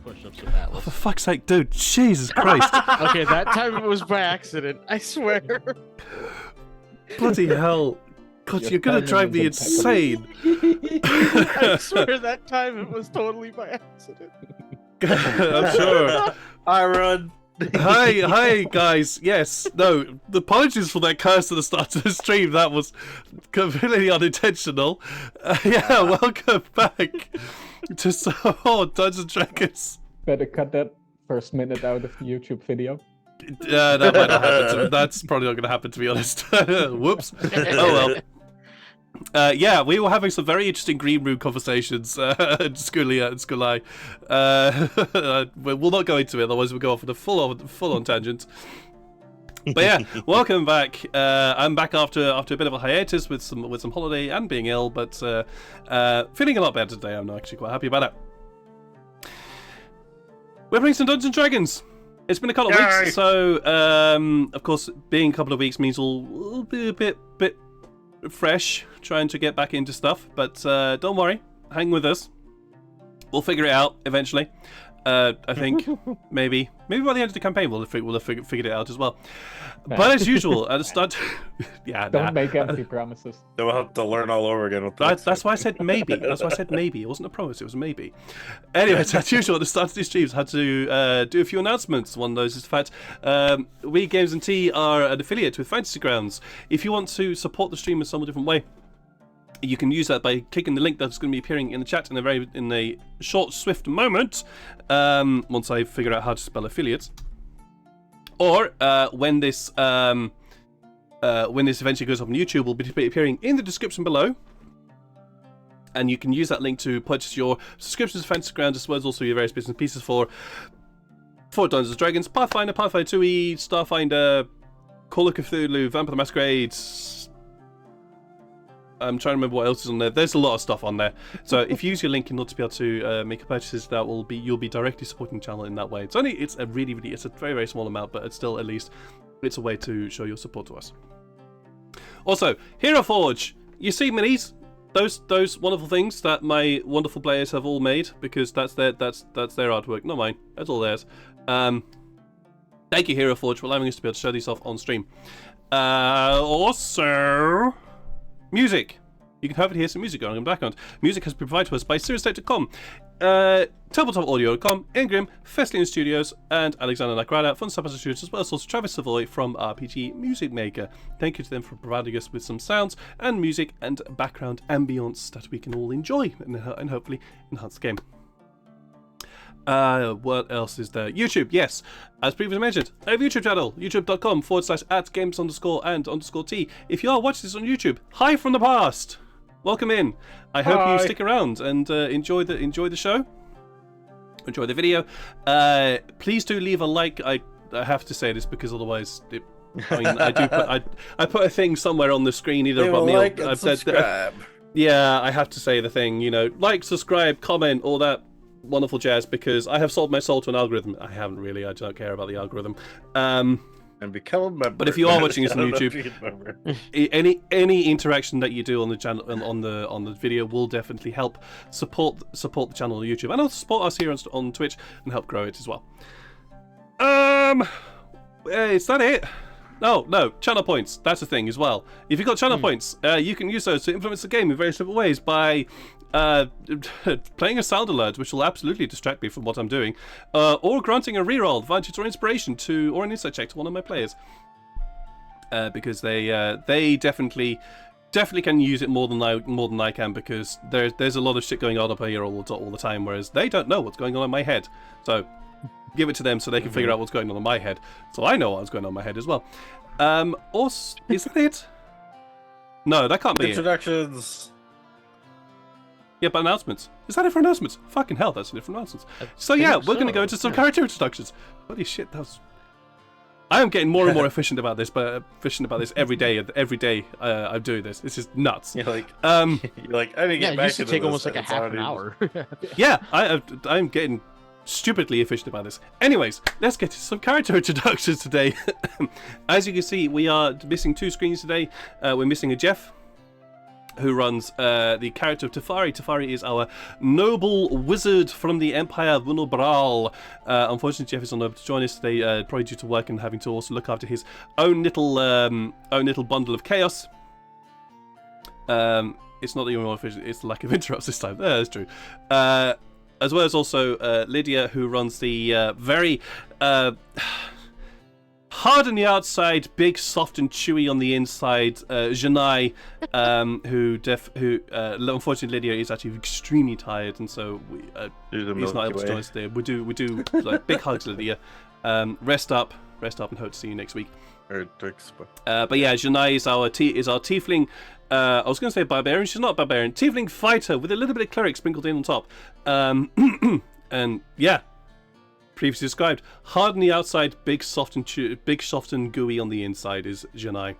push-ups with Atlas. Oh, for fuck's sake, dude! Jesus Christ! Okay, that time it was by accident. I swear. Bloody hell! God, you're gonna drive me insane. I swear that time it was totally by accident. I'm sure. I run. Hi, guys. Yes, no. Apologies for that curse at the start of the stream. That was completely unintentional. Yeah, welcome back to some more Dungeons and Dragons. Better cut that first minute out of the YouTube video. That might not happen. That's probably not going to happen, to be honest. Whoops. Oh well. Yeah, we were having some very interesting green room conversations, Schoolia and Skulai. We'll not go into it, otherwise we'll go off on a full-on tangent. But yeah, welcome back. I'm back after a bit of a hiatus with some holiday and being ill, but feeling a lot better today. I'm actually quite happy about it. We're playing some Dungeons and Dragons. It's been a couple of weeks, so of course, being a couple of weeks means we'll be a bit fresh, trying to get back into stuff. But don't worry, hang with us. We'll figure it out eventually. I think maybe by the end of the campaign we'll have figured it out as well. But as usual, at the start, Don't make empty promises. Then we'll have to learn all over again. That's why I said maybe. That's why I said maybe. It wasn't a promise. It was a maybe. Anyways, as usual, at the start of these streams, I had to do a few announcements. One of those is the fact we Games and Tea are an affiliate with Fantasy Grounds. If you want to support the stream in some different way, you can use that by clicking the link that's going to be appearing in the chat in a short, swift moment. Once I figure out how to spell affiliates, or when this eventually goes up on YouTube, will be appearing in the description below. And you can use that link to purchase your subscriptions to Fantasy Grounds, as well as also your various bits and pieces for Dungeons and Dragons, Pathfinder, Pathfinder 2e, Starfinder, Call of Cthulhu, Vampire the Masquerade. I'm trying to remember what else is on there. There's a lot of stuff on there. So if you use your link in order to be able to make purchases, you'll be directly supporting the channel in that way. It's a very, very small amount, but it's still, at least, it's a way to show your support to us. Also, Heroforge. You see minis? Those wonderful things that my wonderful players have all made, because that's their artwork, not mine. That's all theirs. Thank you, Heroforge, for allowing us to be able to show these off on stream. Also, music. You can hopefully hear some music going on in the background. Music has been provided to us by SiriusState.com, TabletopAudio.com, Ingram, Feslian Studios, and Alexander Nakrada from Subasa Studios, as well as also Travis Savoy from RPG Music Maker. Thank you to them for providing us with some sounds and music and background ambience that we can all enjoy and hopefully enhance the game. What else is there? YouTube, yes. As previously mentioned, I have a YouTube channel, youtube.com/@games_and_t. If you are watching this on YouTube, hi from the past. Welcome in. I hope you stick around and enjoy the show. Enjoy the video. Please do leave a like. I have to say this because otherwise, I put a thing somewhere on the screen either about me or I've said that. Yeah, I have to say the thing. Like, subscribe, comment, all that wonderful jazz, because I have sold my soul to an algorithm. I haven't really. I don't care about the algorithm. And become a member. But if you are watching this on YouTube, any interaction that you do on the channel on the video will definitely help support the channel on YouTube, and also support us here on Twitch and help grow it as well. Is that it? No, channel points. That's a thing as well. If you've got channel points, you can use those to influence the game in very simple ways by playing a sound alert, which will absolutely distract me from what I'm doing, or granting a reroll, advantage, or inspiration or an insight check to one of my players, because they definitely can use it more than I can, because there's a lot of shit going on up here all the time, whereas they don't know what's going on in my head. So give it to them so they can figure out what's going on in my head, so I know what's going on in my head as well. Is that it? No, that can't be introductions. Yeah, but announcements. Is that it for announcements? Fucking hell, that's it for announcements. So yeah, we're going to go into some character introductions. Holy shit, I am getting more and more efficient about this, every day. Every day I'm doing this. This is nuts. You're like, I didn't get back it used to take almost like a half an hour. Yeah, I'm getting stupidly efficient about this. Anyways, let's get to some character introductions today. As you can see, we are missing two screens today. We're missing a Jeff. who runs the character of Tefari. Tefari is our noble wizard from the Empire of Unobral. Unfortunately, Jeff is unable to join us today, probably due to work and having to also look after his own little bundle of chaos. It's not the only one, it's the lack of interrupts this time. That's true. As well as also Lydia, who runs the very hard on the outside, big, soft, and chewy on the inside. Janai, who unfortunately Lydia is actually extremely tired, and so he's not able to join us today. We do like big hugs, Lydia. Rest up, and hope to see you next week. But yeah, Janai is our tiefling. I was going to say barbarian. She's not barbarian. Tiefling fighter with a little bit of cleric sprinkled in on top. And yeah. Previously described, hard on the outside, big, soft, and gooey on the inside is Janai.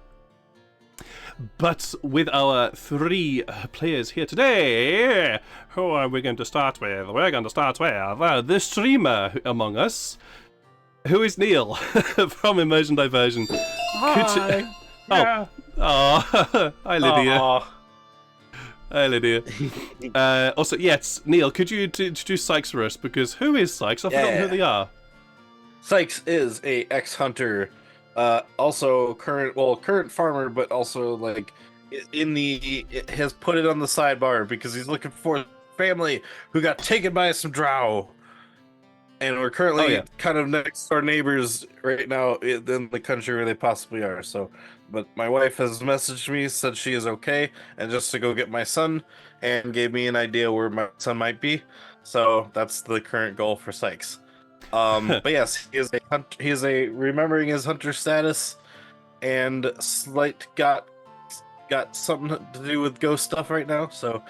But with our 3 players here today, who are we going to start with? We're going to start with the streamer among us, who is Neil from Immersion Diversion. Hi. Hi, Lydia. Hi, Lydia. Also, yes, Neil, could you introduce Sykes for us? Because who is Sykes? I've forgotten who they are. Sykes is a ex-hunter, also current farmer, but also like has put it on the sidebar because he's looking for family who got taken by some drow. And we're currently kind of next door neighbors right now in the country where they possibly are. So, but my wife has messaged me, said she is okay, and just to go get my son, and gave me an idea where my son might be. So that's the current goal for Sykes. But yes, he is a remembering his hunter status, and got something to do with ghost stuff right now. So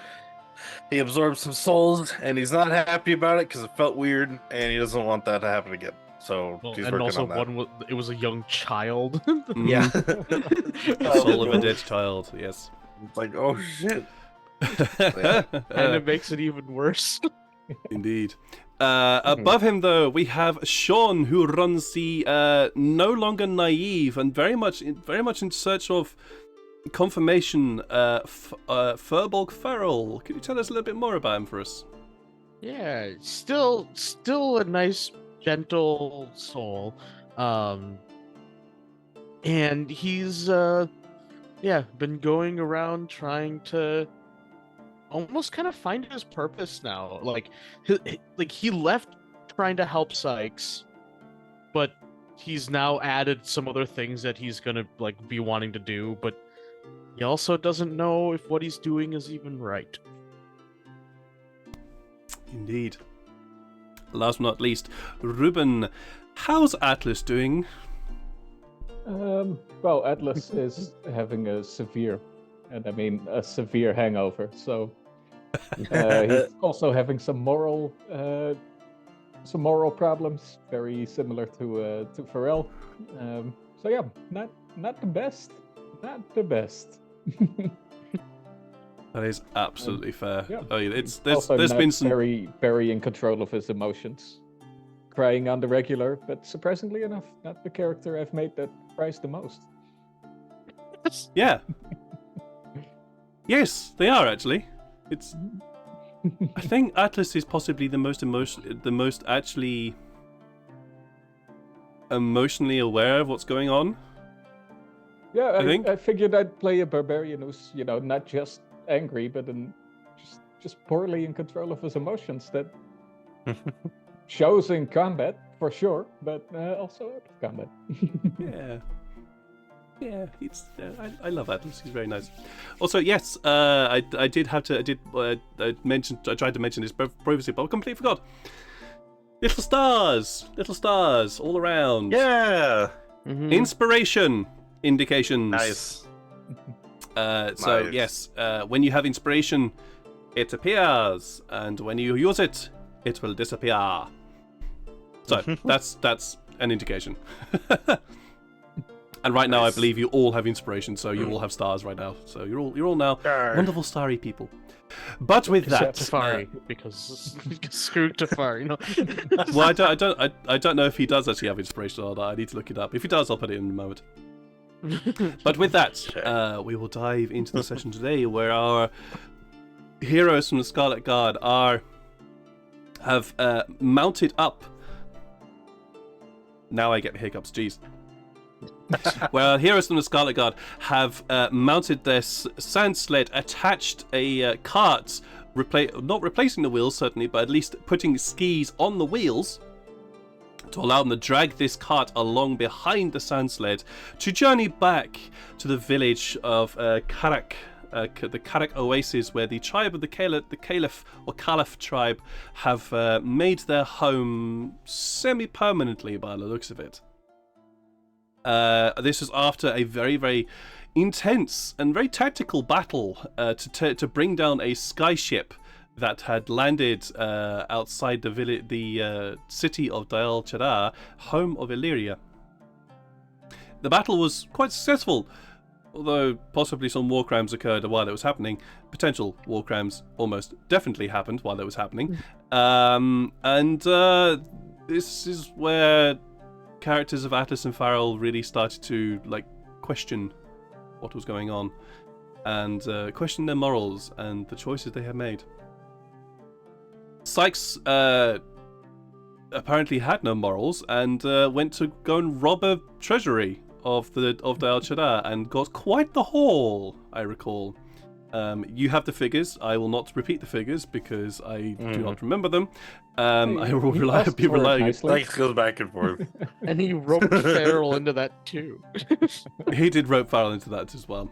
he absorbed some souls, and he's not happy about it because it felt weird, and he doesn't want that to happen again. So he's working also on that. it was a young child. Yeah, The soul of a dead child. Yes. It's like, oh shit. And it makes it even worse. Indeed. Above him, though, we have Sean, who runs the no longer naive and very much in search of confirmation. Farrell. Could you tell us a little bit more about him for us? Yeah, still a nice, gentle soul. And he's been going around trying to almost kind of find his purpose now. Like he left trying to help Sykes, but he's now added some other things that he's gonna be wanting to do, but he also doesn't know if what he's doing is even right. Indeed. Last but not least, Ruben, how's Atlas doing? Well, Atlas is having a severe hangover, so he's also having some moral problems, very similar to Farrell. So yeah, not the best. That is absolutely fair. Yeah. Oh, yeah, Also there's been some very, very in control of his emotions, crying on the regular, but surprisingly enough, not the character I've made that cries the most. Yeah. Yes, they are actually. It's. I think Atlas is possibly the most actually emotionally aware of what's going on. Yeah, I figured I'd play a barbarian who's, not just angry, but just poorly in control of his emotions. That shows in combat for sure, but also out of combat. Yeah, I love Atlas. He's very nice. Also, yes, I tried to mention this previously, but I completely forgot. Little stars all around. Yeah. Mm-hmm. Inspiration indications. Nice. So Nice. yes, when you have inspiration, it appears, and when you use it, it will disappear. So that's an indication. And right now, I believe you all have inspiration, so you all have stars right now. So you're all now wonderful starry people. But with that, Tefari, because screw Tefari. well, I don't know if he does actually have inspiration or not. I need to look it up. If he does, I'll put it in a moment. But with that, we will dive into the session today, where our heroes from the Scarlet Guard have mounted up. Now I get hiccups, jeez. Well, heroes from the Scarlet Guard have mounted their sand sled, attached a cart, not replacing the wheels certainly, but at least putting skis on the wheels to allow them to drag this cart along behind the sand sled to journey back to the village of Karak, the Karak Oasis, where the tribe of the Calef or Calef tribe have made their home semi-permanently by the looks of it. This is after a very, very intense and very tactical battle to bring down a skyship that had landed outside the city of Dial Chadar, home of Illyria. The battle was quite successful, although possibly some war crimes occurred while it was happening. Potential war crimes almost definitely happened while it was happening. This is where characters of Atlas and Farrell really started to question what was going on, and question their morals and the choices they had made. Sykes apparently had no morals and went to go and rob a treasury of the Al Chadar and got quite the haul, I recall. You have the figures. I will not repeat the figures because I do not remember them. I will be relying. Sykes goes back and forth. And he roped Farrell into that too. He did rope Farrell into that as well.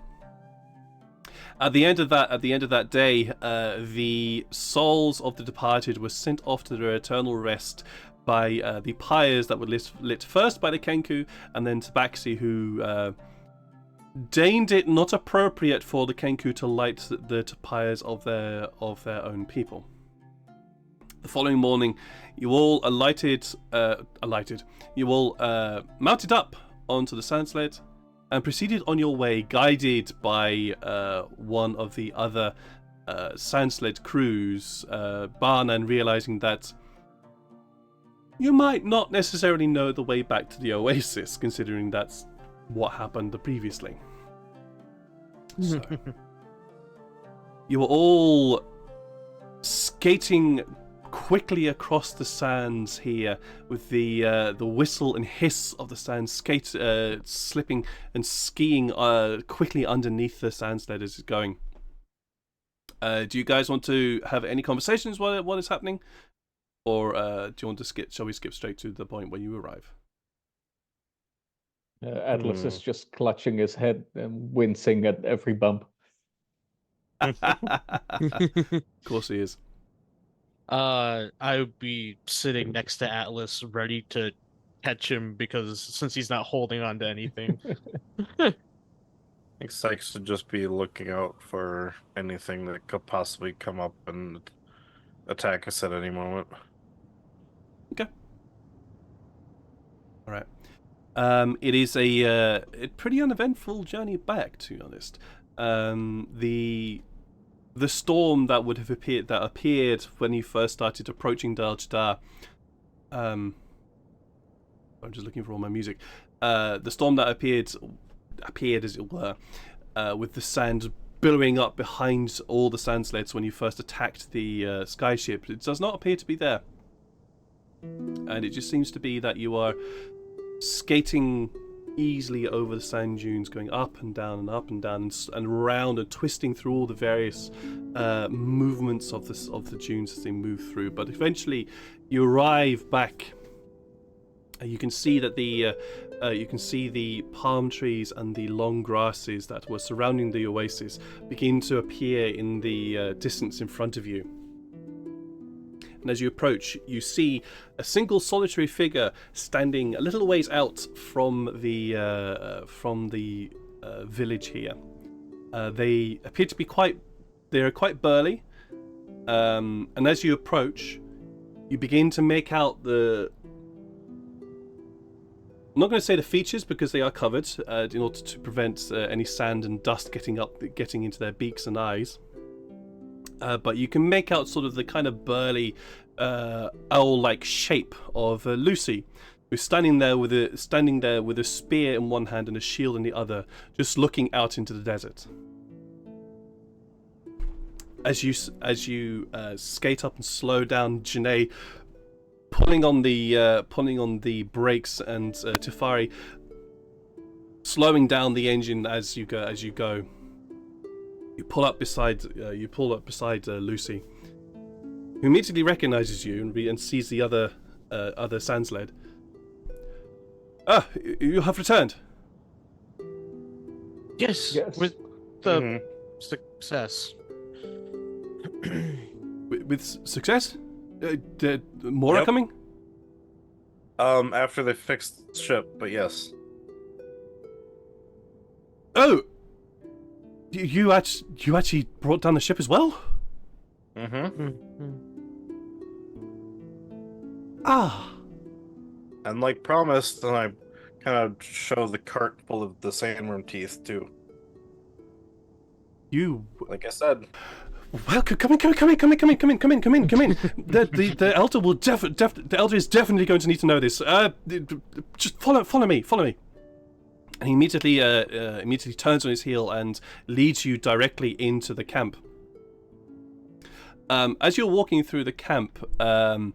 At the end of that day, the souls of the departed were sent off to their eternal rest by the pyres that were lit first by the Kenku, and then Tabaxi, who deigned it not appropriate for the Kenku to light the pyres of their own people. The following morning, you all mounted up onto the sand sled and proceeded on your way, guided by one of the other sand sled crews, Barnan, realizing that you might not necessarily know the way back to the Oasis, considering that's what happened previously. So, you were all skating quickly across the sands here, with the whistle and hiss of the sand slipping and skiing quickly underneath the sand sled as it's going. Do you guys want to have any conversations while it's happening, or do you want to skip? Shall we skip straight to the point where you arrive? Atlas is just clutching his head and wincing at every bump. Of course he is. I would be sitting next to Atlas, ready to catch him, because since he's not holding on to anything. I think Sykes should just be looking out for anything that could possibly come up and attack us at any moment. Okay. All right. It is a pretty uneventful journey back, to be honest. The storm that appeared when you first started approaching Dal Chadar. I'm just looking for all my music. The storm that appeared as it were, with the sand billowing up behind all the sand sleds when you first attacked the skyship. It does not appear to be there, and it just seems to be that you are skating easily over the sand dunes, going up and down and up and down and around and twisting through all the various movements of the dunes as they move through. But eventually, you arrive back. You can see that the palm trees and the long grasses that were surrounding the oasis begin to appear in the distance in front of you. And as you approach, you see a single solitary figure standing a little ways out from the village here. They appear to be quite burly, and as you approach, you begin to make out I'm not going to say the features because they are covered in order to prevent any sand and dust getting into their beaks and eyes. But you can make out sort of the kind of burly, owl-like shape of Lucy, who's standing there with a spear in one hand and a shield in the other, just looking out into the desert. As you skate up and slow down, Janae, pulling on the brakes, and Tefari slowing down the engine as you go. You pull up beside Lucy, who immediately recognizes you and sees the other sand sled. Ah, you have returned. Yes, with the success. With success? More are coming? After they fixed the ship, but yes. Oh! You actually brought down the ship as well? Ah! And like promised, then I kind of show the cart full of the sandworm teeth, too. Like I said... Well, come in. The elder will the elder is definitely going to need to know this. Just follow me. And he immediately turns on his heel and leads you directly into the camp. As you're walking through the camp, I'm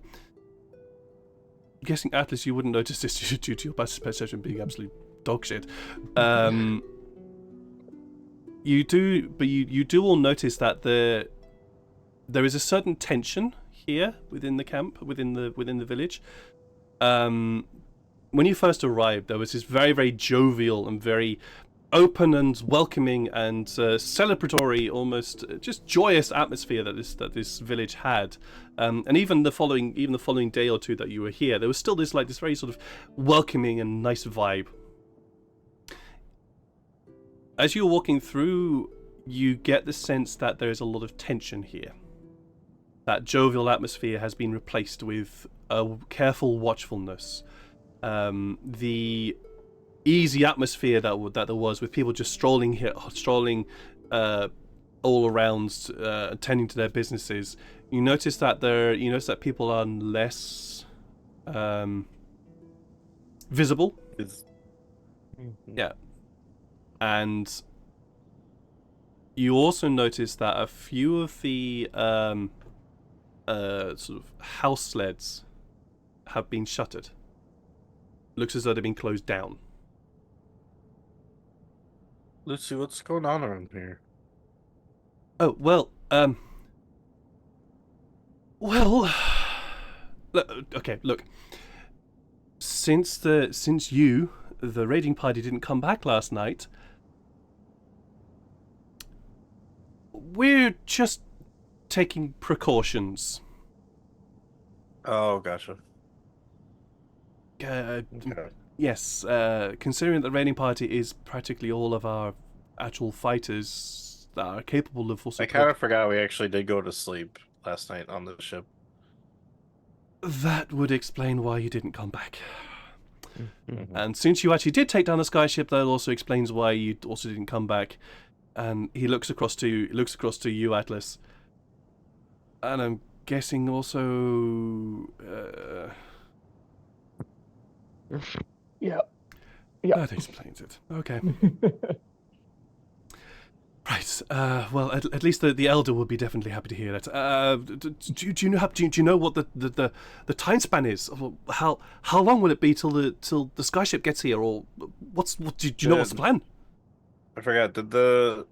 guessing Atlas, you wouldn't notice this due to your perception being absolute dog shit. You do all notice that there is a certain tension here within the camp, within the village. When you first arrived, there was this very, very jovial and very open and welcoming and celebratory, almost just joyous atmosphere that this village had. And even the following day or two that you were here, there was still this very sort of welcoming and nice vibe. As you're walking through, you get the sense that there is a lot of tension here. That jovial atmosphere has been replaced with a careful watchfulness. The easy atmosphere that there was with people just strolling all around, attending to their businesses. You notice that people are less visible. Yeah. And you also notice that a few of the sort of house sleds have been shuttered. Looks as though they've been closed down. Lucy, what's going on around here? Oh, well, look. Since you, the raiding party, didn't come back last night, we're just taking precautions. Oh, gotcha. Okay. Yes, considering that the raiding party is practically all of our actual fighters that are capable of also... I kind of forgot we actually did go to sleep last night on the ship. That would explain why you didn't come back. And since you actually did take down the skyship, that also explains why you also didn't come back. And he looks across to you, Atlas. And I'm guessing also... Yeah. That explains it. Okay. Right. Well, at least the elder will be definitely happy to hear that. Do you know what the time span is? How long will it be till the skyship gets here, or do you know what's the plan? I forgot. Did the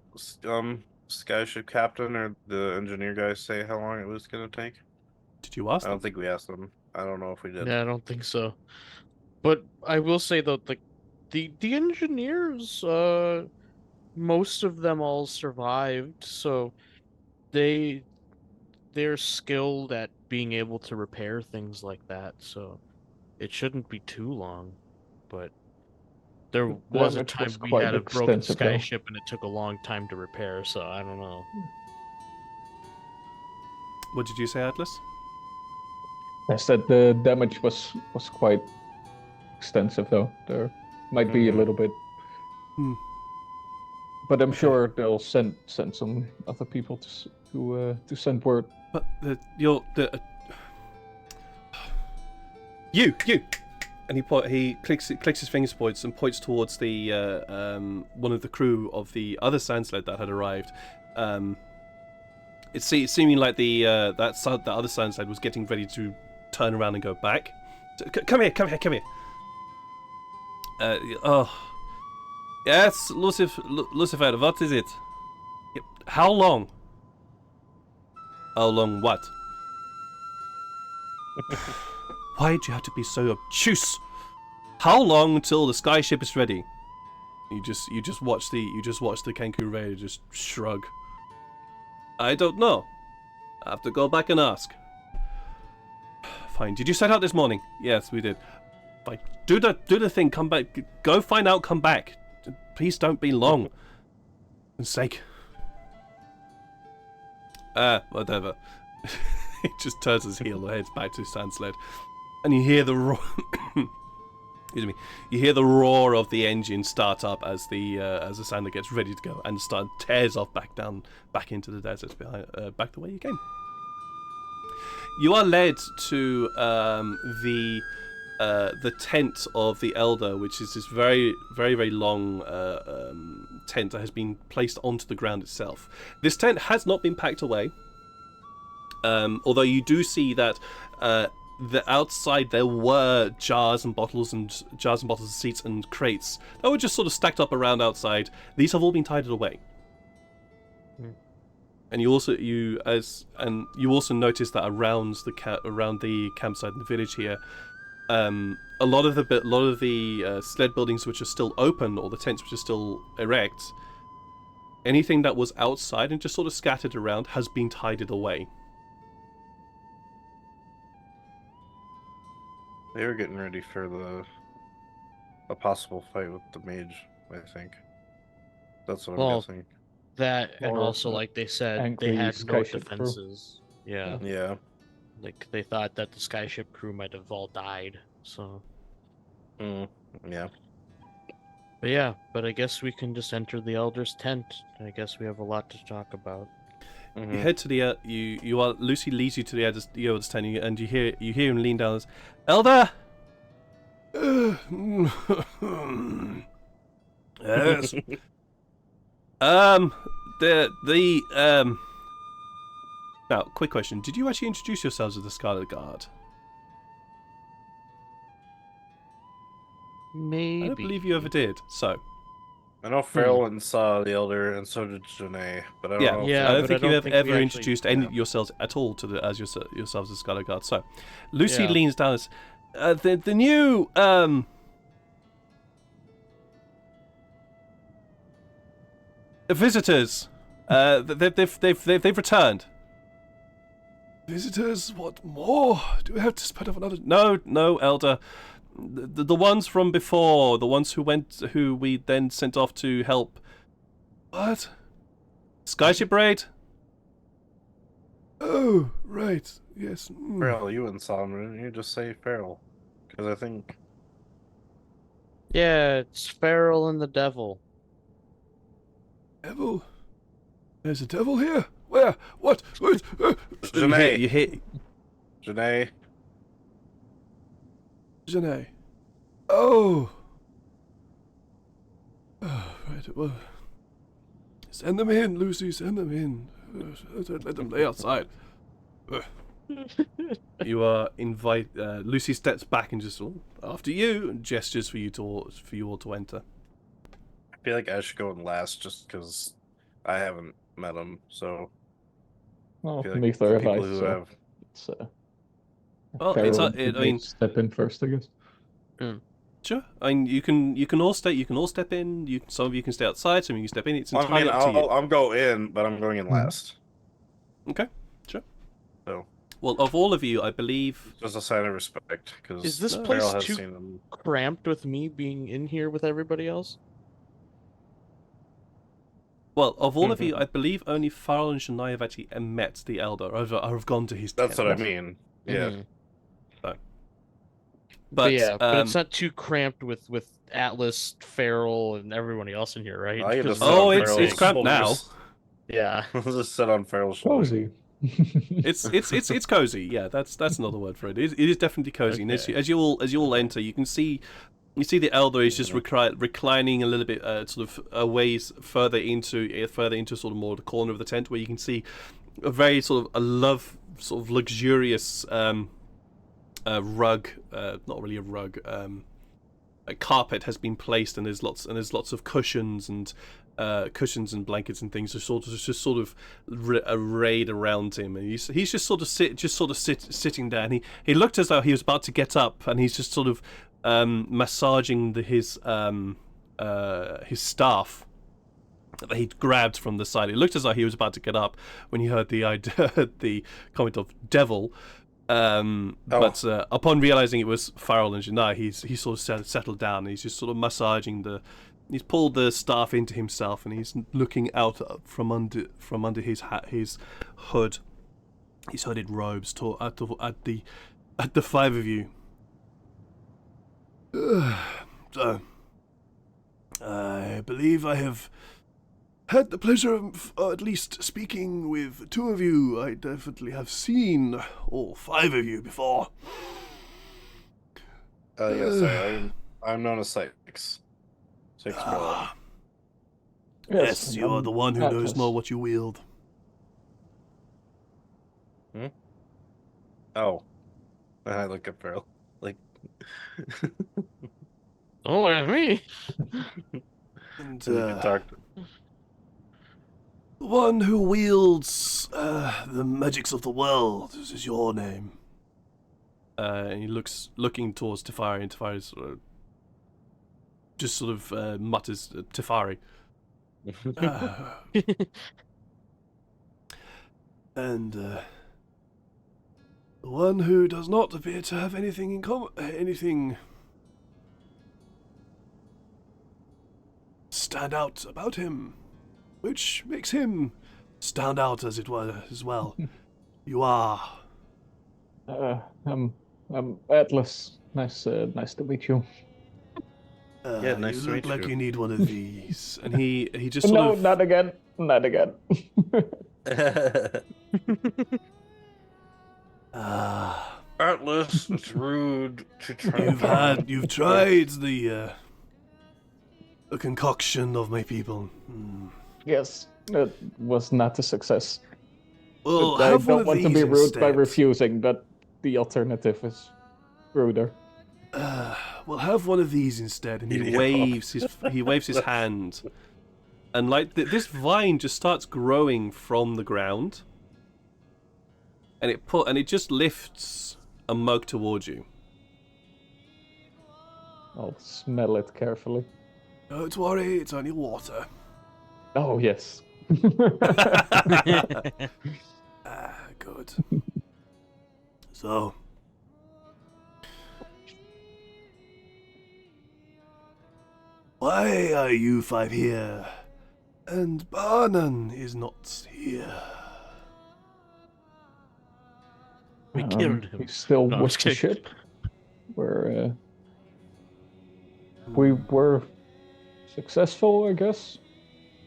skyship captain or the engineer guy say how long it was going to take? Did you ask? I don't think we asked them. I don't know if we did. Yeah, I don't think so. But I will say though, the engineers, most of them all survived, so they're skilled at being able to repair things like that. So it shouldn't be too long. But there was a time we had a broken skyship and it took a long time to repair. So I don't know. What did you say, Atlas? I said the damage was quite extensive, though. There might be a little bit, but I'm sure they'll send some other people to send word. But you, And he clicks his fingers points and points towards the one of the crew of the other sand sled that had arrived. It's seeming like that other sand sled was getting ready to turn around and go back. So, come here. Yes, Lucifer, what is it? Yep. How long? How long what? Why'd you have to be so obtuse? How long till the skyship is ready? You just watch the Kenku Raider just shrug. I don't know. I have to go back and ask. Fine. Did you set out this morning? Yes, we did. Fine. Do the thing. Come back. Go find out. Come back. Please don't be long. For sake. Whatever. He just turns his heel and heads back to his sand sled, and you hear the roar. Excuse me. You hear the roar of the engine start up as the sander gets ready to go and tears off back into the desert behind, back the way you came. You are led to the tent of the Elder, which is this very, very, very long tent that has been placed onto the ground itself. This tent has not been packed away, although you do see that the outside there were jars and bottles of seats and crates that were just sort of stacked up around outside. These have all been tidied away. And you also notice that around the campsite in the village here, a lot of the sled buildings which are still open, or the tents which are still erect, anything that was outside and just sort of scattered around has been tidied away. They were getting ready for a possible fight with the mage, I think. That's what I'm guessing. That, and also, like they said, they had no defenses. Yeah. Yeah. Like, they thought that the skyship crew might have all died, so... Yeah. But yeah, I guess we can just enter the Elder's tent. I guess we have a lot to talk about. You head to the Lucy leads you to the Elder's tent, and you hear him lean down and say, Elder! Yes. Now, quick question. Did you actually introduce yourselves as the Scarlet Guard? Maybe. I don't believe you ever did, so... I know Farrell went and saw the Elder, and so did Janae, but I don't know. I don't think you've ever introduced yourselves at all to yourselves as Scarlet Guard. So, Lucy leans down and says, the new visitors, they've returned. Visitors? What more? Do we have to split off another? No, Elder. The ones from before, the ones who we then sent off to help. What? Skyship raid? Oh, right. Yes. Farrell, you and Solomon, you just say Farrell, because I think. Yeah, it's Farrell and the devil. Devil? There's a devil here? Where? What? Janae. You hear? Janae. Janae. Oh. Right. Well, send them in, Lucy. Send them in. Let them lay outside. You are Lucy steps back and just after you and gestures for you all to enter. I feel like I should go in last just because I haven't met him. So. Well, like neither have I. I mean, step in first, I guess. Sure. I mean, you can all step in. Some of you can stay outside. Some of you can step in. It's entirely up to you. I'll go in, but I'm going in last. Okay. Sure. So. Well, of all of you, I believe. Just a sign of respect, because is this place too cramped with me being in here with everybody else? Well, of all of you, I believe only Farrell and Shania have actually met the Elder, or have gone to his tent. That's what I mean. Yeah. So. But it's not too cramped with Atlas, Farrell, and everyone else in here, right? It's cramped now. Yeah. Let's just sit on Farrell's shoulder. It's cozy. Yeah, that's another word for it. It is definitely cozy. Okay. And as you all enter, you can see the elder is just reclining a little bit, sort of a ways further into sort of more the corner of the tent, where you can see a very sort of luxurious rug, not really a rug, a carpet has been placed, and there's lots of cushions and blankets and things just sort of arrayed around him, and he's just sort of sitting there, and he looked as though he was about to get up, and he's just sort of massaging his staff that he'd grabbed from the side. It looked as though he was about to get up when he heard the comment of devil. But upon realizing it was Farrell and Janai, he sort of settled down, and he's just sort of massaging he's pulled the staff into himself, and he's looking out from under his hood, his hooded robes, at the five of you. So, I believe I have had the pleasure of at least speaking with two of you. I definitely have seen all five of you before. Yes, I'm known as Six. Six Miller. Yes, you are the one who knows not what you wield. Oh. I look at Farrell. Like... Oh, it's me. And, so you can talk to... the one who wields the magics of the world. This is your name. And he looking towards Tefari, and Tefari just sort of mutters, Tefari. And the one who does not appear to have anything in common, anything stand out about him, which makes him stand out, as it were, as well. You are. I'm Atlas. Nice to meet you. Yeah, nice you to look meet like you. you need one of these. And he just sort of... not again. Not again. Atlas, it's rude to try. You've tried the concoction of my people. Yes, it was not a success. Well, I have one don't of want to these be rude by instead. refusing, but the alternative is ruder. Well, have one of these instead. And he waves his hand, and like this vine just starts growing from the ground, and it just lifts a mug towards you. I'll smell it carefully. Don't worry, it's only water. Oh yes. Good. So, why are you five here, and Barnan is not here? We killed him. He's still No, I'm with just the kidding. ship. We were successful, I guess.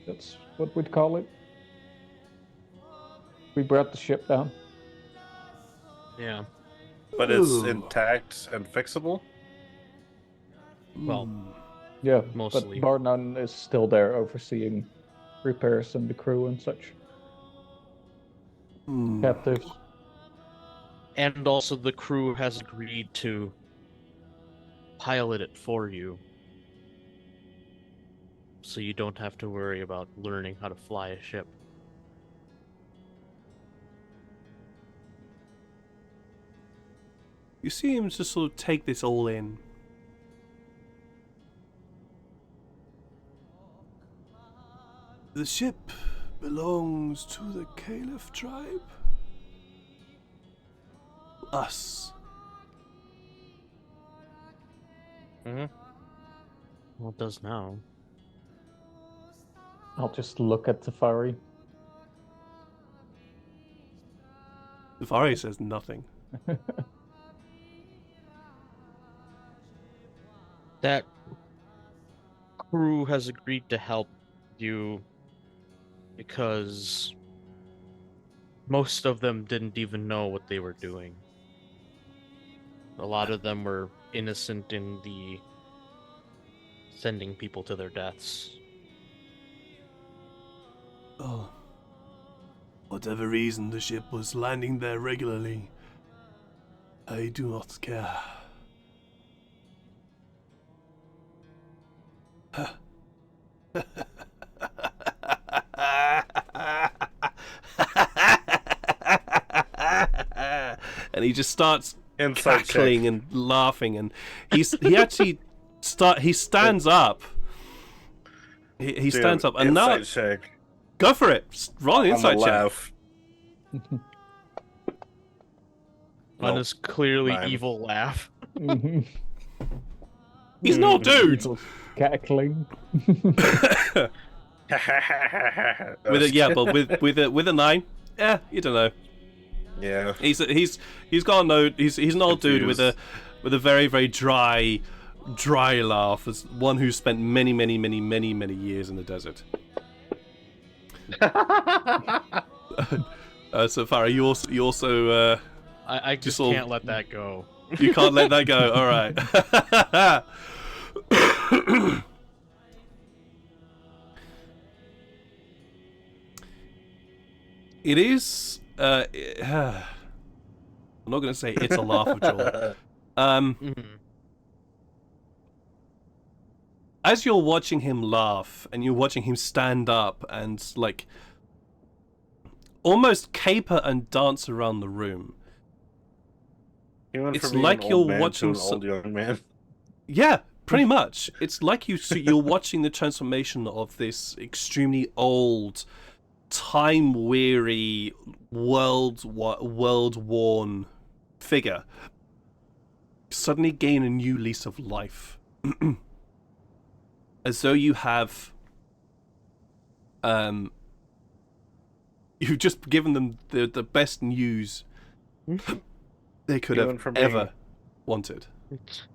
That's what we'd call it. We brought the ship down. Yeah. But it's Ooh. intact and fixable? Well, Yeah, Mostly. but Barnan is still there overseeing repairs and the crew and such. Captives. and also the crew has agreed to pilot it for you. So you don't have to worry about learning how to fly a ship. You see him just sort of take this all in. The ship belongs to the Calef tribe. Us. Mm-hmm. Well, it does now. I'll just look at Tefari. Tefari says nothing. That crew has agreed to help you because most of them didn't even know what they were doing. A lot of them were innocent in the sending people to their deaths. Oh. Whatever reason the ship was landing there regularly, I do not care. And he just starts cackling and laughing, and he stands up. He stands up, and now check. Go for it. Roll an insight check. On his clearly evil laugh. He's no dude. Cackling. With a 9. Yeah, you don't know. Yeah. He's got a no. He's an old dude with a very, very dry laugh, as one who's spent many years in the desert. So Farrell, you also I just can't let that go. You can't let that go. All right. It is. I'm not going to say it's a laugh of joy. As you're watching him laugh and you're watching him stand up and like almost caper and dance around the room, it's like you're watching an old young man. Yeah, pretty much. It's like you're watching the transformation of this extremely old, time-weary, world-worn figure suddenly gain a new lease of life. As though you have you've just given them the best news they could have ever wanted.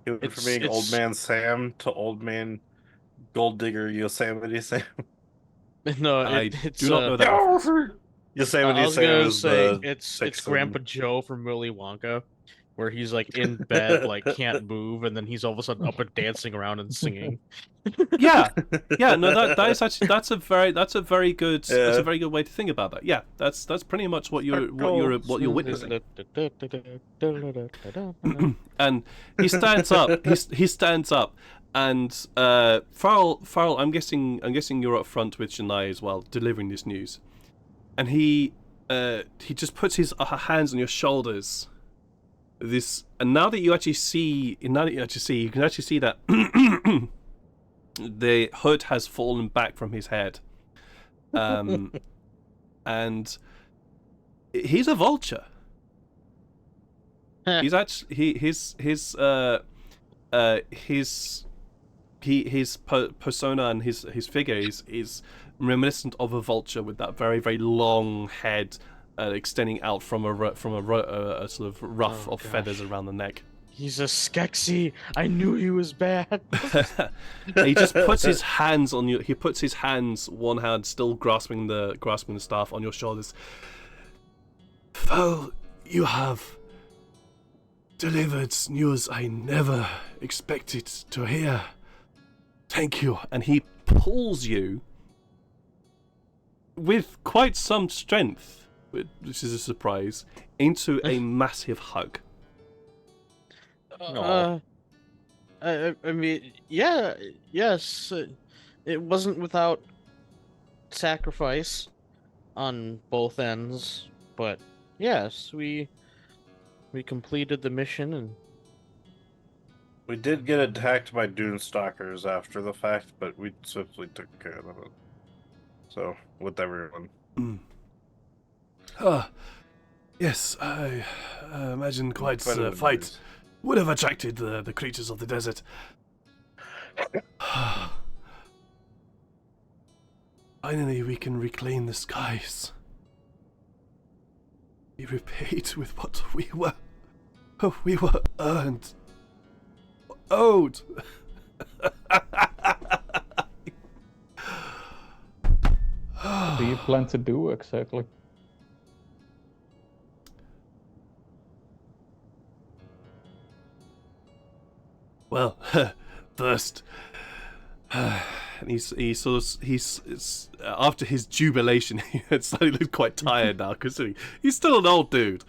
He went from being Old Man Sam to Old Man Gold Digger Yosemite Sam. No, I it's do not know that. Yosemite Sam is it's Grandpa Joe from Willy Wonka, where he's like in bed, like can't move, and then he's all of a sudden up and dancing around and singing. Yeah. No, that's a very good way to think about that. Yeah, that's pretty much what you're witnessing. And he stands up. He stands up, and Farrell. I'm guessing you're up front with Shania as well, delivering this news. And he just puts his hands on your shoulders. And now that you actually see, you can actually see that the hood has fallen back from his head, and he's a vulture. He's actually his persona and his figure is reminiscent of a vulture with that very, very long head extending out from a sort of ruff of feathers around the neck. He's a Skeksis. I knew he was bad. He just puts his hands on you. He puts his hands, one hand still grasping the staff, on your shoulders. Farrell, you have delivered news I never expected to hear. Thank you. And he pulls you with quite some strength, which is a surprise, into a massive hug. I mean, yes, it wasn't without sacrifice on both ends, but yes, we completed the mission, and we did get attacked by dune stalkers after the fact, but we swiftly took care of it. So, with everyone. Yes, I imagine quite a fight would have attracted the creatures of the desert. Finally, we can reclaim the skies. Be repaid with what we were earned. Owed. What do you plan to do exactly? Well, first, and he's after his jubilation, he suddenly looked quite tired now, considering he's still an old dude.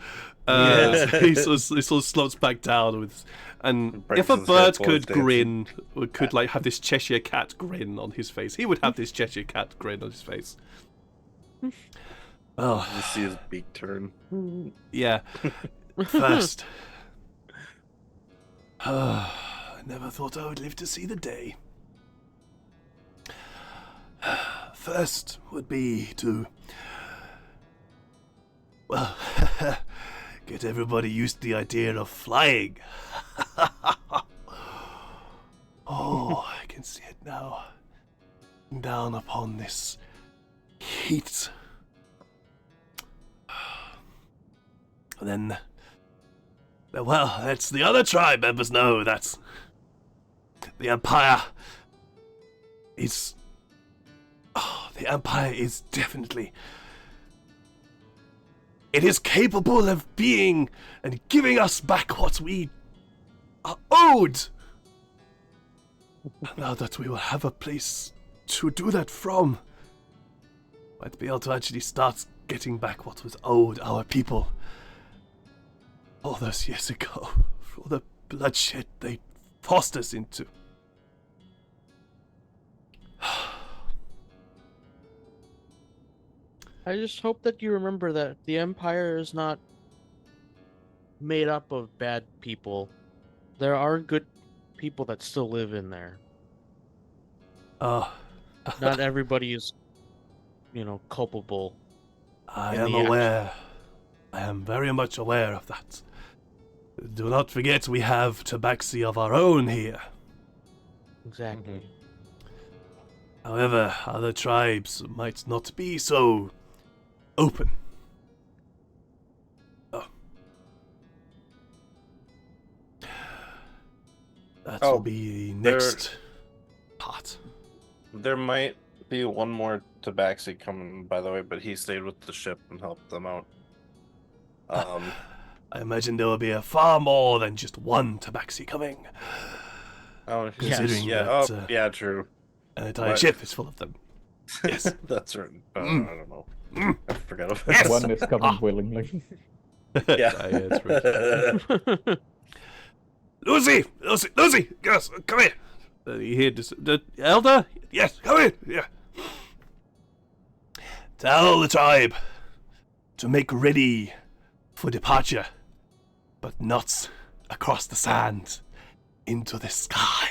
So he sort of slumps back down with, and if a bird could grin, or could like have this Cheshire Cat grin on his face, he would have this Cheshire Cat grin on his face. Oh, you see his beak turn. Yeah. First, I never thought I would live to see the day. First would be to, well, get everybody used to the idea of flying. Oh, I can see it now. Down upon this heat. And then, well, that's the other tribe members know that the Empire is... Oh, the Empire is definitely... It is capable of being and giving us back what we are owed. And now that we will have a place to do that from, might be able to actually start getting back what was owed our people all those years ago for the bloodshed they forced us into. I just hope that you remember that the Empire is not made up of bad people. There are good people that still live in there. Not everybody is, culpable. I am aware. I am very much aware of that. Do not forget we have tabaxi of our own here. Exactly. Mm-hmm. However, other tribes might not be so open. Oh. That will be the next part. There might be one more tabaxi coming, by the way, but he stayed with the ship and helped them out. I imagine there will be a far more than just one tabaxi coming. Oh, considering that, yeah, true. An entire ship is full of them. Yes, that's right. I don't know. I forgot about yes! One is coming willingly. Yeah, that's right. Lucy, yes, come here. You hear the elder? Yes, come in. Yeah. Tell the tribe to make ready for departure, but not across the sand into the sky.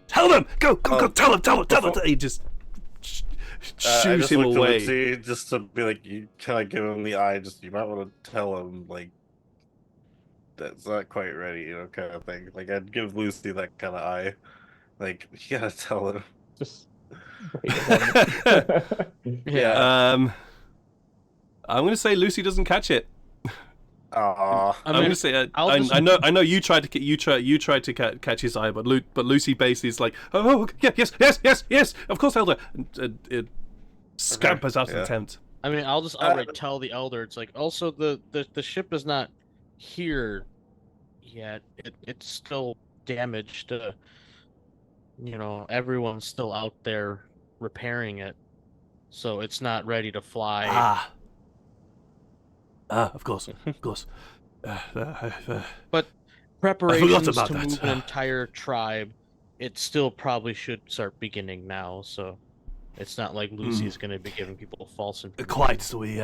Tell them, go, tell them. He just shoos him away. Lucy, just to be like, you kind of give him the eye. Just you might want to tell him like that's not quite ready, kind of thing. Like I'd give Lucy that kind of eye. Like you gotta tell him. Just yeah. I'm gonna say Lucy doesn't catch it. Aww. I'm gonna say I know you tried to catch his eye, but Lucy basically is like, oh yes, of course, Elder. And it scampers out of the tent. I mean, I'll just outright tell the Elder. It's like, also the ship is not here yet. It's still damaged. Everyone's still out there repairing it, so it's not ready to fly. Of course. But preparations to that. move an entire tribe, it still probably should start beginning now. So it's not like Lucy's going to be giving people false information. Quite. So we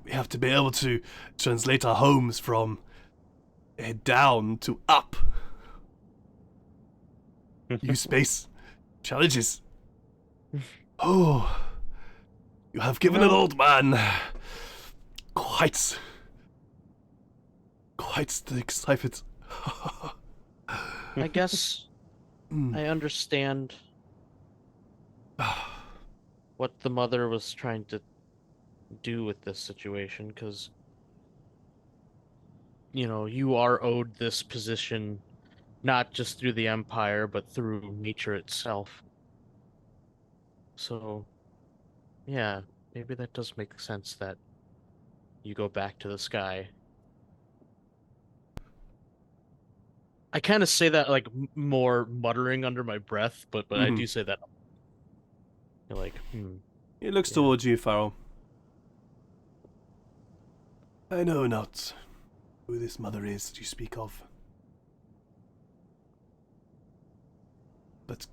have to be able to translate our homes from down to up. New space challenges. Oh, you have given an old man quite the excitement. I guess I understand what the mother was trying to do with this situation, because you are owed this position not just through the Empire but through nature itself. So yeah, maybe that does make sense that you go back to the sky. I kind of say that like more muttering under my breath, but I do say that. You're like, He looks towards you, Farrell. I know not who this mother is that you speak of. But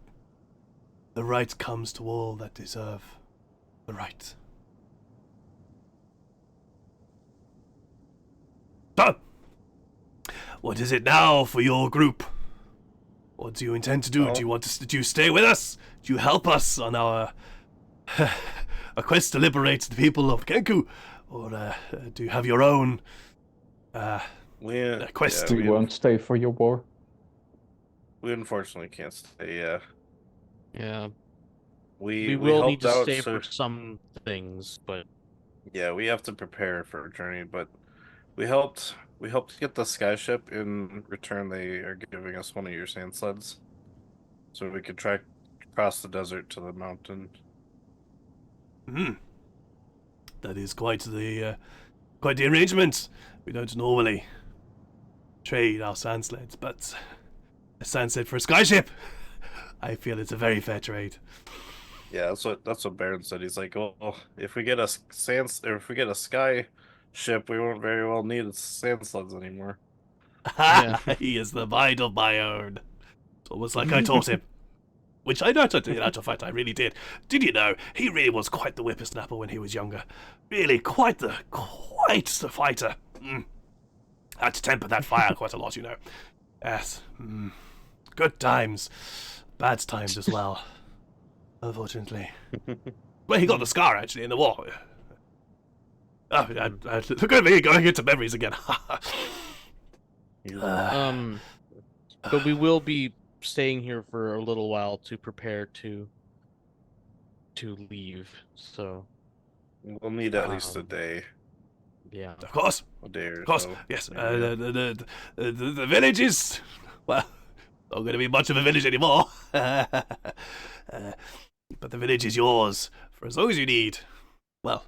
the right comes to all that deserve the right. So, what is it now for your group? What do you intend to do? Well, Do you stay with us? Do you help us on our a quest to liberate the people of Kenku? Or do you have your own quest? You won't stay for your war? We unfortunately can't stay, yeah. We will need helped to out, stay so... for some things, but Yeah, we have to prepare for a journey, but we helped get the skyship. In return, they are giving us one of your sand sleds, so we could try across the desert to the mountain. That is quite the arrangement. We don't normally trade our sand sleds, but a sand sled for a skyship, I feel it's a very fair trade. Yeah, that's what Baron said. He's like, well, if we get a sky ship, we won't very well need sand sleds anymore. Yeah. He is the mind of my own. It's almost like I taught him. Which I know, in actual fact, I really did. Did you know, he really was quite the whippersnapper when he was younger. Really, quite the fighter. Had to temper that fire quite a lot, you know. Yes. Good times. Bad times as well. Unfortunately. Well, he got the scar, actually, in the war. Oh, look at me going into memories again. But we will be staying here for a little while to prepare to leave. So we'll need at least a day. Yeah, of course. A day or of course. So. Yes. The village is, well, not going to be much of a village anymore. But the village is yours for as long as you need. Well,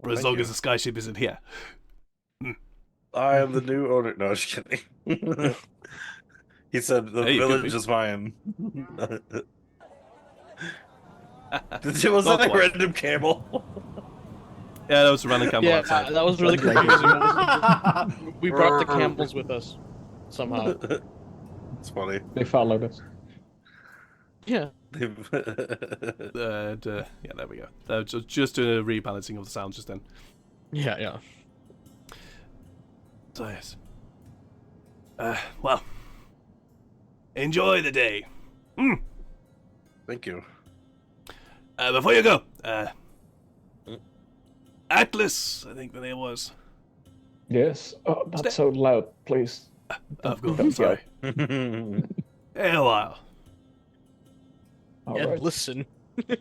for as long as the skyship isn't here. I am the new owner. No, just kidding. He said the village is mine. Was that a random camel? Yeah, that was a random camel outside. That was really confusing. We brought the camels with us somehow. It's funny. They followed us. Yeah. Yeah, there we go. Just a rebalancing of the sounds just then. Yeah. So yes. Well, enjoy the day. Thank you. Before you go, Atlas, I think the name was. Yes. Oh, not so loud, please. Of course, sorry. Hey, a while. Yeah, right. Listen. Hey,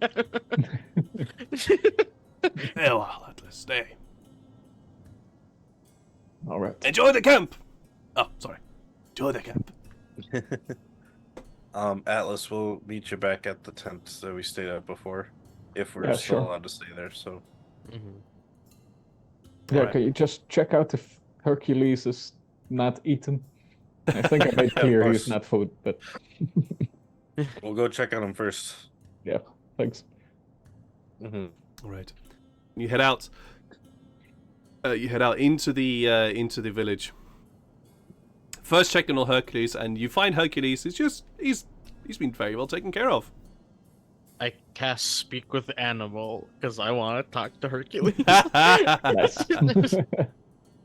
a while, Atlas. Stay. All right. Enjoy the camp. Oh, sorry. Enjoy the camp. Atlas, we'll meet you back at the tent that we stayed at before, if we're still allowed to stay there. So. Yeah, right. Can you just check out if Hercules is not eaten? I think I made clear he's not food, but. We'll go check on him first. Yeah, thanks. All right. You head out. You head out into the village. First, check on Hercules, and you find Hercules is just he's been very well taken care of. I cast Speak with Animal because I want to talk to Hercules.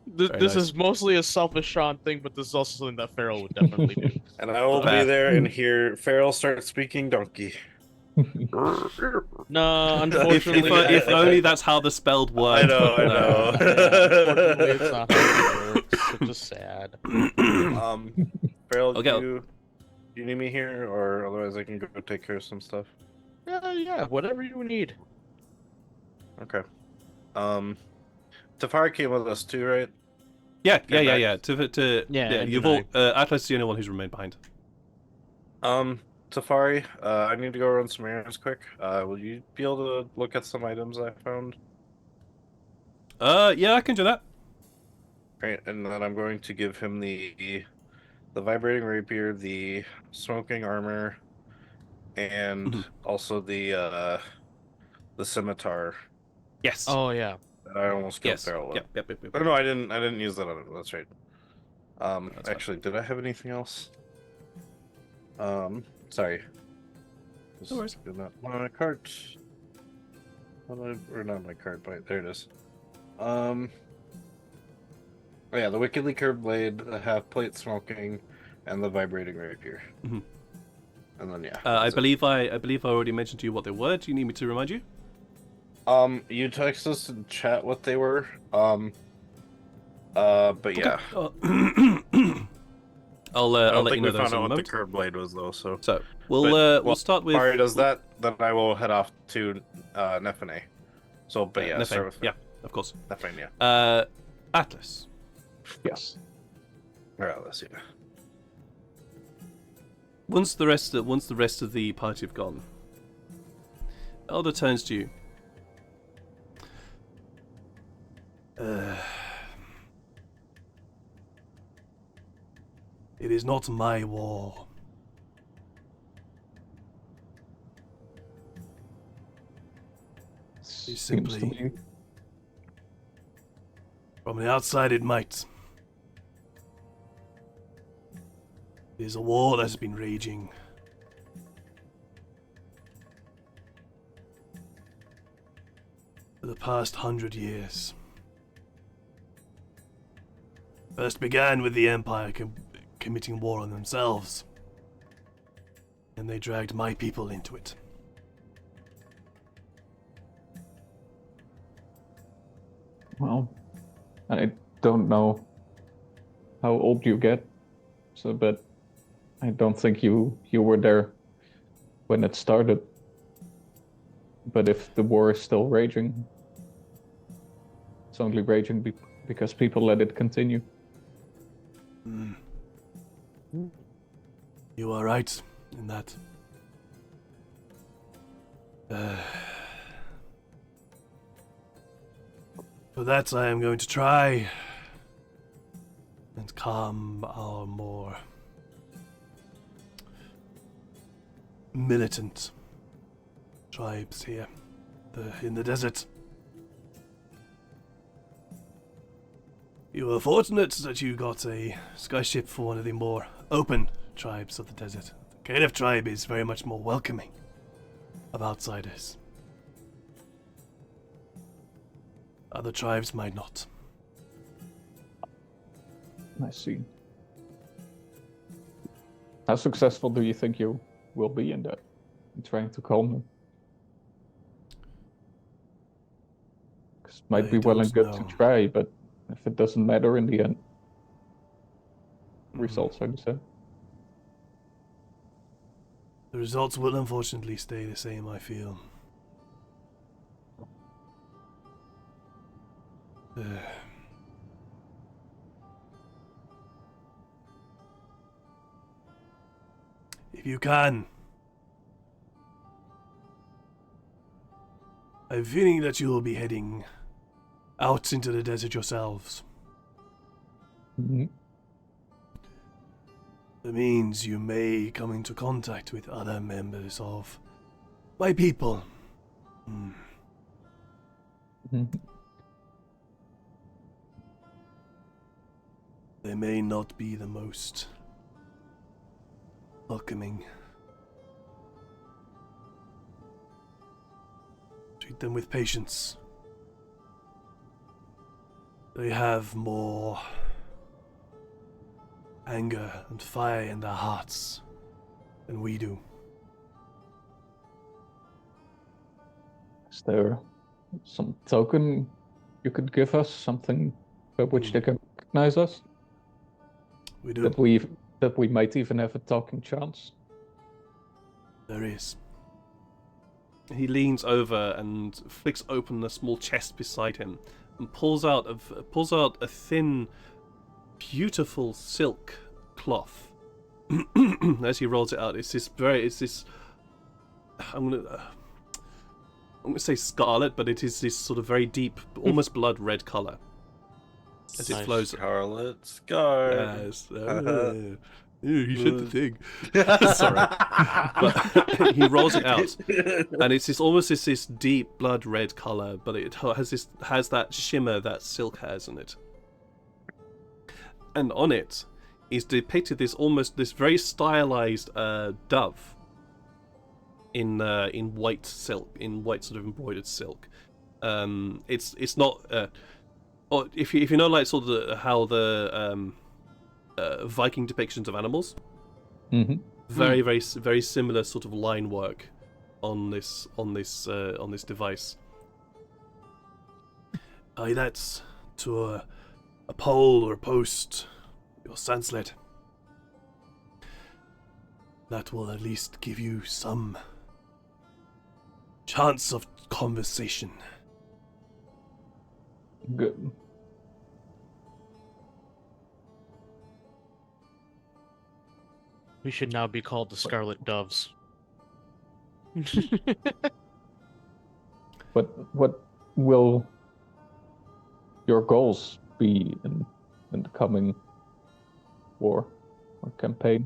This is mostly a selfish Sean thing, but this is also something that Farrell would definitely do. And I will be there and hear Farrell start speaking donkey. No, unfortunately. If only that's how the spelled word. I know. Unfortunately, it's not how it works. It's just sad. Farrell, do you need me here, or otherwise I can go take care of some stuff? Yeah, whatever you need. Okay. Tafari came with us too, right? Yeah. Yeah. You've all Atlas is the only one who's remained behind. Tafari, I need to go run some errands quick. Will you be able to look at some items I found? Yeah, I can do that. Great, and then I'm going to give him the the vibrating rapier, the smoking armor, and also the scimitar. Yes. Oh yeah. That I almost killed Yes. Farrell with. Yep. Oh no, I didn't use that on it. That's right. That's Actually, did I have anything else? Sorry. No worries. Not on my cart. Or not my cart, but there it is. Oh yeah, the wickedly curved blade, the half plate smoking, and the vibrating rapier. Mm-hmm. And then yeah. I believe I already mentioned to you what they were. Do you need me to remind you? You text us in chat what they were. But yeah. I'll let you know those in a I don't think we found out what the moment. curved blade was though. So we'll start with. Barry does that, then I will head off to Nefene. So, but yeah, Nefane. start with Yeah, of course. Nefene, yeah. Atlas. Yes. Or Atlas, yeah. Once the rest of the party have gone, Elder turns to you. It is not my war. It's Seems to simply be. from the outside it might. It is a war that has been raging for the past 100 years. First began with the Empire committing war on themselves, and they dragged my people into it. Well, I don't know how old you get, so but I don't think you were there when it started. But if the war is still raging, it's only raging because people let it continue. Mm. You are right in that. For that, I am going to try and calm our more militant tribes here in the desert. You were fortunate that you got a skyship for one of the more open tribes of the desert. The Calef tribe is very much more welcoming of outsiders. Other tribes might not. I see. How successful do you think you will be in that? In trying to calm them? 'Cause it might be well and good to try, but if it doesn't matter in the end, results are the same. The results will unfortunately stay the same, I feel. If you can, I'm feeling that you will be heading out into the desert yourselves. Mm-hmm. That means you may come into contact with other members of my people. Mm-hmm. They may not be the most welcoming. Treat them with patience. They have more anger and fire in their hearts than we do. Is there some token you could give us? Something by which they can recognize us? We do. That we might even have a talking chance? There is. He leans over and flicks open a small chest beside him and pulls out a thin, beautiful silk cloth. As he rolls it out, I'm gonna say scarlet, but it is this sort of very deep, almost blood red color. As it flows. Scarlet Guard. Yes. Ew, he said the thing. Sorry. But he rolls it out, and it's almost this deep blood red color, but it has that shimmer that silk has on it. And on it is depicted this very stylized dove in white silk, in white sort of embroidered silk. It's not. Or if you know, like sort of how the Viking depictions of animals, very similar sort of line work on this device. Aye, that's to a pole or a post, your Sanslet. That will at least give you some chance of conversation. Good. We should now be called the Scarlet Doves. But what will your goals be in the coming war or campaign?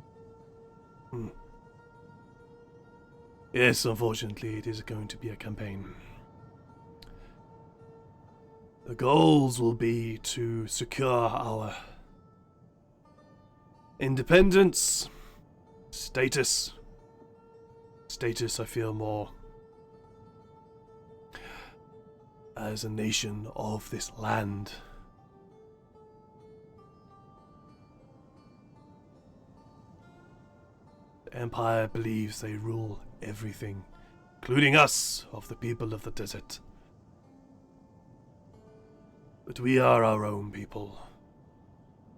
Yes, unfortunately, it is going to be a campaign. The goals will be to secure our independence, status, I feel more, as a nation of this land. The Empire believes they rule everything, including us, of the people of the desert. But we are our own people.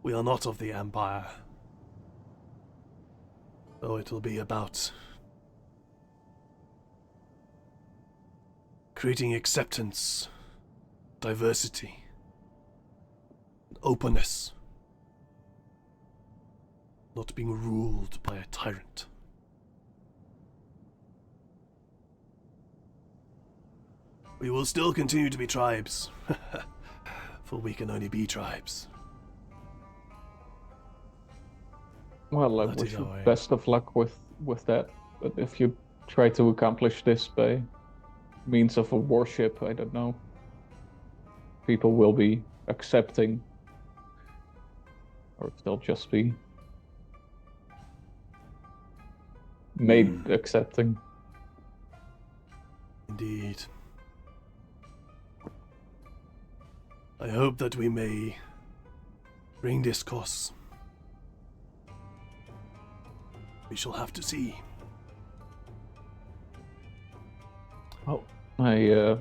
We are not of the Empire. So it will be about creating acceptance, diversity, and openness. Not being ruled by a tyrant. We will still continue to be tribes, for we can only be tribes. Well, I wish you best of luck with that. But if you try to accomplish this by means of a warship, I don't know. People will be accepting, or if they'll just be made accepting. Indeed. I hope that we may bring discourse. We shall have to see. Well, I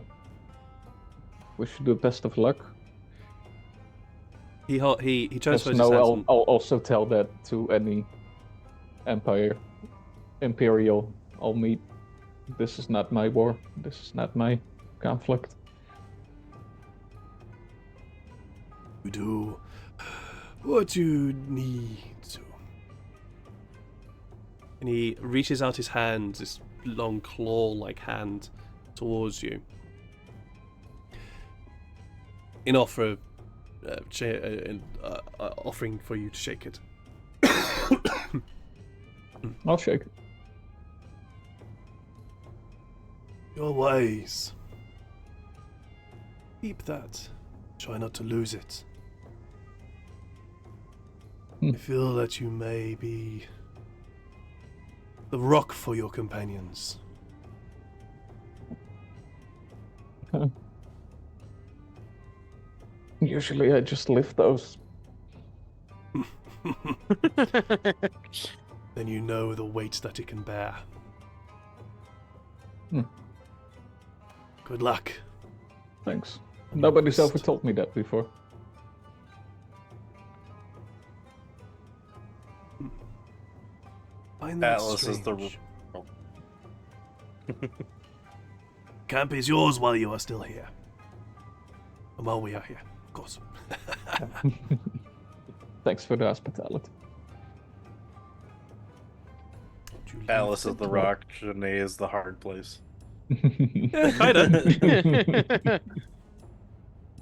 wish you the best of luck. He transfers his hands. I'll also tell that to any Imperial I'll meet. This is not my war. This is not my conflict. You do what you need to. And he reaches out his hand, this long claw-like hand, towards you. In offering for you to shake it. I'll shake it. You're wise. Keep that. Try not to lose it. I feel that you may be the rock for your companions. Usually I just lift those. Then you know the weight that it can bear. Good luck. Thanks. Nobody's ever told me that before. Find that Atlas is the... strange. Camp is yours while you are still here. And while we are here, of course. Thanks for the hospitality. Atlas is the rock, Janae is the hard place. Yeah, kinda.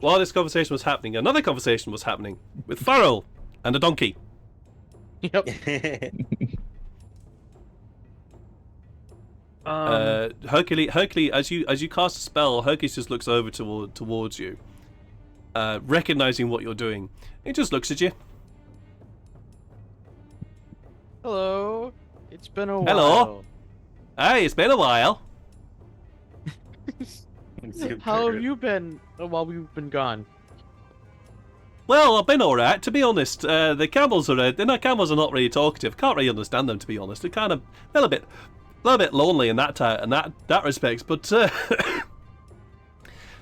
While this conversation was happening, another conversation was happening with Farrell and a donkey. Yep. Hercules, as you cast a spell, Hercules just looks over towards you, recognizing what you're doing. He just looks at you. Hello. It's been a while. Hello. Hey, it's been a while. How have you been while we've been gone? Well, I've been alright, to be honest. The camels are not really talkative. Can't really understand them, to be honest. They're a little bit lonely in that respect. But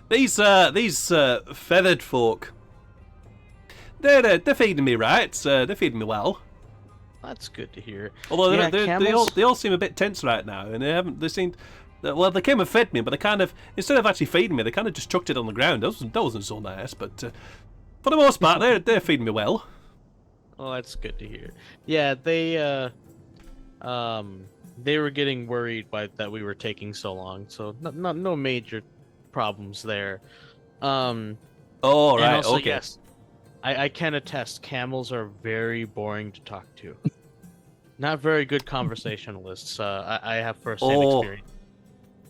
these feathered folk, they're feeding me right. They're feeding me well. That's good to hear. Although yeah, they all seem a bit tense right now, and they came and fed me, but they kind of, instead of actually feeding me, they kind of just chucked it on the ground. That wasn't so nice, but for the most part, they're feeding me well. Oh, that's good to hear. Yeah, they were getting worried that we were taking so long, so no major problems there. Oh, right, and also, okay. Yes, I can attest, camels are very boring to talk to. Not very good conversationalists. I have first-hand experience.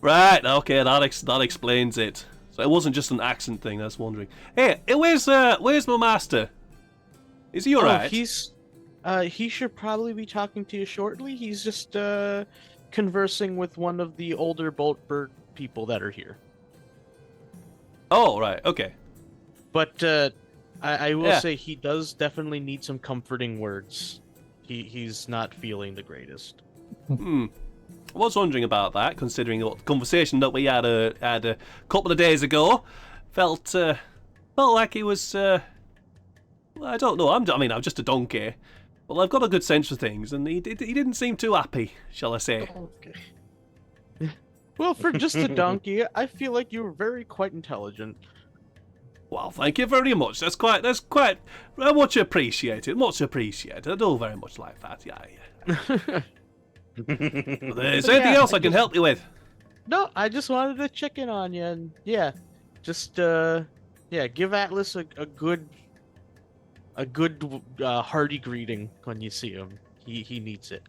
Right, okay, that explains it. So it wasn't just an accent thing. I was wondering. Hey, where's my master? Is he alright? He should probably be talking to you shortly. He's just conversing with one of the older bolt bird people that are here. Oh, right, okay. But I will say he does definitely need some comforting words. He's not feeling the greatest. I was wondering about that, considering the conversation that we had a couple of days ago. Felt like he was. I don't know. I'm just a donkey. Well, I've got a good sense for things, and he didn't seem too happy, shall I say? Okay. Well, for just a donkey, I feel like you were quite intelligent. Well, thank you very much. That's quite much appreciated. Much appreciated. I do very much like that. Yeah. Is there anything else I can help you with? No, I just wanted to check in on you, and just give Atlas a good hearty greeting when you see him. He needs it.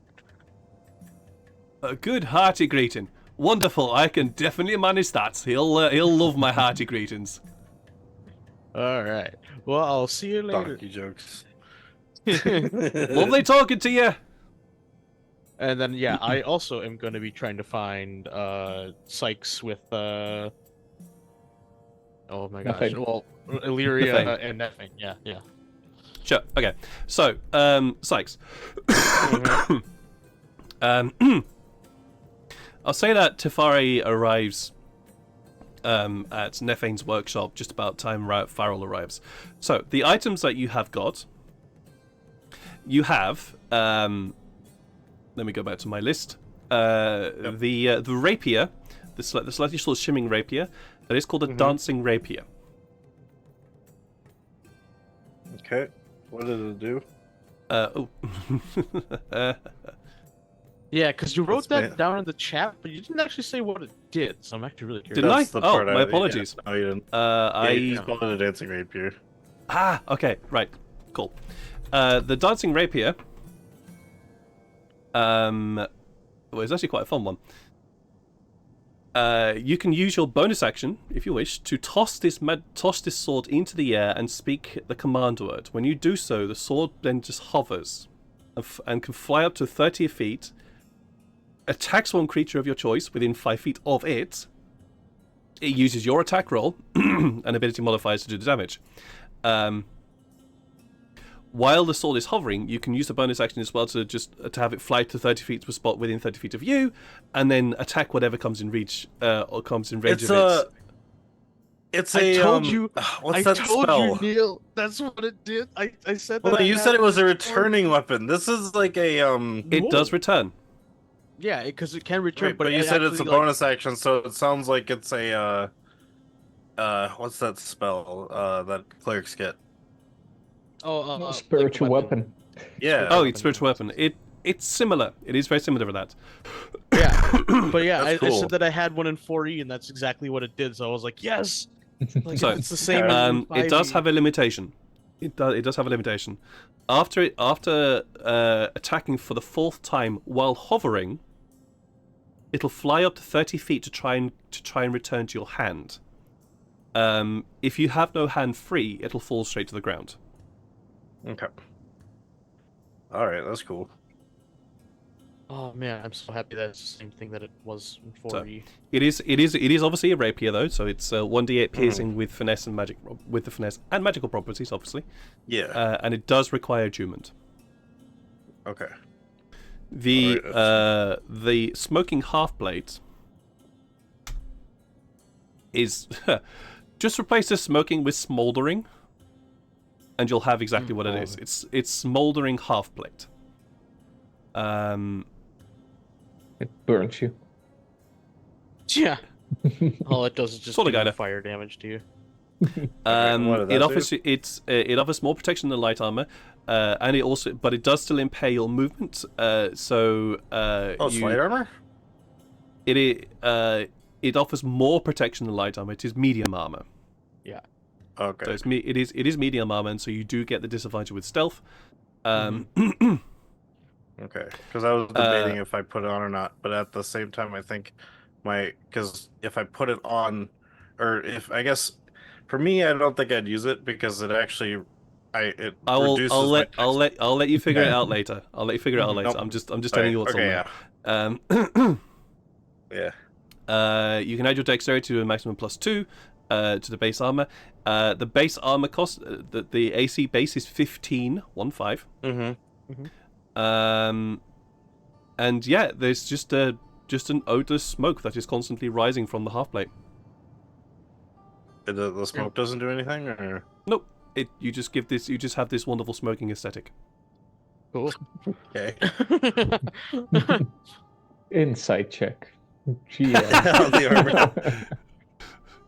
A good hearty greeting. Wonderful. I can definitely manage that. He'll love my hearty greetings. All right. Well, I'll see you later. Donkey jokes. Lovely talking to you. And then I also am going to be trying to find Sykes with oh my gosh. Nothing. Well, Illyria and Neffing. Yeah. Sure. Okay. So, Sykes. I'll say that Tefari arrives at Nephane's workshop just about time Farrell arrives. So, the items that you have got, you have. Let me go back to my list. The rapier, the slightly sort of shimmering rapier, that is called a dancing rapier. Okay. What does it do? Yeah, because you wrote that down in the chat, but you didn't actually say what it did, so I'm actually really curious. Didn't I? That's the Oh, part my apologies. Yeah, no, you didn't. I called it a dancing rapier. Ah, okay, right, cool. The dancing rapier. Well, it's actually quite a fun one. You can use your bonus action, if you wish, to toss this sword into the air and speak the command word. When you do so, the sword then just hovers and can fly up to 30 feet, attacks one creature of your choice within 5 feet of it. It uses your attack roll and ability modifiers to do the damage. While the sword is hovering, you can use the bonus action as well to have it fly to 30 feet to a spot within 30 feet of you, and then attack whatever comes in reach or comes in range of it. I told you. What's I that told spell? you, Neil. That's what it did. I said that. Well, you said it was a returning weapon. This is like a It does return. Yeah, because it can return. Wait, but you said it's a bonus action, so it sounds like it's a what's that spell that clerics get? Spiritual weapon. Yeah. Oh, it's spiritual weapon. It's similar. It is very similar to that. Yeah, but yeah, I cool. said that I had one in 4E, and that's exactly what it did. So I was like, yes. Like, So it's the same. it does have a limitation. It does have a limitation. After attacking for the 4th time while hovering, it'll fly up to 30 feet to try and return to your hand. If you have no hand free, it'll fall straight to the ground. Okay. All right, that's cool. Oh man, I'm so happy that's the same thing that it was in 4E. So, it is obviously a rapier though, so it's 1d8 piercing with finesse and with the finesse and magical properties, obviously. Yeah. And it does require attunement. Okay. The smoking half blade is just replace the smoking with smoldering, and you'll have exactly what it is. It's smoldering half blade. It burns you. Yeah. All it does is just Sort of do kinda. fire damage to you. what did It that it offers more protection than light armor, and it does still impair your movement. So it's light armor? It offers more protection than light armor. It is medium armor. Yeah. Okay. So it is medium armor, and so you do get the disadvantage with stealth. Okay, because I was debating if I put it on or not, but at the same time, I think because if I put it on, or if I guess for me, I don't think I'd use it because it actually, reduces I'll let you figure it out later. I'll let you figure it out later. Nope. I'm just telling you what's on there. Yeah. You can add your dexterity to a maximum +2 to the base armor. The base armor cost, the AC base is 15. And yeah, there's just an odorless smoke that is constantly rising from the half plate. The smoke doesn't do anything, or Nope. You just have this wonderful smoking aesthetic. Cool. okay. Insight check. The armor.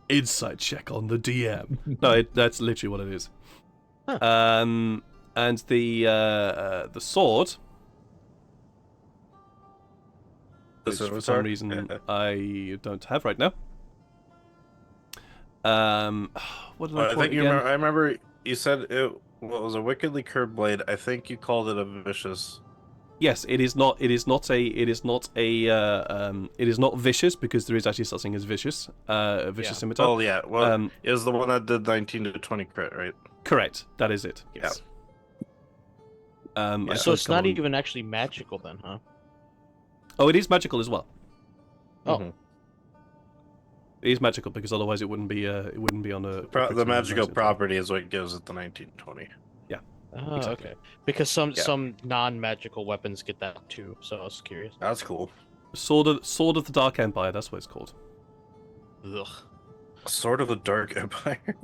Insight check on the DM. No, that's literally what it is. Huh. And the sword. Which for some reason I don't have right now. What did I call it again? I remember you said it was a wickedly curved blade. I think you called it a vicious. Yes, it is not vicious because there is actually such thing as vicious, a vicious scimitar. Oh yeah, well, it was the one that did 19 to 20 crit, right? Correct, that is it. Yes. So it's not even actually magical then, huh? Oh, it is magical as well. Oh. Mm-hmm. It is magical because otherwise it wouldn't be on a. The magical property is what gives it the 1920. Yeah. Oh, exactly. okay. Because some non-magical weapons get that too, so I was curious. That's cool. Sword of the Dark Empire. That's what it's called. Ugh. Sword of the Dark Empire.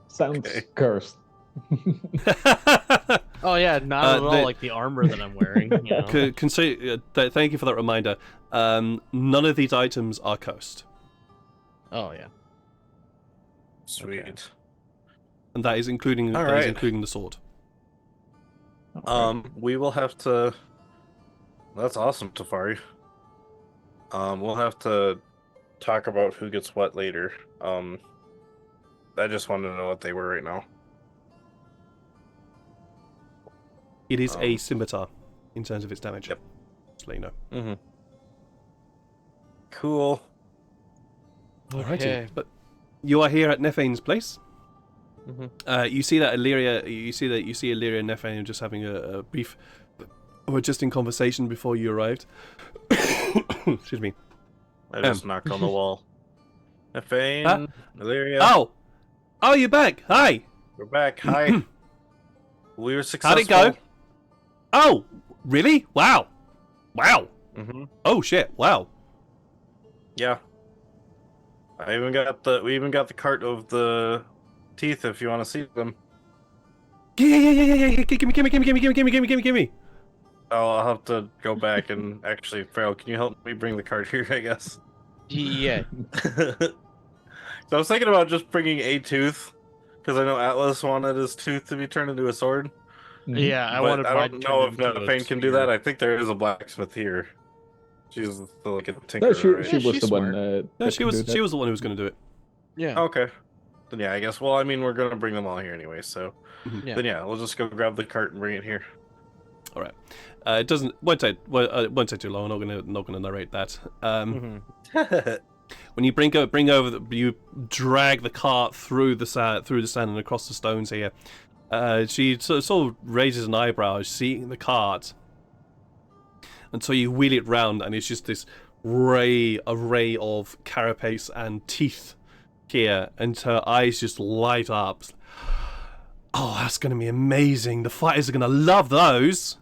Sounds cursed. Oh yeah, not at all like the armor that I'm wearing. You know? Thank you for that reminder. None of these items are cursed. Oh yeah. Sweet. Okay. And that is including including the sword. We will have to. That's awesome, Tafari. We'll have to talk about who gets what later. I just wanted to know what they were right now. It is a scimitar in terms of its damage. Yep. Just let you know. Mm-hmm. Cool. Alrighty. But you are here at Nephane's place. Mm-hmm. You see that Illyria. You see Illyria and Nephane just having a brief, or just in conversation before you arrived. Excuse me. I just knocked on the wall. Nephane, Illyria. Oh, you're back. Hi. We're back. Hi. We were successful. How'd it go? Oh, really? Wow. Mm-hmm. Oh shit! Wow. Yeah. We even got the cart of the teeth if you want to see them. Yeah. Give me. I'll have to go back and actually, Farrell, can you help me bring the cart here? I guess. Yeah. So I was thinking about just bringing a tooth because I know Atlas wanted his tooth to be turned into a sword. Yeah, I But wanted. I don't know if Nephane can do that. I think there is a blacksmith here. She's like a tinker. No, she right? was she's the smart. one. No, she was the one who was going to do it. Yeah. Okay. then yeah, I guess. Well, I mean, we're gonna bring them all here anyway, so Yeah. then yeah, we'll just go grab the cart and bring it here. All right. It won't take too long. I'm not gonna narrate that. When you you drag the cart through the sand and across the stones here. She sort of raises an eyebrow, seeing the cart, until you wheel it round, and it's just this array of carapace and teeth here, and her eyes just light up. Oh, that's going to be amazing. The fighters are going to love those.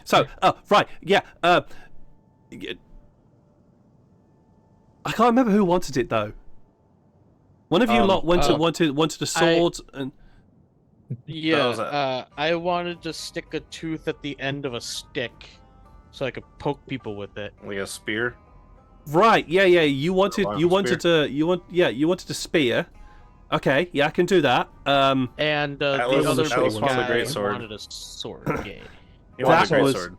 So, right, yeah. I can't remember who wanted it though. One of you lot wanted a sword and. Yeah, I wanted to stick a tooth at the end of a stick, so I could poke people with it. Like a spear. Right, yeah. You wanted a spear. Okay, yeah, I can do that. And the other Atlas wanted a great sword. wanted a sword. Yeah. He wanted a great was- sword.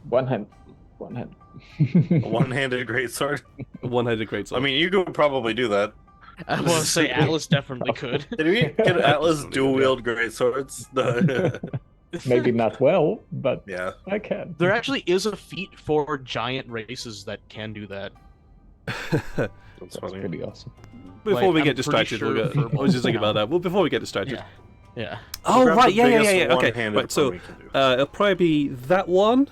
One hand. A one-handed great sword. One-headed great sword. I mean, you could probably do that. I want to say Atlas definitely could. Did we get Atlas dual wield great swords? Maybe not well, but Yeah. I can. There actually is a feat for giant races that can do that. That's That's funny. pretty awesome. before like, we I'm get pretty distracted, sure we'll go. for I was just thinking now. about that. Well, before we get distracted. Yeah. Oh, Grab right, the yeah. biggest Okay, one-handed right. So, one we can do. it'll probably be that one,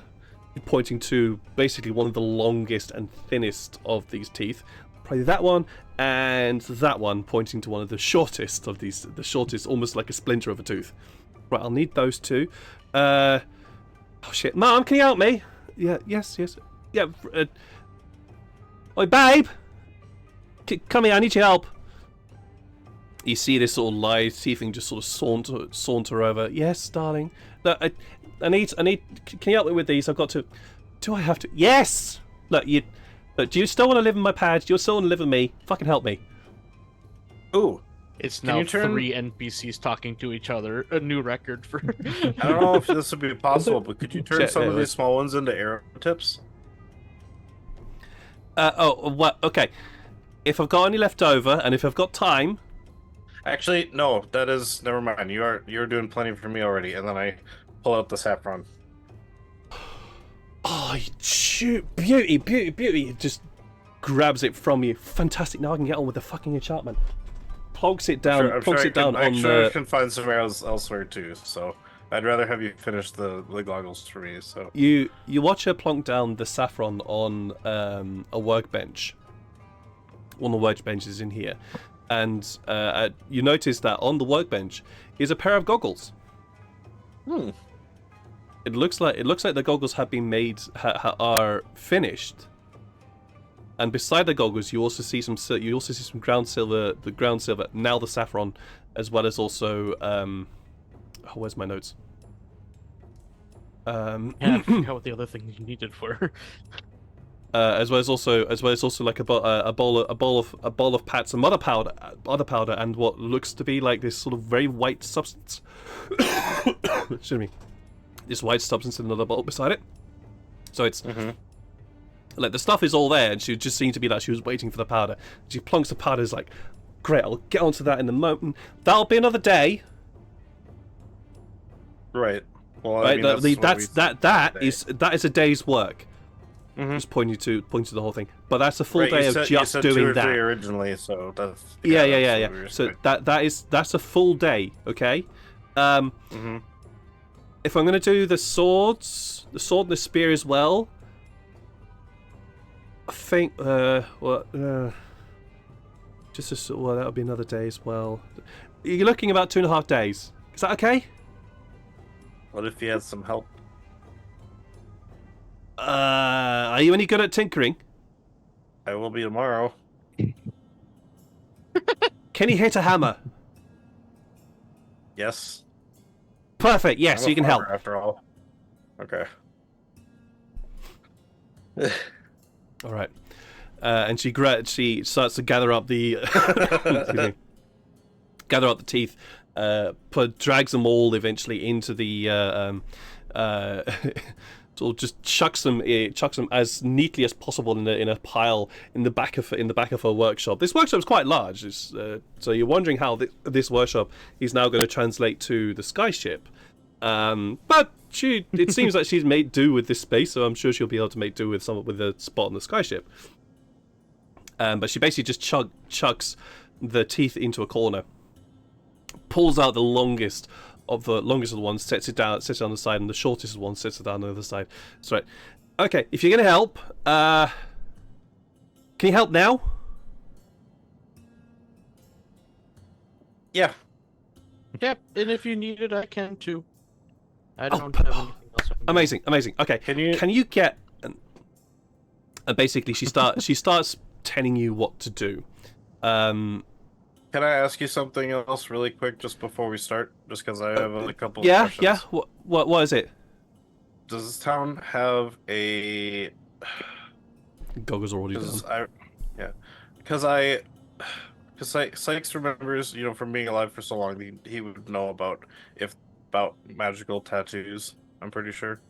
pointing to basically one of the longest and thinnest of these teeth. Probably that one, and that one, pointing to one of the shortest of these. The shortest, almost like a splinter of a tooth. Right, I'll need those two. Oh shit, Mom, can you help me? Yeah, yes. Yeah. Oi, babe. Come here, I need your help. You see this sort of lithe teething just sort of saunter over. Yes, darling. Look, I need. Can you help me with these? I've got to. Do I have to? Yes. Look, do you still want to live in my pad? Do you still want to live with me? Fucking help me. Ooh. It's Can now you turn- 3 NPCs talking to each other. A new record for. I don't know if this would be possible, but could you turn Check, some of wait. these small ones into arrow tips? What? Okay. If I've got any left over, and if I've got time. Actually, no. That is never mind. You're doing plenty for me already, and then I pull out the saffron. Oh, shoot. Beauty. It just grabs it from you. Fantastic. Now I can get on with the fucking enchantment. Plonks it down. I'm sure on I can find some arrows elsewhere too. So I'd rather have you finish the goggles for me. So You watch her plonk down the saffron on a workbench. One of the workbenches in here. And you notice that on the workbench is a pair of goggles. It looks like the goggles have been made are finished. And beside the goggles, you also see some ground silver. The ground silver, now the saffron, as well as also where's my notes? Yeah, I forgot what the other thing you needed for. As well as also like a bowl of pats and other powder, and what looks to be like this sort of very white substance. Excuse me. This white substance in another bowl beside it. So it's like the stuff is all there, and she just seemed to be like she was waiting for the powder. She plonks the powder. Is like, great, I'll get onto that in the moment. That'll be another day. right. Well, Right, I mean, that is a day's work. Mhm. Just pointing to the whole thing, but that's a full Right, day you of said just 2 doing or 3 that. originally, so that's Yeah. that's what we were So saying. that's a full day. Okay. Mhm. If I'm gonna do the sword and the spear as well, I think just that'll be another day as well. You're looking about 2.5 days. Is that okay? What if you had some help? Are you any good at tinkering? I will be tomorrow. Can you hit a hammer? Yes. Perfect. Yes, I'm a you can help. farmer, after all. Okay. All right. And she starts to gather up the excuse me. Gather up the teeth, drags them all eventually into the sort of just chucks them as neatly as possible in a pile in the back of her workshop. This workshop is quite large, so you're wondering how this workshop is now going to translate to the skyship. But it seems like she's made do with this space, so I'm sure she'll be able to make do with a spot on the skyship. But she basically just chucks the teeth into a corner, pulls out the longest of the ones, sets it on the side, and the shortest one sets it down on the other side. That's right. Okay, if you're gonna help, can you help now? Yeah. Yep, and if you need it, I can too. I don't have anything else. Amazing. Okay, can you get? And basically, she starts telling you what to do. Can I ask you something else really quick just before we start? Just because I have a couple of questions. Yeah. What is it? Does this town have a... Goggles are already done. Because Sykes remembers, from being alive for so long, he would know about magical tattoos, I'm pretty sure.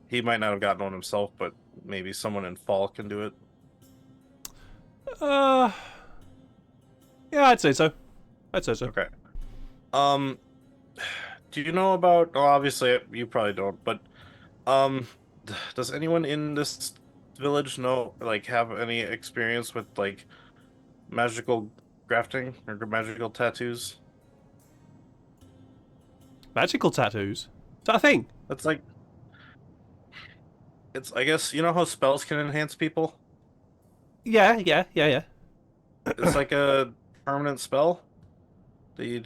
He might not have gotten one himself, but maybe someone in Fall can do it. Yeah, I'd say so. Okay. Do you know about... Well, obviously, you probably don't, but... does anyone in this village have any experience with, magical grafting or magical tattoos? Magical tattoos? Is that a thing? It's I guess, you know how spells can enhance people? Yeah. It's like a permanent spell that you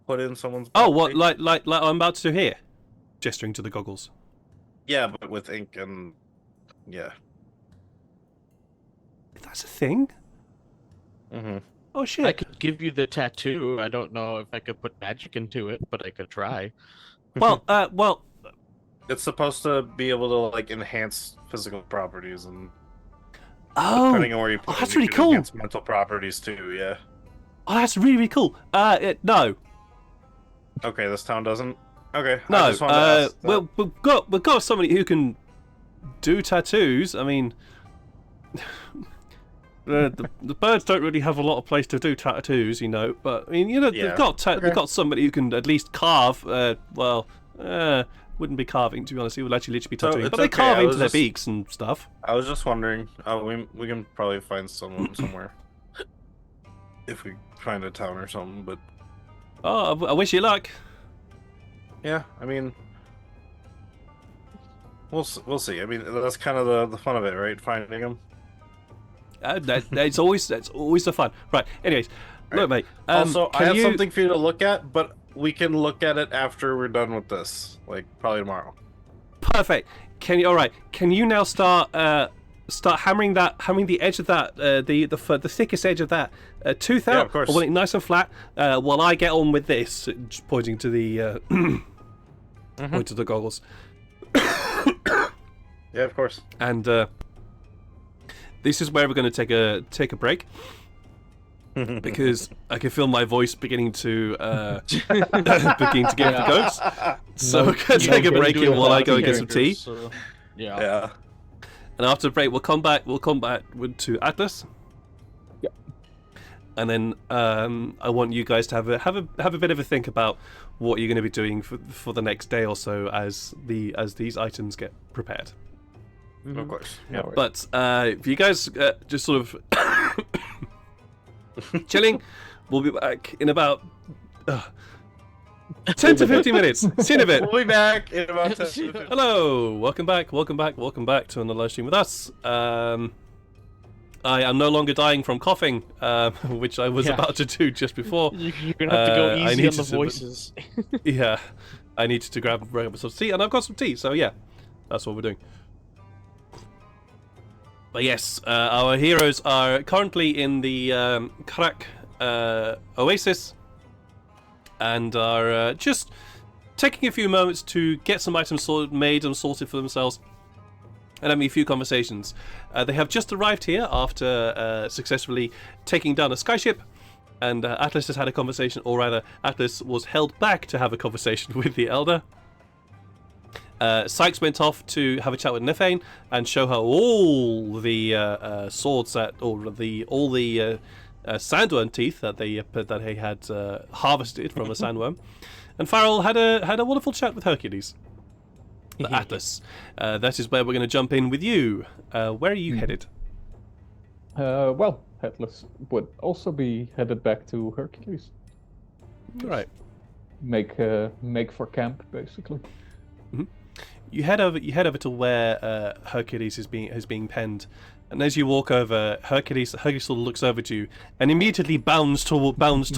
put in someone's body. Oh, what, like I'm about to do here? Gesturing to the goggles. Yeah, but with ink and... Yeah. That's a thing? Mm-hmm. Oh, shit. I could give you the tattoo. I don't know if I could put magic into it, but I could try. Well, It's supposed to be able to, enhance physical properties and... depending on where you put it, that's really cool. Enhance mental properties too, yeah. Oh, that's really cool. No. Okay, this town doesn't? Okay. No, I just wanted to ask that. well, we've got somebody who can do tattoos. I mean, the birds don't really have a lot of place to do tattoos, but I mean, Yeah. they've got somebody who can at least carve. Wouldn't be carving, to be honest. It would actually literally be tattooing, but they carve into their beaks and stuff. I was just wondering. We can probably find someone somewhere if we find a town or something. But I wish you luck. Yeah, I mean, we'll see. I mean, that's kind of the fun of it, right? Finding them. That's always the fun. Right. Anyways, look, mate. Also, I have something for you to look at, but we can look at it after we're done with this, probably tomorrow. Perfect. Can you now start hammering the edge of that, the thickest edge of that tooth out? Yeah, of course. I want it nice and flat. While I get on with this, just pointing to the point to the goggles. Yeah, of course. And this is where we're going to take a break. Because I can feel my voice beginning to get the goats. So we're going to take a break here while I go and get some tea. So, Yeah. And after the break, we'll come back to Atlas. Yeah. And then I want you guys to have a bit of a think about what you're going to be doing for the next day or so as these items get prepared. Of course. Yeah. But if you guys just sort of chilling, we'll be back in about 10 to 15 minutes. See you in a bit. We'll be back in about 10 to 15 minutes. Hello, welcome back to another live stream with us. I am no longer dying from coughing, which I was about to do just before. You're gonna have to go easy on the voices. Yeah, I needed to grab some tea, and I've got some tea, so yeah, that's what we're doing. But yes, our heroes are currently in the Karak Oasis, and are just taking a few moments to get some items made and sorted for themselves, and having a few conversations. They have just arrived here after successfully taking down a skyship, and Atlas has had a conversation, or rather, Atlas was held back to have a conversation with the Elder. Sykes went off to have a chat with Nithane and show her all the swords all the sandworm teeth that he had harvested from a sandworm. And Farrell had a wonderful chat with Hercules. Atlas. That is where we're going to jump in with you. Where are you headed? Well, Atlas would also be headed back to Hercules. Right. Make for camp, basically. Mm-hmm. You head over to where Hercules is being penned, and as you walk over, Hercules sort of looks over to you and immediately bounds towards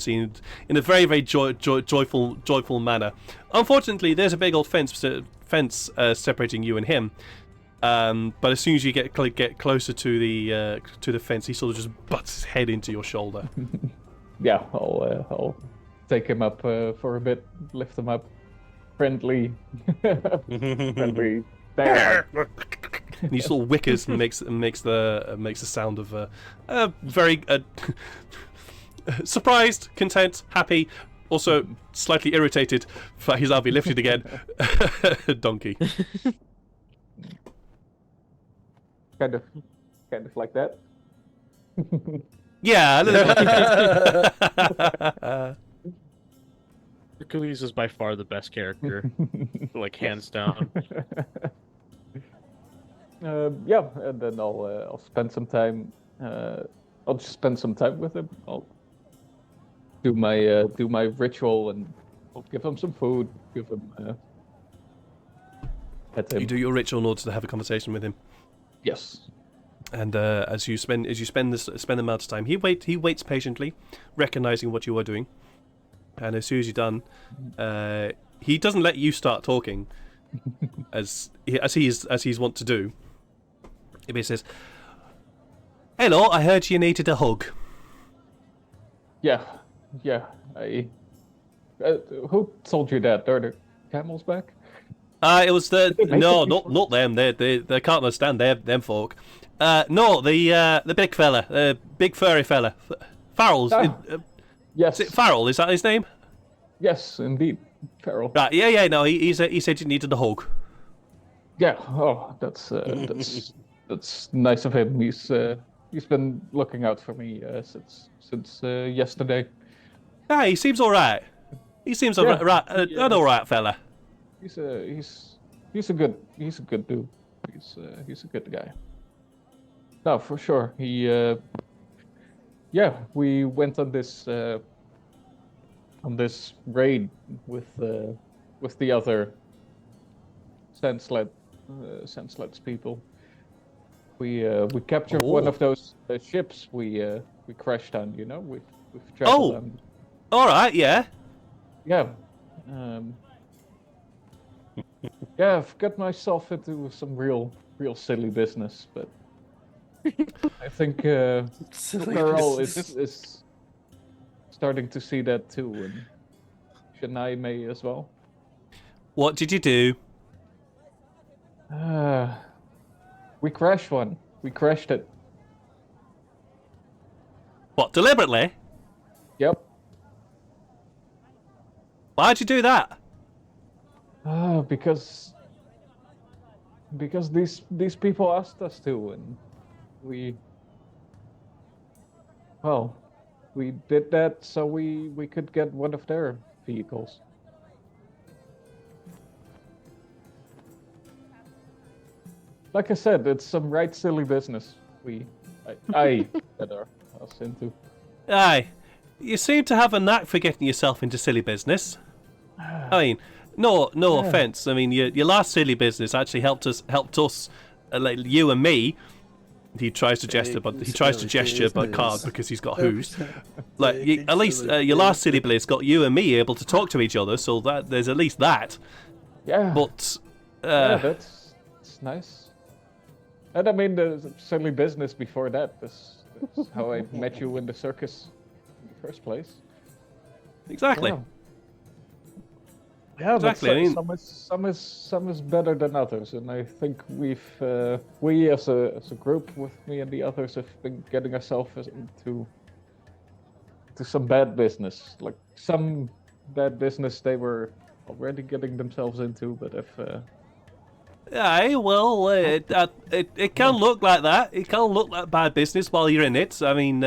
you in a very, very joyful manner. Unfortunately, there's a big old fence separating you and him. But as soon as you get closer to the fence, he sort of just butts his head into your shoulder. Yeah, I'll take him up for a bit, lift him up, friendly. There. And he sort of wickers and makes the sound of very surprised, content, happy, also slightly irritated that he's now been lifted again. Donkey. Kind of like that. Yeah, a little bit like that. Hercules is by far the best character, like hands down. Yeah, and then I'll spend some time. I'll just spend some time with him. I'll do my ritual and I'll give him some food. Give him. Pet him. You do your ritual in order to have a conversation with him. Yes. And as you spend the amount of time, he waits patiently, recognizing what you are doing. And as soon as you're done, he doesn't let you start talking, as he's wont to do. He says, "Hello, I heard you needed a hug." Yeah. Who told you that? Are the camels back? It was not them. They can't understand them folk. No, the big fella, the big furry fella, Farrell's. Yes. Is it Farrell? Is that his name? Yes, indeed, Farrell. Right. Yeah. No, he said you needed a hug. Yeah. Oh, that's nice of him. He's been looking out for me since yesterday. Yeah, he seems all right. He seems an all right fella. He's a good dude. He's a good guy. No, for sure. We went on this raid with the other Sandsled's people. We captured one of those ships we crashed on. You know, we've traveled on. All right, yeah. Yeah. Yeah, I've got myself into some real silly business, but I think Farrell is starting to see that too, and Shania may as well. What did you do? We crashed one. We crashed it. What, deliberately? Yep. Why'd you do that? Because these people asked us to, and we did that so we could get one of their vehicles. Like I said, it's some right silly business I get us into. Aye, you seem to have a knack for getting yourself into silly business. I mean, no offense. I mean, your last silly business actually helped us, like you and me. He tries to gesture, but can't because he's got hooves. Like at least your last silly bliss got you and me able to talk to each other, so that there's at least that. Yeah. But that's nice. And I mean, the silly business before that. That's how I met you in the circus in the first place. Exactly. Yeah, exactly. But some is better than others, and I think we as a group with me and the others have been getting ourselves into some bad business. Like some bad business they were already getting themselves into. But if Aye, well, it can look like that. It can look like bad business while you're in it. I mean,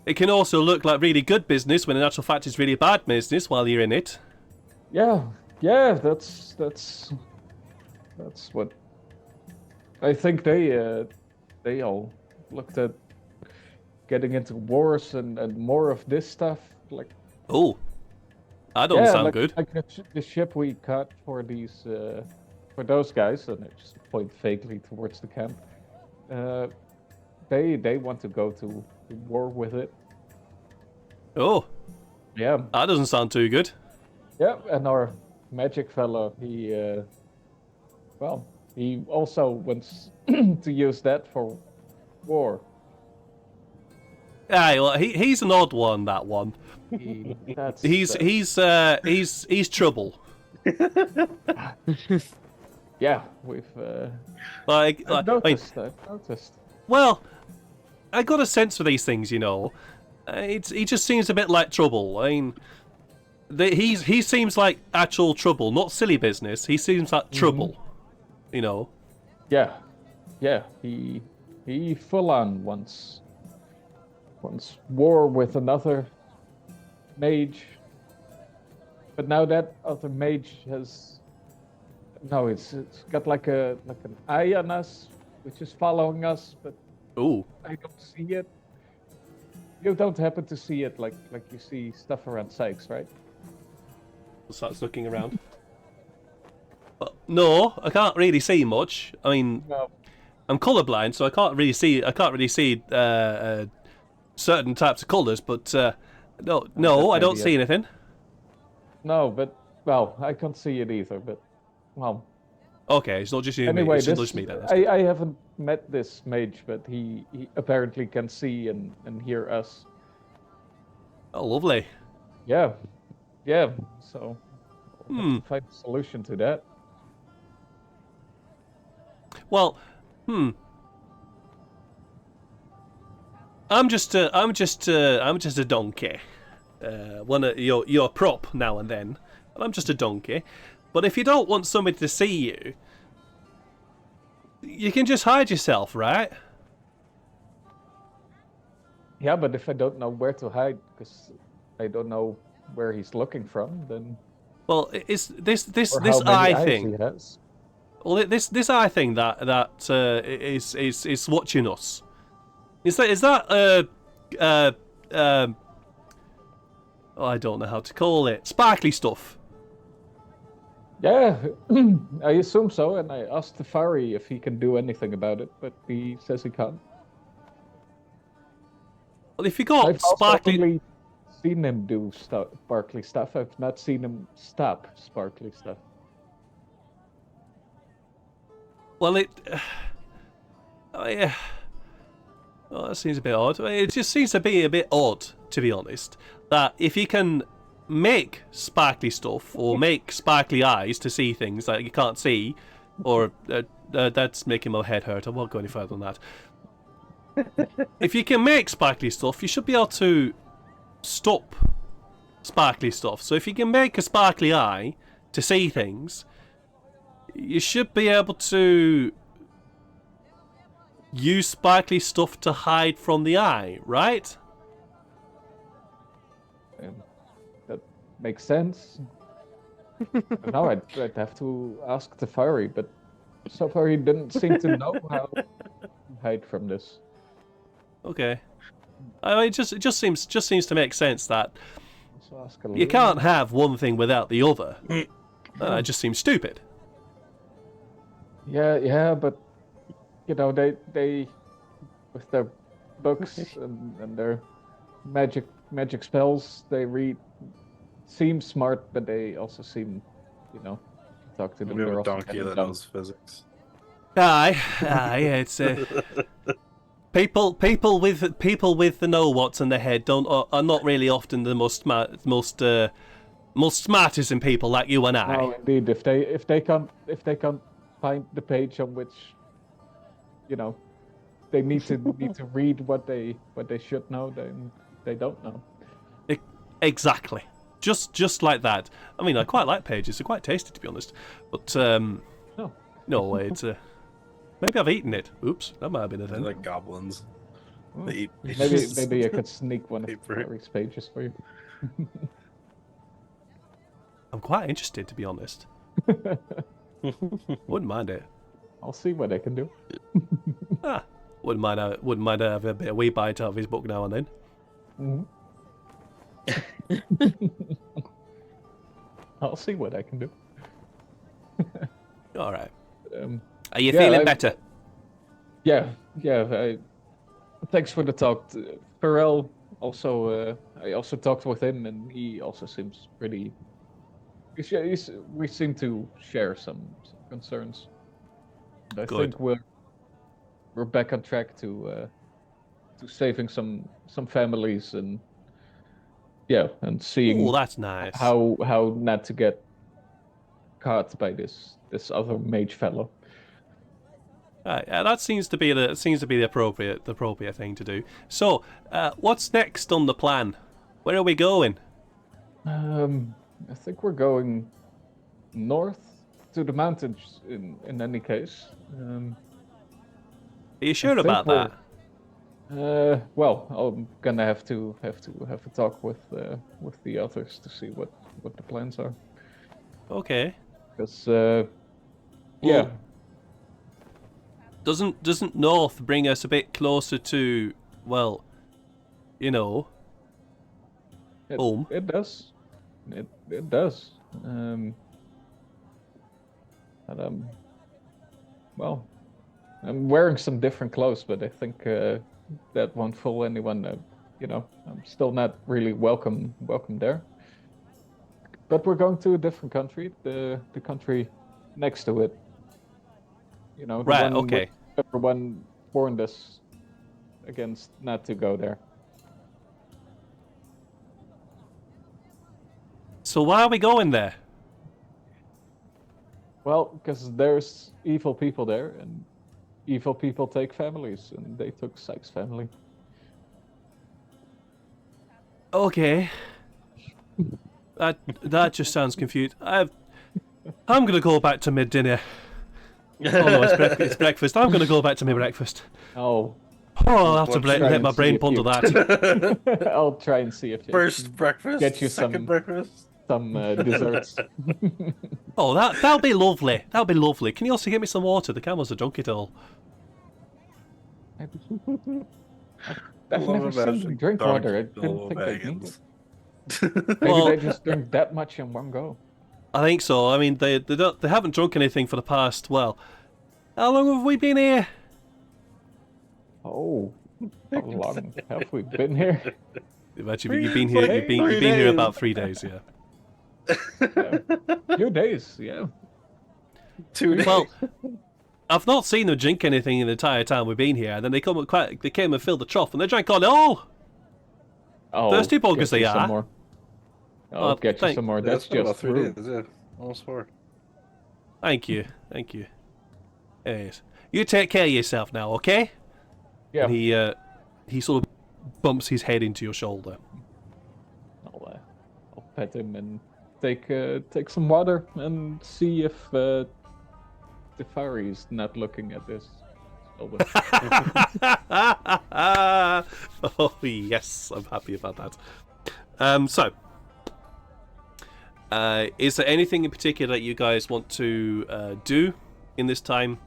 it can also look like really good business when in actual fact it's really bad business while you're in it. yeah, that's what I think they all looked at getting into wars and more of this stuff. Like, Oh, that don't sound like, good. Like the ship we cut for these for those guys, and I just point vaguely towards the camp. They want to go to war with it. Oh, Yeah. that doesn't sound too good. Yeah, and our magic fellow, he also wants to use that for war. Aye, well, he's an odd one. That one. He's trouble. Yeah, we've I've noticed. Well, I got a sense for these things, you know. He just seems a bit like trouble. I mean, he seems like actual trouble, not silly business. He seems like trouble, you know. Yeah. He full on wants war with another mage, but now that other mage has it's got like an eye on us, which is following us, but Ooh. I don't see it. You don't happen to see it like you see stuff around Sykes, right? Starts looking around. No, I can't really see much. I mean, No. I'm colorblind, so I can't really see certain types of colors. But no, I don't see anything. No, but well, I can't see it either. But well. Okay, it's not just you. Anyway, it's just me then. I haven't met this mage, but he apparently can see and hear us. Oh, lovely. Yeah. So we'll have to find a solution to that. Well, I'm just a donkey. One of your prop now and then. I'm just a donkey. But if you don't want somebody to see you, you can just hide yourself, right? Yeah, but if I don't know where to hide, because I don't know where he's looking from, then. Well, it's this or how eye many eyes thing. he has. Well, this eye thing that is watching us. Is that I don't know how to call it. Sparkly stuff. Yeah, I assume so, and I asked the Fari if he can do anything about it, but he says he can't. Well, if you got I've sparkly, also only seen him do sparkly stuff. I've not seen him stop sparkly stuff. well, yeah. Well, that seems a bit odd. It just seems to be a bit odd, to be honest. That if you can make sparkly stuff or make sparkly eyes to see things that you can't see, or that's making my head hurt. I won't go any further than that. If you can make sparkly stuff, you should be able to stop sparkly stuff. So if you can make a sparkly eye to see things, you should be able to use sparkly stuff to hide from the eye, right? That makes sense. Now I'd have to ask the Fari, but so far he didn't seem to know how to hide from this. Okay. I mean, it just seems to make sense that So ask you can't have one thing without the other. It just seems stupid. Yeah, but you know they with their books and their magic spells, they seem smart, but they also seem, talk to the We have a girls. donkey that knows physics. Aye, it's people with the know what's in their head are not really often the most smartest in people like you and I. No, indeed. If they can't find the page on which, they need to read what they should know, then they don't know. Exactly. Just like that. I mean, I quite like pages. They're quite tasty, to be honest. But no, it's maybe I've eaten it. Oops, that might have been a They're thing. like goblins. Oh, They eat maybe I could sneak one of Paper. Harry's pages for you. I'm quite interested, to be honest. Wouldn't mind it. I'll see what I can do. Wouldn't mind having a bit of wee bite out of his book now and then. I'll see what I can do. All right. Are you feeling better? Yeah. Thanks for the talk. Farrell also, I also talked with him, and he also seems pretty. We seem to share some concerns. And I think we're back on track to saving some families and seeing. Oh, that's nice. How not to get caught by this other mage fellow. That seems to be the appropriate thing to do. So, what's next on the plan? Where are we going? I think we're going north to the mountains. In any case. Are you sure about that? Well, I'm gonna have to have a talk with the others to see what the plans are. Okay. Because Doesn't north bring us a bit closer to, well, home? It does. It does. Well, I'm wearing some different clothes, but I think that won't fool anyone. I'm still not really welcome there. But we're going to a different country, the country next to it. The right. one Okay. Everyone warned us against not to go there. So why are we going there? Well, because there's evil people there, and evil people take families, and they took Sykes' family. Okay. That just sounds confused. I'm gonna go back to mid-dinner. Oh no, it's breakfast. I'm gonna go back to my breakfast. Oh, I'll have to let my brain ponder that. I'll try and see if First breakfast, get you second breakfast. some desserts. Oh, that'll be lovely. That'll be lovely. Can you also get me some water? The camels have drunk it all. I've never seen them drink water. I didn't think they'd need it. Maybe they just drink that much in one go. I think so. I mean, they haven't drunk anything for the past, well, how long have we been here? Oh, how long have we been here? Imagine you've been here about 3 days, yeah. A few days, yeah. 2 days. Well, I've not seen them drink anything in the entire time we've been here. And then they came and filled the trough, and they drank all. Oh, thirsty buggers they are. More. I'll get you some more. That's been about just 3 rude. days, yeah. Almost 4. Thank you. Yes. You take care of yourself now, okay? Yeah. And he sort of bumps his head into your shoulder. I'll pet him and take some water and see if the fairy's not looking at this. Oh yes, I'm happy about that. So, is there anything in particular that you guys want to do in this time,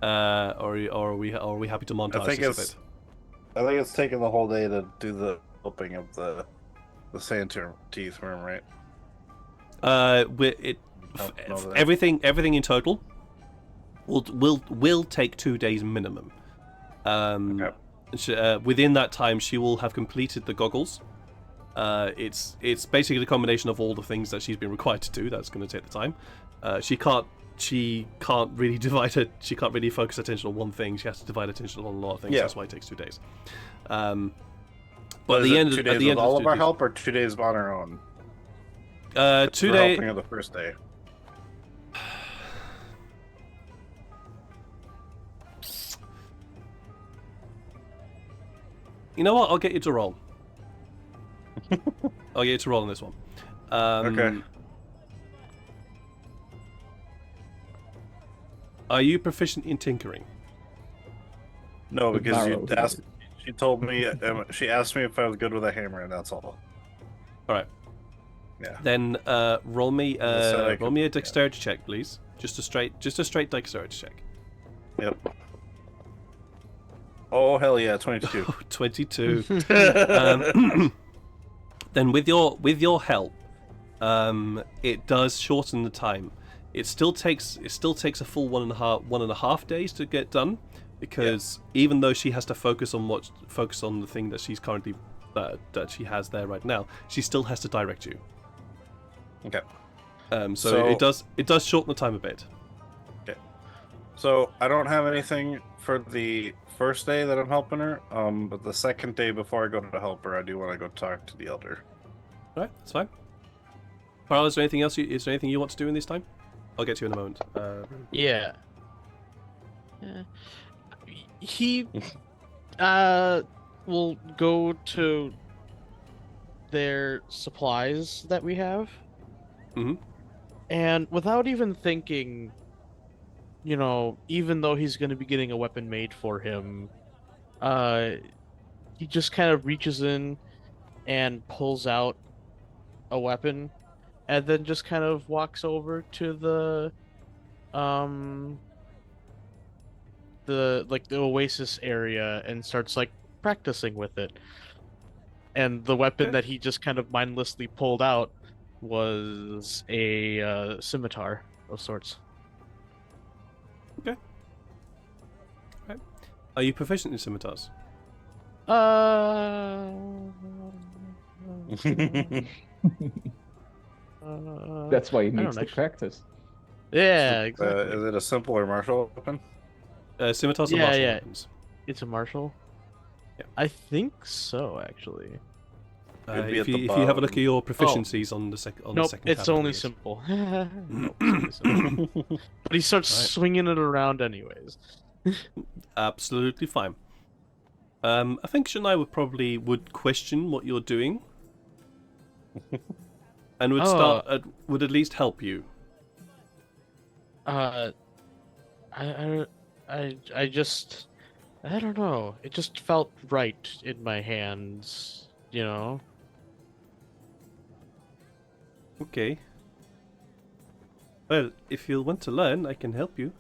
or are we happy to montage this a bit? I think it's taking the whole day to do the opening of the sand teeth room, right? Everything in total will take 2 days minimum. Okay. Within that time, she will have completed the goggles. It's basically the combination of all the things that she's been required to do that's going to take the time. She can't really she can't really focus attention on one thing. She has to divide attention on a lot of things. Yeah. That's why it takes 2 days. But at the end, 2 days with all of our help, or 2 days on our own? 2 days. Helping on the first day. You know what? I'll get you to roll. I'll get you to roll on this one. Okay. Are you proficient in tinkering? No, With because marrow, you asked. She told me. She asked me if I was good with a hammer, and that's all. All right. Yeah. Then roll me I roll me a dexterity check, please. Just a straight dexterity check. Yep. Oh hell yeah, 22. 22. Then with your help, it does shorten the time. It still takes a full one and a half days to get done, because even though she has to focus on the thing that she's currently that she has there right now, she still has to direct you. Okay. So it does shorten the time a bit. Okay. So I don't have anything for the first day that I'm helping her. But the second day before I go to help her, I do want to go talk to the elder. All right, that's fine. Farrell, is there anything else? Is there anything you want to do in this time? I'll get to you in a moment. Yeah. He will go to their supplies that we have. Mhm. And without even thinking, even though he's going to be getting a weapon made for him, he just kind of reaches in and pulls out a weapon, and then just kind of walks over to the oasis area and starts practicing with it. And the weapon that he just kind of mindlessly pulled out was a scimitar of sorts. Okay. Right. Are you proficient in scimitars? That's why he I needs don't to practice. Yeah, exactly. Is it a simple or martial weapon? Scimitars are martial weapons. It's a martial? Yeah. I think so, actually. If you have a look at your proficiencies on the second it's tab, only simple. Nope, it's only simple. But he starts swinging it around anyways. Absolutely fine. I think Shania would question what you're doing, and would at least help you. I don't know. It just felt right in my hands, Okay. Well, if you want to learn, I can help you.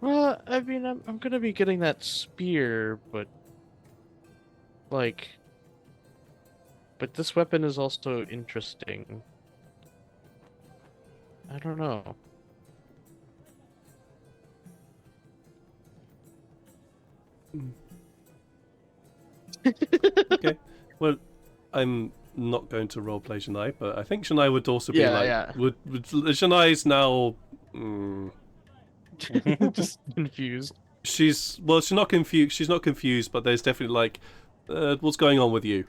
Well, I mean, I'm gonna be getting that spear, but this weapon is also interesting. I don't know. Okay. Well, I'm not going to roleplay Shania, but I think Shania would also be would Shania's now just confused. She's not confused. She's not confused, but there's definitely what's going on with you?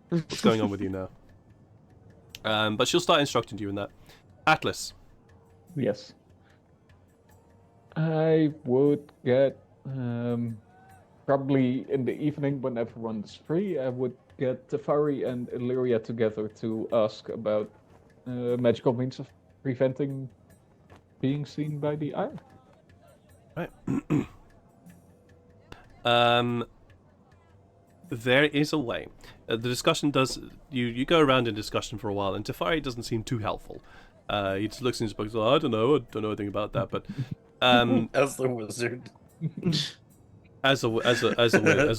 What's going on with you now? But she'll start instructing you in that. Atlas. Yes. I would get probably in the evening when everyone's free. I would get Tefari and Illyria together to ask about magical means of preventing being seen by the eye. Right. There is a way. The discussion does. You go around in discussion for a while, and Tefari doesn't seem too helpful. He just looks in his book. Oh, I don't know anything about that. But as the wizard, as a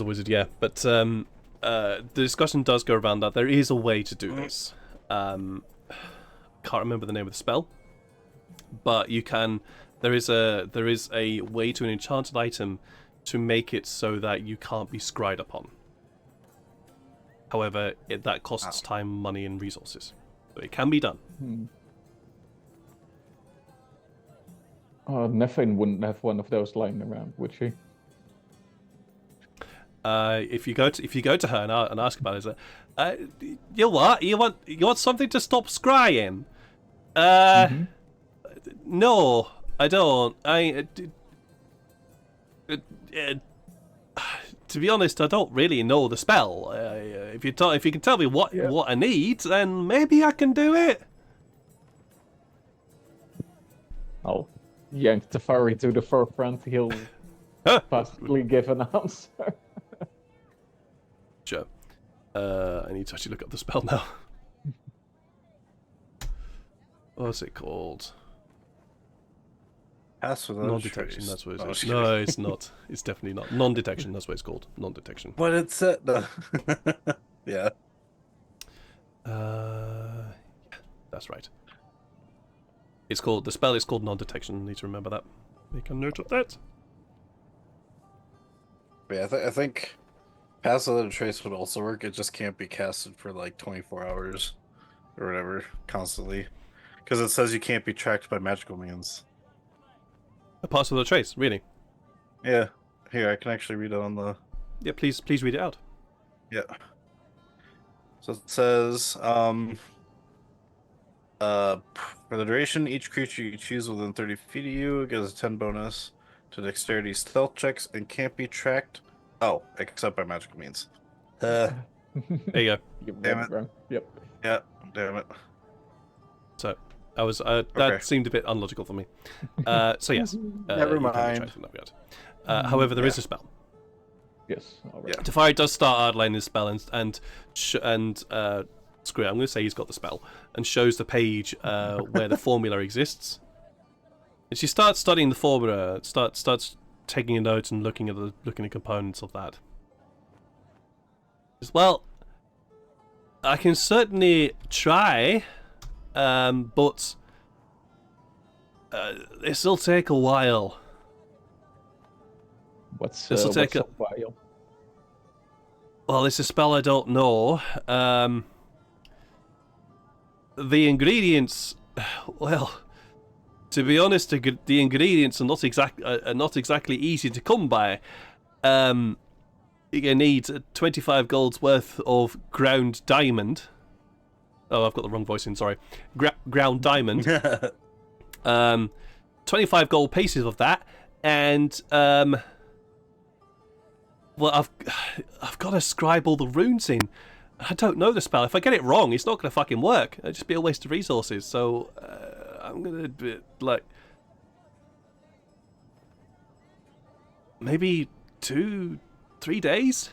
wizard, yeah. But the discussion does go around that there is a way to do this. Can't remember the name of the spell, but you can. There is a way to an enchanted item to make it so that you can't be scryed upon. However, that costs time, money, and resources. So it can be done. Nephin wouldn't have one of those lying around, would she? If you go to her and ask about it, you what? You want something to stop scrying? No, I don't. to be honest, I don't really know the spell. If you can tell me what I need, then maybe I can do it. I'll yank Teferi to the forefront. He'll possibly give an answer. Sure. I need to actually look up the spell now. What's it called? Pass without Non-detection, trace. that's what it is. No, it's not. It's definitely not. Non-detection, that's what it's called. Non-detection. But it's no. Yeah. That's right. The spell is called non-detection. I need to remember that. Make a note of that. Yeah, I think Pass Without a Trace would also work. It just can't be casted for like 24 hours or whatever, constantly. Because it says you can't be tracked by magical means. A Pass Without a Trace, really? Yeah. Here, I can actually read it on the... Yeah, please read it out. Yeah. So it says, for the duration, each creature you choose within 30 feet of you gets a 10 bonus to dexterity stealth checks and can't be tracked. Oh, except by magical means. There you go. Damn it. Wrong. Yep. Yeah, damn it. So, that seemed a bit unlogical for me. So yes. Never mind. However, there is a spell. Yes. All right. Yeah. Teferi does start outlining his spell and screw it, I'm going to say he's got the spell, and shows the page where the formula exists. And she starts studying the formula, starts taking notes and looking at the components of that. Well, I can certainly try, but this'll take a while. What's This'll take a a while? Well, it's a spell I don't know. The ingredients, well, to be honest, the ingredients are not exactly easy to come by. You need 25 gold's worth of ground diamond. Oh, I've got the wrong voice in. Sorry, ground diamond. 25 gold pieces of that, and well, I've got to scribe all the runes in. I don't know the spell. If I get it wrong, it's not going to fucking work. It'll just be a waste of resources. So I'm going to do it like maybe 2-3 days.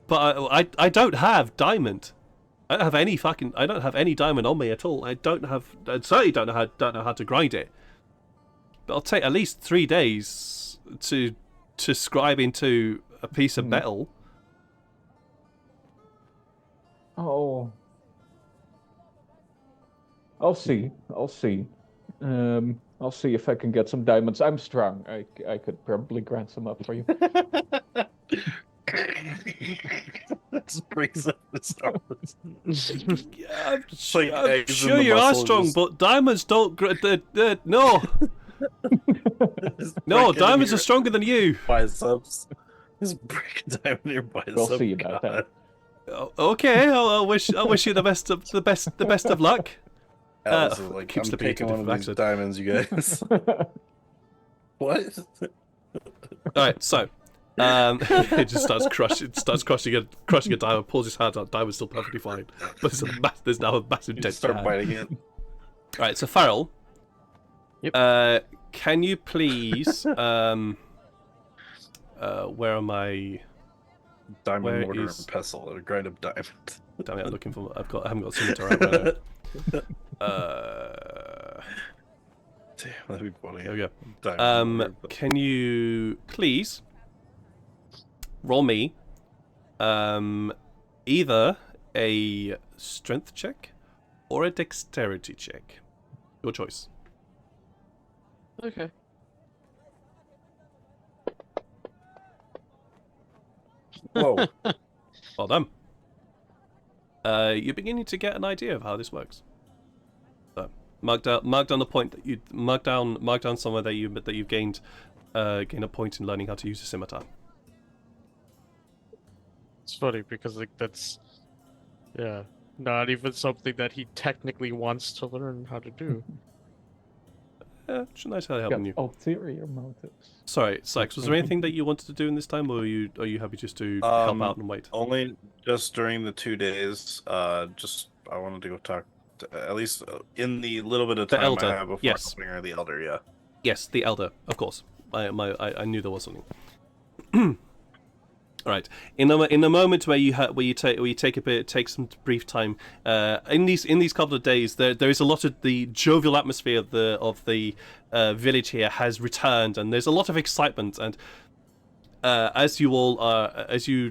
But I don't have diamond. I don't have any diamond on me at all. I certainly don't know how to grind it. But I'll take at least 3 days to scribe into a piece of metal. Oh, I'll see. I'll see if I can get some diamonds. I'm strong. I could probably grind some up for you. That's brings up the stars. I'm sure you are strong, but diamonds don't. No. No, diamonds are stronger than you. Biceps. Just break a diamond in your biceps. We'll see about that. Okay, I wish you the best of luck. I'm keeps taking one of these diamonds, you guys. What? All right, so it just starts crushing a diamond. Pulls his hand out. Diamond's still perfectly fine, but there's now a massive dent. Start biting it. All right, so Farrell. Yep. Can you please where am I? Diamond mortar and pestle and a grind up diamond. Damn it! I'm looking for. I haven't got scimitar out right now. Damn, that'd be funny. There we go. Diamond Can you please roll me either a strength check or a dexterity check? Your choice. Okay. Whoa. Well done. You're beginning to get an idea of how this works. So, mark down the point that you mark down somewhere that you've gained a point in learning how to use a scimitar. It's funny because like that's not even something that he technically wants to learn how to do. It's nice how helping you. Ulterior motives. Sorry, Sykes, was there anything that you wanted to do in this time, or are you happy just to help out and wait? Only just during the 2 days. Just I wanted to go talk to, at least in the little bit of The time elder, I have before yes. helping her, the elder. Yeah. Yes, the elder, of course. I knew there was something. All right. In the moment where you take some brief time, in these couple of days, there is a lot of the jovial atmosphere of the village here has returned, and there's a lot of excitement. And as you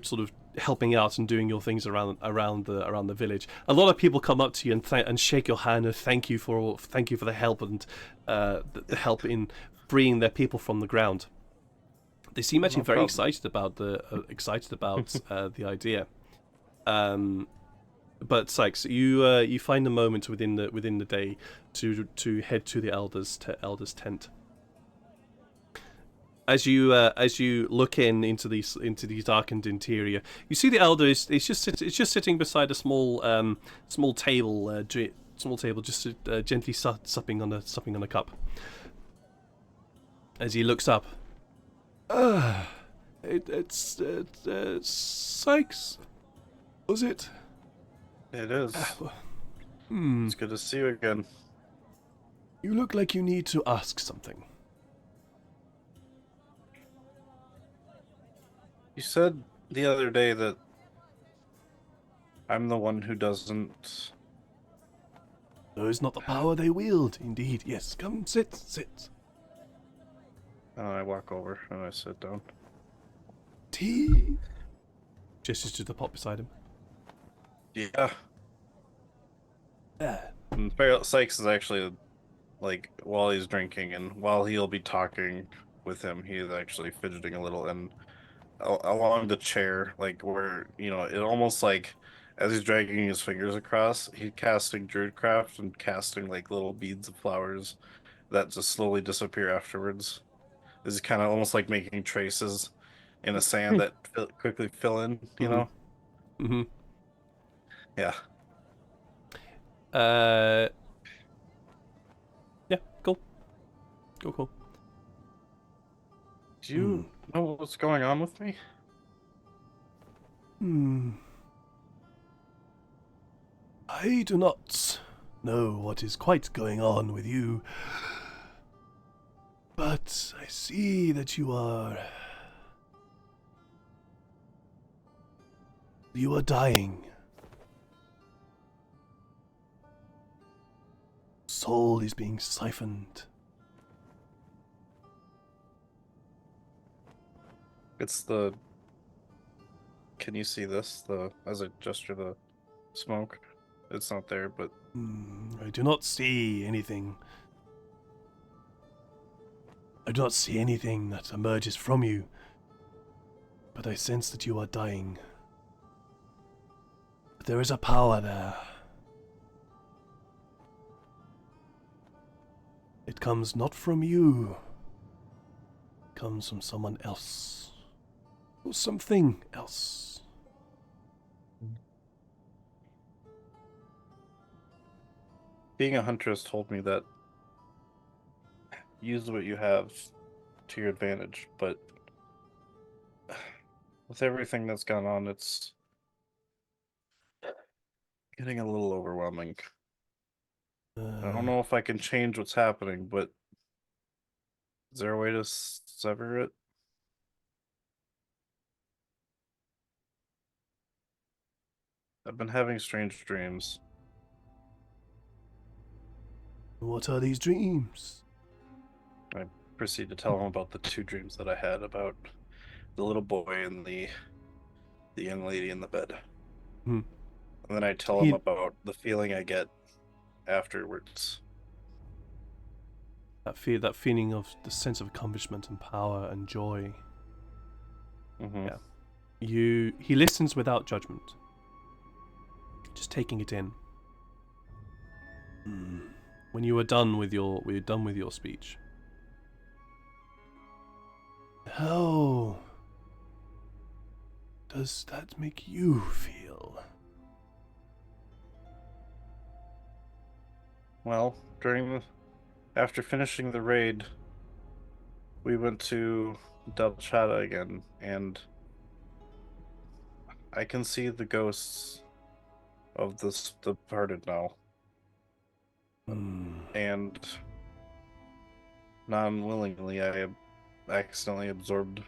sort of helping out and doing your things around the village, a lot of people come up to you and shake your hand and thank you for the help and the help in freeing their people from the ground. They seem actually very excited about the idea. But Sykes, you find a moment within the day to head to the elder's tent. As you look into these darkened interior, you see the elder is just sitting beside a small table, just gently supping on a cup. As he looks up. It's Sykes, was it? It is. It's good to see you again. You look like you need to ask something. You said the other day that I'm the one who doesn't... Is not the power they wield, indeed. Yes, come, sit. I walk over and I sit down. Tea? Gestures to the pot beside him. Yeah. Yeah. And Farrell Sykes is actually, like, while he's drinking and while he'll be talking with him, he is actually fidgeting a little and along the chair, like where, it almost like as he's dragging his fingers across, he's casting Druidcraft and casting like little beads of flowers that just slowly disappear afterwards. This is kind of almost like making traces in the sand that quickly fill in, you know? Mm-hmm. Yeah. Yeah, cool. Cool. Do you know what's going on with me? I do not know what is quite going on with you. But I see that you are dying. Soul is being siphoned. It's can you see this? As I gesture the smoke. It's not there, but... I do not see anything. I do not see anything that emerges from you, but I sense that you are dying. But there is a power there. It comes not from you. It comes from someone else. Or something else. Being a huntress told me that use what you have to your advantage, but with everything that's gone on, it's getting a little overwhelming. I don't know if I can change what's happening, but is there a way to sever it? I've been having strange dreams. What are these dreams? I proceed to tell him about the 2 dreams that I had about the little boy and the young lady in the bed. And then I tell him about the feeling I get afterwards. That feeling of the sense of accomplishment and power and joy. Yeah. He listens without judgment. Just taking it in. When you were done with your speech. How does that make you feel? Well, after finishing the raid, we went to Del Chata again, and I can see the ghosts of the departed now. And non-willingly, I accidentally absorbed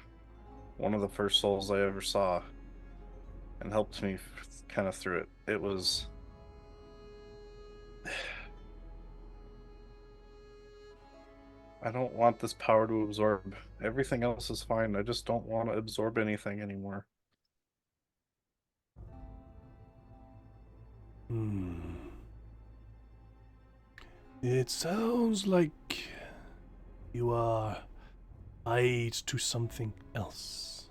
one of the first souls I ever saw and helped me kind of through it. It was... I don't want this power to absorb. Everything else is fine. I just don't want to absorb anything anymore. It sounds like you are tied to something else.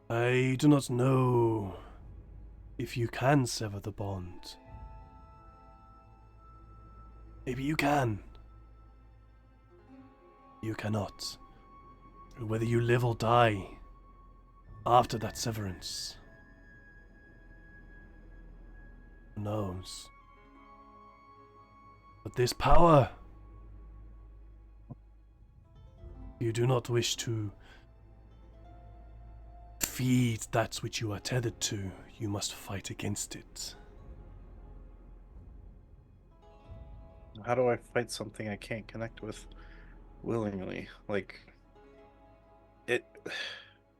I do not know if you can sever the bond. Maybe you can. You cannot. Whether you live or die after that severance, who knows? But this power, you do not wish to feed that which you are tethered to. You must fight against it. How do I fight something I can't connect with willingly? Like, it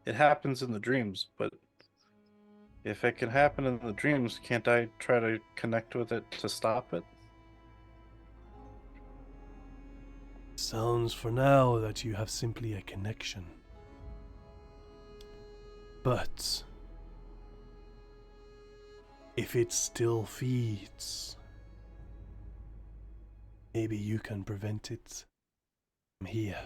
happens in the dreams, but if it can happen in the dreams, can't I try to connect with it to stop it? Sounds for now that you have simply a connection. But if it still feeds, maybe you can prevent it from here.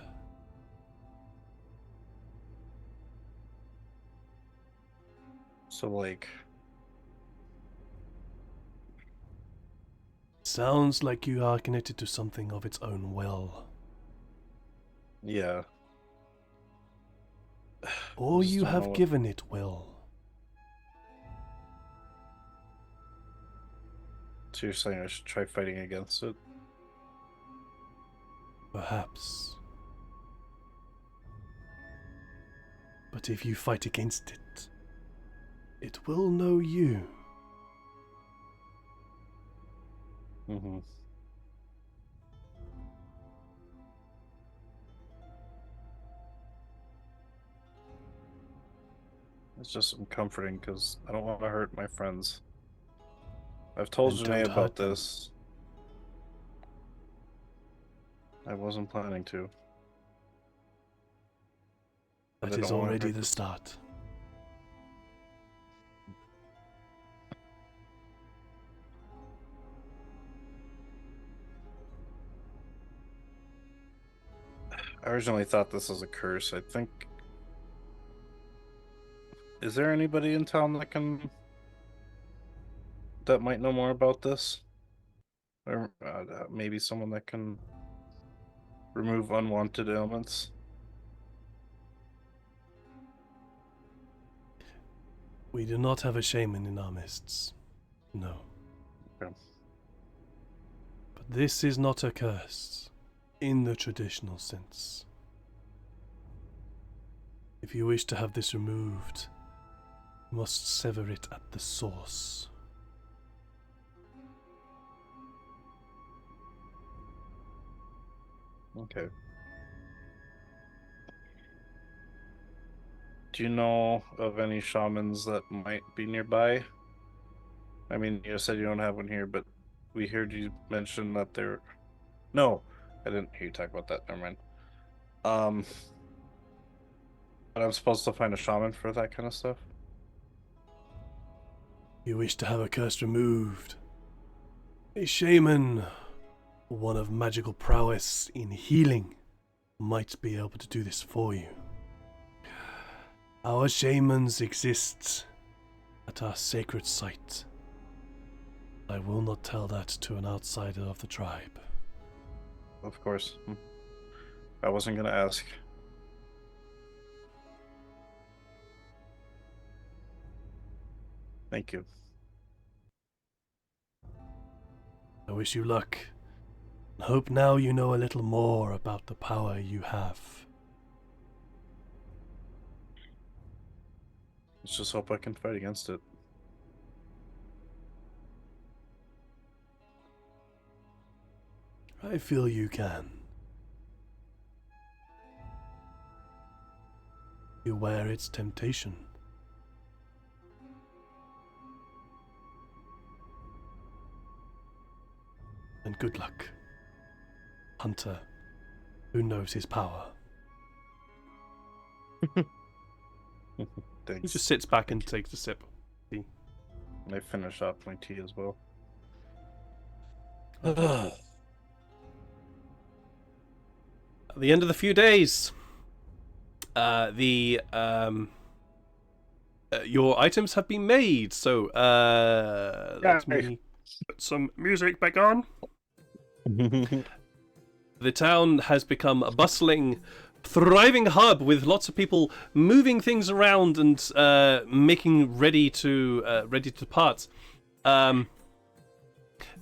So, like... Sounds like you are connected to something of its own will. Yeah. Or Just you don't know have what- given it will. So you're saying I should try fighting against it? Perhaps. But if you fight against it, it will know you. Mm-hmm. It's just comforting because I don't want to hurt my friends. I've told Then Janae don't about hurt them. this. I wasn't planning to. But That I is don't wanna already hurt the them. start. I originally thought this was a curse. I think... Is there anybody in town that might know more about this? Or maybe someone that can remove unwanted ailments? We do not have a shaman in our midst. No. Okay. But this is not a curse in the traditional sense. If you wish to have this removed, you must sever it at the source. Okay. Do you know of any shamans that might be nearby? I mean, you said you don't have one here, but we heard you mention that there... No, I didn't hear you talk about that. Never mind. But I'm supposed to find a shaman for that kind of stuff? You wish to have a curse removed. A shaman, one of magical prowess in healing, might be able to do this for you. Our shamans exist at our sacred site. I will not tell that to an outsider of the tribe. Of course. I wasn't gonna ask. Thank you. I wish you luck. I hope now you know a little more about the power you have. Let's just hope I can fight against it. I feel you can. Beware its temptation. And good luck, hunter who knows his power. Thanks. He just sits back and takes a sip. I finish off my tea as well. At the end of the few days, your items have been made. So let me put some music back on. The town has become a bustling, thriving hub with lots of people moving things around and making ready to depart.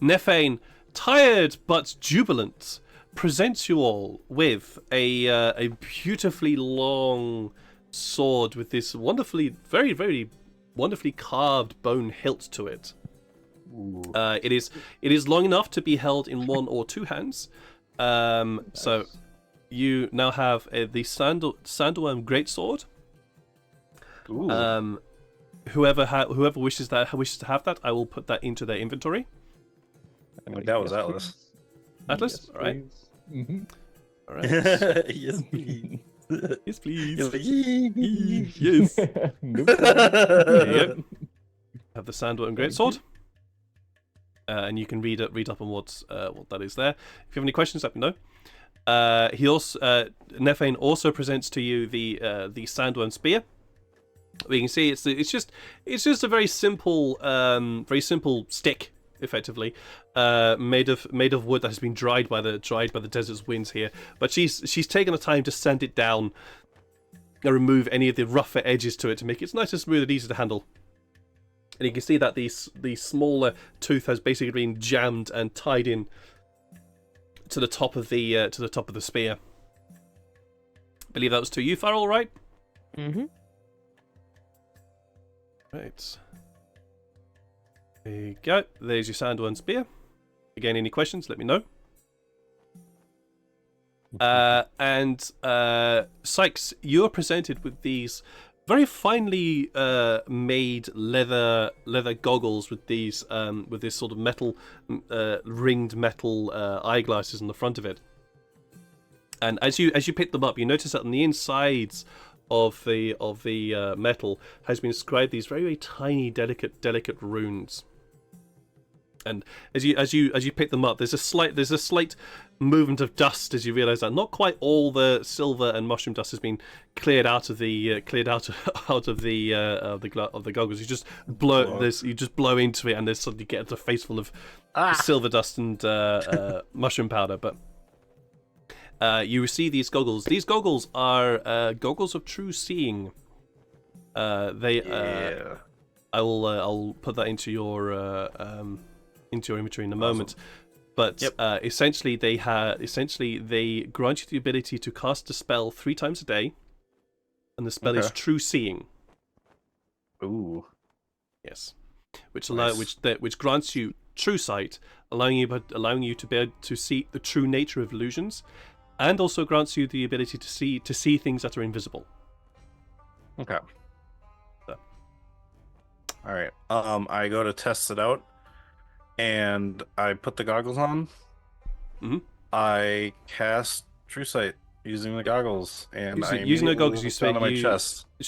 Nefane, tired but jubilant, presents you all with a beautifully long sword with this wonderfully, very, very wonderfully carved bone hilt to it. It is long enough to be held in one or two hands. So you now have the Sandalworm Greatsword. Whoever wishes to have that, I will put that into their inventory. That was Atlas. Atlas, Yes, all right. Mm-hmm. All right. Yes, please. Yes, please. Yes. There you go. Have the Sandalworm Greatsword. And you can read up on what that is there. If you have any questions, let me know. Nefane also presents to you the Sandworm Spear. We can see it's just a very simple stick, effectively, made of wood that has been dried by the desert's winds here. But she's taken the time to sand it down and remove any of the rougher edges to it to make it nice and smooth and easy to handle. And you can see that the smaller tooth has basically been jammed and tied in to the top of the spear. I believe that was to you, Farrell, right? Mm-hmm. Right. There you go. There's your Sandworm Spear. Again, any questions, let me know. And Sykes, you're presented with these very finely made leather goggles with these with this sort of metal ringed metal eyeglasses on the front of it. And as you pick them up, you notice that on the insides of the metal has been inscribed these very, very tiny, delicate runes. And as you pick them up, there's a slight movement of dust as you realise that not quite all the silver and mushroom dust has been cleared out of the goggles. You just blow into it, and there's suddenly get a face full of silver dust and mushroom powder. But you receive these goggles. These goggles are goggles of true seeing. I'll put that into your inventory in a moment. But essentially, they grant you the ability to cast a spell 3 times a day, and the spell is True Seeing. Ooh. Yes, which grants you true sight, allowing you to be able to see the true nature of illusions, and also grants you the ability to see things that are invisible. Okay. So. All right. I go to test it out. And I put the goggles on. Mm-hmm. I cast True Sight using the goggles, and using the goggles, you spell on my chest. I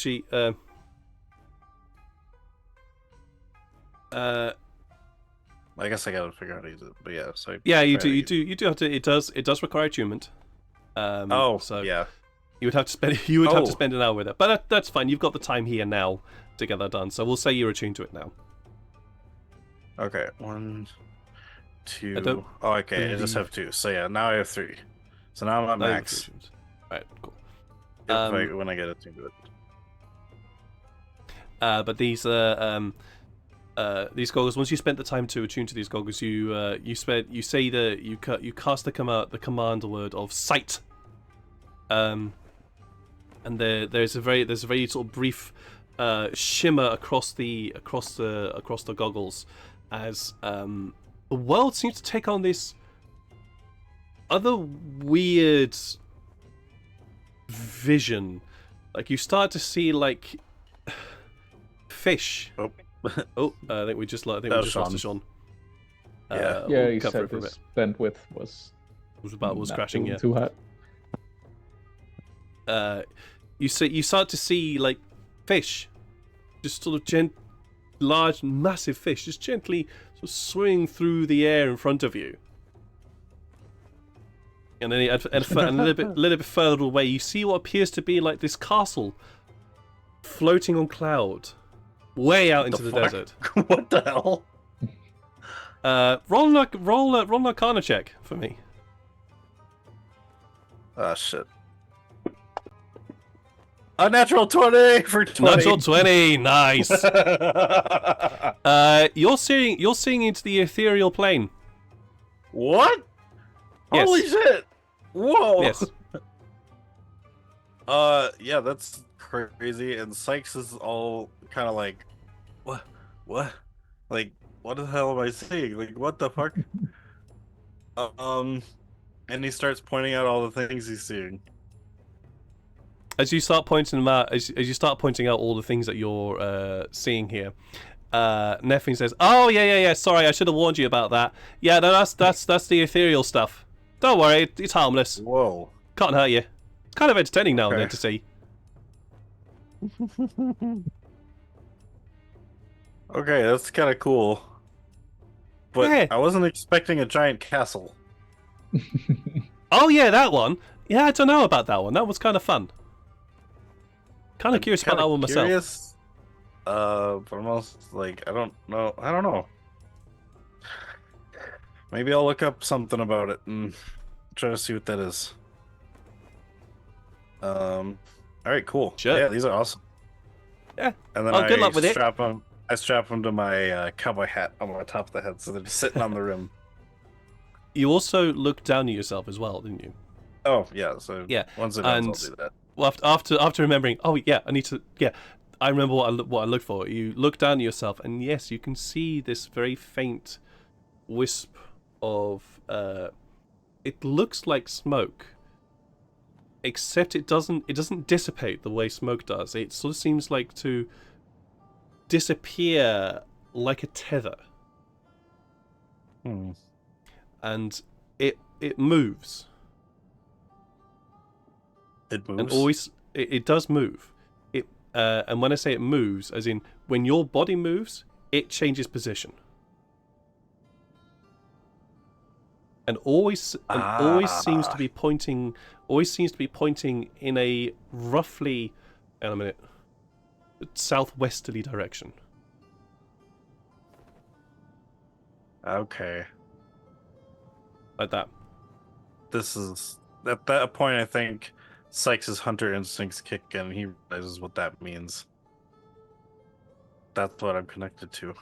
guess I gotta figure out how to use it, but yeah. So you do have to. It does require attunement. So yeah, you would have to spend an hour with it, but that's fine. You've got the time here now to get that done. So we'll say you're attuned to it now. Okay, 1, 2. Oh, okay. I just have 2. So yeah, now I have 3. So now I'm at max. Right, cool. When I get attuned to it. But these these goggles. Once you spent the time to attune to these goggles, you cast the command word of sight. And there's a very sort of brief shimmer across the goggles as the world seems to take on this other weird vision. Like you start to see like fish. I think we just lost Sean. He said his bandwidth was crashing. Yeah, too hot. You start to see like fish, just sort of large, massive fish, just gently sort of swing through the air in front of you. And then a little bit further away, you see what appears to be like this castle floating on cloud, way out into the desert. What the hell? Roll an Arcana check for me. Ah, shit. A natural 20 for 20. Natural 20, nice. You're seeing into the ethereal plane. What? Yes. Holy shit! Whoa. Yes. Yeah, that's crazy. And Sykes is all kind of like, what? Like, what the hell am I seeing? Like, what the fuck? And he starts pointing out all the things he's seeing. As you start pointing them out, as you start pointing out all the things that you're seeing here, Nephin says, "Oh yeah. Sorry, I should have warned you about that. Yeah, no, that's the ethereal stuff. Don't worry, it's harmless. Whoa, can't hurt you. It's kind of entertaining now and then to see." Okay, that's kind of cool. But yeah. I wasn't expecting a giant castle. Oh yeah, that one. Yeah, I don't know about that one. That was kind of fun. Kind of curious about that one myself. But I'm also like, I don't know. Maybe I'll look up something about it and try to see what that is. All right, cool. Sure. Yeah, these are awesome. Yeah. And then good luck with it. I strap them to my cowboy hat on my top of the head, so they're just sitting on the rim. You also looked down at yourself as well, didn't you? Oh yeah. So yeah. Once it ends, I'll do that. Well, after remembering, oh yeah, I need to. Yeah, I remember what I looked for. You look down at yourself, and yes, you can see this very faint wisp of. It looks like smoke, except it doesn't dissipate the way smoke does. It sort of seems like to disappear like a tether. And it moves. It moves. And always, it does move. And when I say it moves, as in when your body moves, it changes position. And always seems to be pointing. Always seems to be pointing in a roughly, hang on a minute, southwesterly direction. Okay. Like that. This is at that point. I think Sykes' hunter instincts kick in, and he realizes what that means. That's what I'm connected to.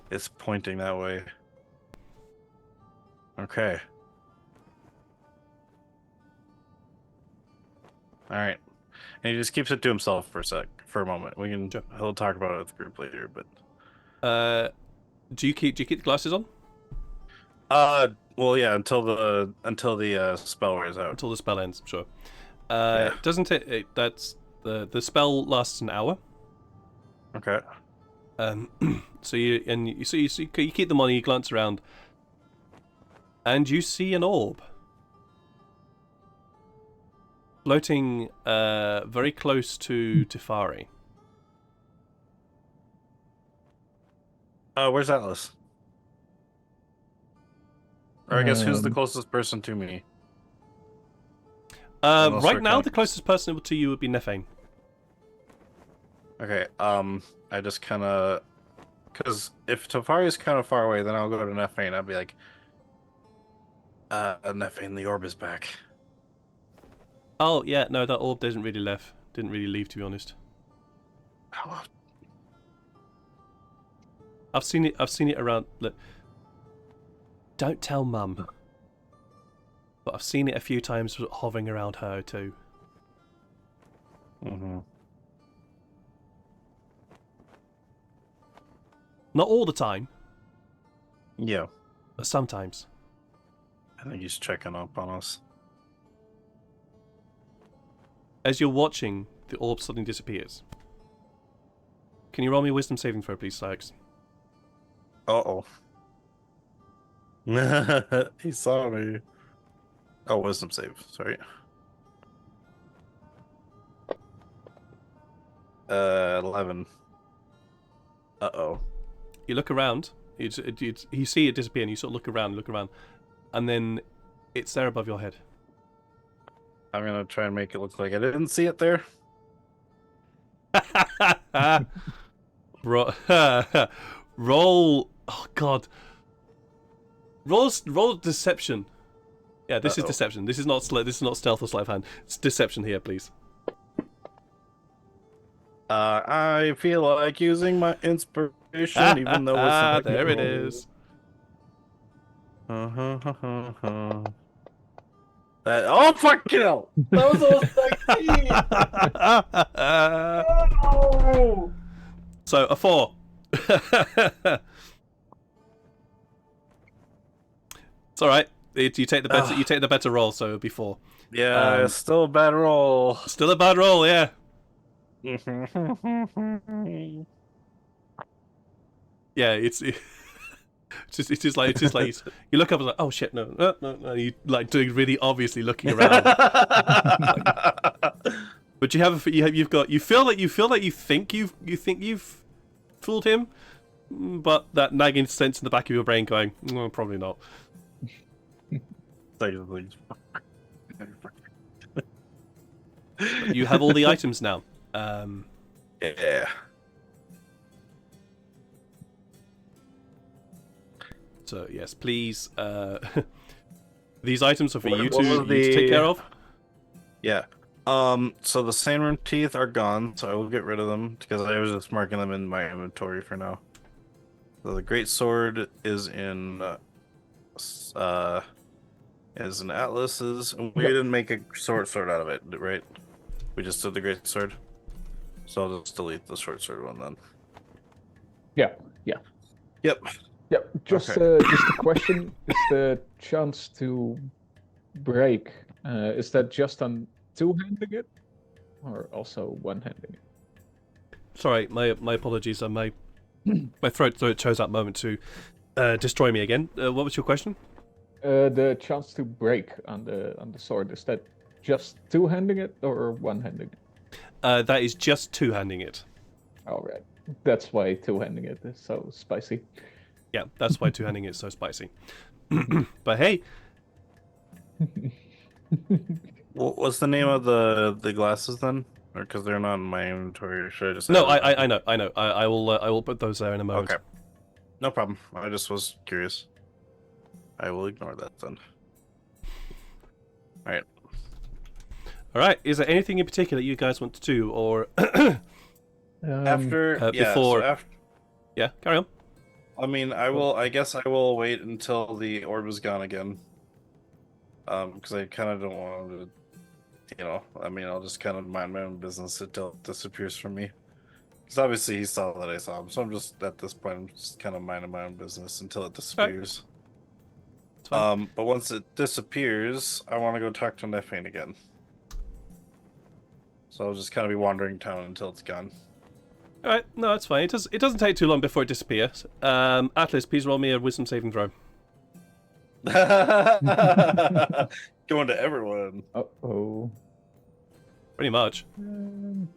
It's pointing that way. Okay. All right. And he just keeps it to himself for a moment. He'll talk about it with the group later, but. Do you keep the glasses on? Well, yeah, until the spell wears out. Until the spell ends, sure. Yeah. Doesn't it? That's the spell lasts an hour. Okay. So you keep them on. You glance around, and you see an orb floating very close to Tefari. Where's Atlas? Or I guess who's the closest person to me? Right now, the closest person to you would be Nephin. Okay. I just kind of, because if Tefari is kind of far away, then I'll go to Nephin. I'll be like, Nephin, the orb is back. Oh yeah, no, that orb didn't really leave. To be honest. I've seen it around. Look, don't tell Mum. But I've seen it a few times hovering around her too. Mm-hmm. Not all the time, Yeah. but sometimes. I think he's checking up on us. As you're watching, the orb suddenly disappears. Can you roll me a wisdom saving throw, please, Sykes? Uh-oh. He saw me. Oh, wisdom save. Sorry. 11. Uh-oh. You look around, you see it disappear, and you sort of look around, and then it's there above your head. I'm gonna try and make it look like I didn't see it there. Roll. Oh God. Roll deception. Yeah, this is deception. This is not stealth or sleight of hand. It's deception here, please. I feel like using my inspiration, even though it's there it is. Oh fucking hell! That was a 16. No! So a 4. It's all right. You take the better. You take the better roll, so it'll be 4. Yeah, it's still a bad roll. Still a bad roll, yeah. Yeah, it's just like you look up and like, oh shit, no, you like doing really obviously looking around. But you feel like you think you've fooled him, but that nagging sense in the back of your brain going, no, probably not. You have all the items now. Yeah. So yes, please. These items are for you to take care of. Yeah. So the sandworm teeth are gone, so I will get rid of them because I was just marking them in my inventory for now. So the great sword is in Atlas's. We didn't make a short sword out of it, right? We just did the great sword. So I'll just delete the short sword one then. Yeah. Yep. Just Okay. just a question: is the chance to break? Is that just on two-handing it, or also one-handing it? Sorry, my apologies. My throat chose that moment to destroy me again. What was your question? The chance to break on the sword, is that just two-handing it or one-handing it? That is just two-handing it. All right, that's why two-handing it is so spicy. Yeah, that's why two-handing it is so spicy. But hey, What's the name of the glasses then? Or because they're not in my inventory, should I just? no, I know. I will put those there in a moment. Okay. No problem. I just was curious. I will ignore that then. All right. All right. Is there anything in particular you guys want to do, or After before? So after, Yeah, carry on. I mean, I guess I will wait until the orb is gone again. Because I kind of don't want him to, I mean, I'll just kind of mind my own business until it disappears from me. Because obviously he saw that I saw him, so I'm just, at this point, I'm just kind of minding my own business until it disappears. Right. But once it disappears, I want to go talk to Nefane again. So I'll just kind of be wandering town until it's gone. All right. No, that's fine. It doesn't take too long before it disappears. Atlas, please roll me a wisdom saving throw. Going to everyone. Uh-oh. Pretty much. I mean,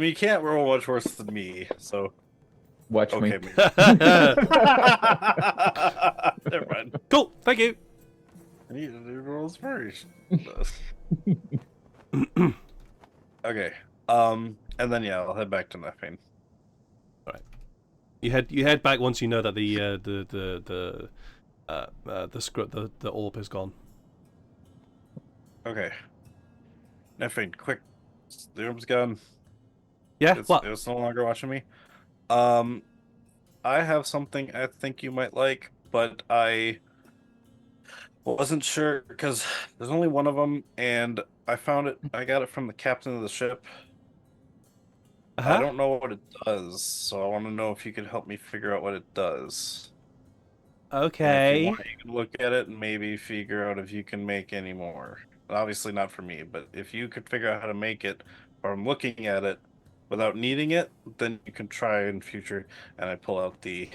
you can't roll much worse than me, so. Watch me. Maybe. Never mind. Cool. Thank you. I need to do rolls first. Okay. And then I'll head back to Nefane. All right. You head back once you know that the orb is gone. Okay. Nefane, quick. The orb's gone. Yeah. What? It's no longer watching me. I have something I think you might like, but I wasn't sure because there's only one of them, and I found it. I got it from the captain of the ship. I don't know what it does, so I want to know if you could help me figure out what it does. Okay. And if you want, you can look at it and maybe figure out if you can make any more. Obviously not for me, but if you could figure out how to make it, or I'm looking at it without needing it, then you can try in future. And I pull out the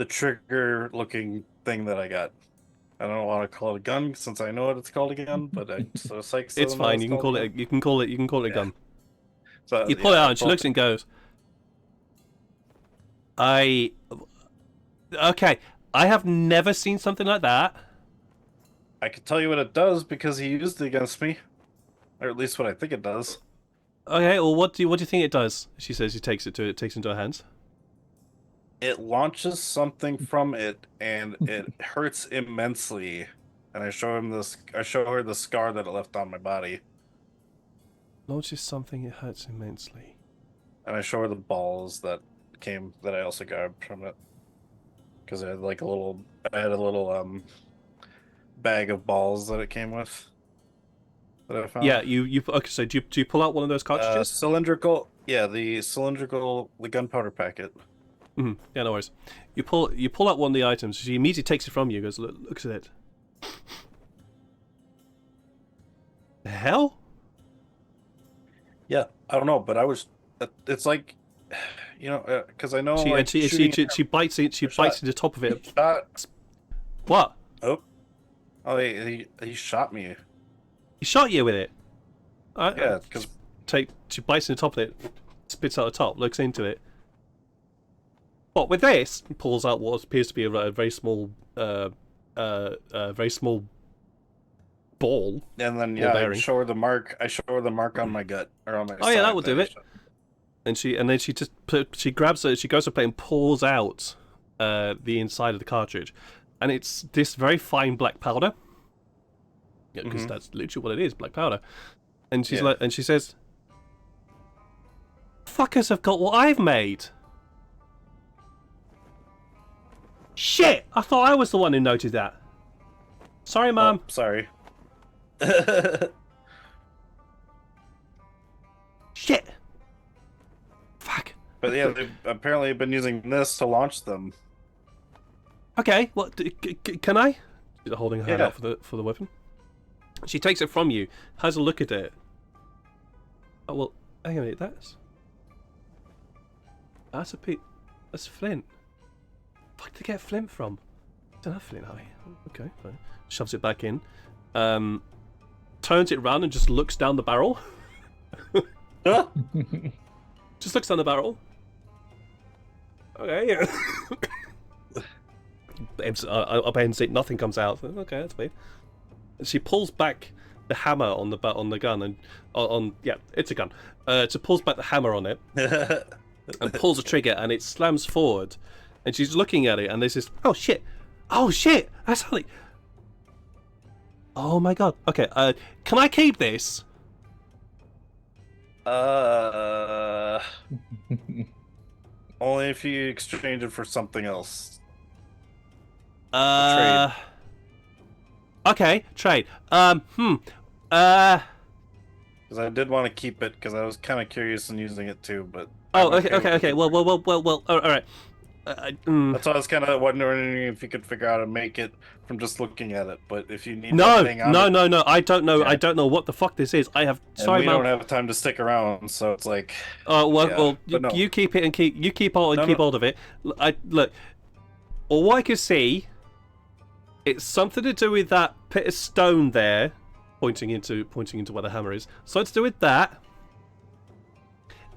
trigger looking thing that I got. I don't want to call it a gun since I know what it's called a gun, but I so psyched. It's fine. You can call it. You can call it. You can call it a gun. So, you pull it out, and she looks and goes, okay, I have never seen something like that. I can tell you what it does because he used it against me, or at least what I think it does. Okay, well, what do you think it does? She says she takes it into her hands. It launches something from it, and it hurts immensely. And I show her the scar that it left on my body. Launches something, it hurts immensely. And I show her the balls that I also grabbed from it, because I had a little bag of balls that it came with that I found. Yeah, you okay? So do you pull out one of those cartridges? Cylindrical, yeah, the gunpowder packet. Yeah, no worries. You pull out one of the items. She immediately takes it from you. Goes, looks at it. The hell? Yeah, I don't know, but I was. It's like, because I know. She bites it. She bites into the top of it. What? Oh, he shot me. He shot you with it. Yeah, because she bites in the top of it, spits out the top, looks into it. What with this? He pulls out what appears to be a very small, ball. And then I show her the mark. I show her the mark on my gut or on my. Oh yeah, that will do it. And she grabs it. She goes to play and pulls out the inside of the cartridge, and it's this very fine black powder. Yeah, because that's literally what it is, black powder. And she's like, and she says, "Fuckers have got what I've made." Shit! I thought I was the one who noted that. Sorry, Mum. Oh, sorry. Shit! Fuck. But yeah, they've apparently been using this to launch them. Okay, what? Can I? She's holding her hand out for the weapon. She takes it from you, has a look at it. Oh well, hang on a minute. That's flint. Fuck, did they get flint from? Don't have flint, are we? Okay, fine. Shoves it back in. Turns it around and just looks down the barrel. Just looks down the barrel. Okay, yeah. Upends it, nothing comes out. Okay, that's weird. She pulls back the hammer on the gun and it's a gun. She pulls back the hammer on it and pulls the trigger and it slams forward. And she's looking at it and there's this oh shit, that's something. Oh my god. Okay, can I keep this? Only if you exchange it for something else. Trade. Okay, trade. Because I did want to keep it because I was kind of curious in using it too, but. Oh, okay. Well. All right. That's why I was kind of wondering if you could figure out how to make it from just looking at it. But if you need no. I don't know. Yeah. I don't know what the fuck this is. I have. Sorry, we don't have time to stick around, so it's like. You keep it and keep hold of it. Look. All I can see. It's something to do with that pit of stone there, pointing into where the hammer is. Something to do with that,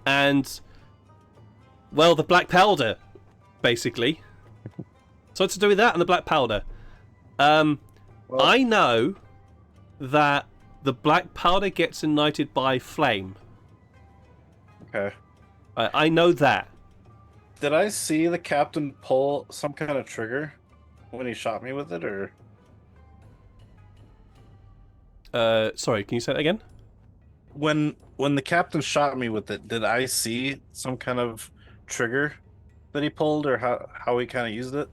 and well, the black powder. Basically, so it's to do with that and the black powder. I know that the black powder gets ignited by flame. Okay. I know that. Did I see the captain pull some kind of trigger when he shot me with it, or? Sorry, can you say that again? when the captain shot me with it, did I see some kind of trigger that he pulled, or how he kind of used it?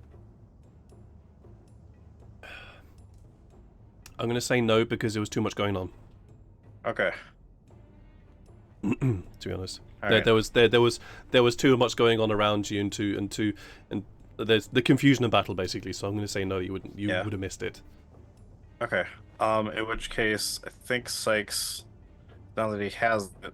I'm gonna say no because there was too much going on. Okay. To be honest, All there, right. there was too much going on around you, and there's the confusion of battle basically. So I'm gonna say no. You would have missed it. Okay. In which case, I think Sykes, now that he has it,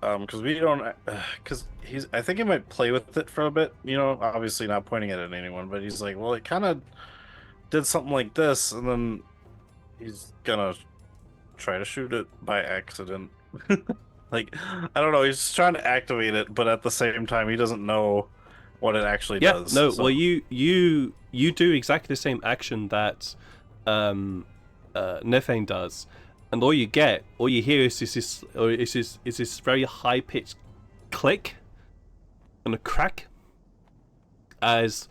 because we don't, because I think he might play with it for a bit. You know, obviously not pointing it at anyone, but he's like, well, it kind of did something like this, and then he's gonna try to shoot it by accident. Like, I don't know, he's just trying to activate it, but at the same time, he doesn't know what it actually does. No, so. well, you do exactly the same action that Nethane does, and all you hear is this very high pitched click and a crack as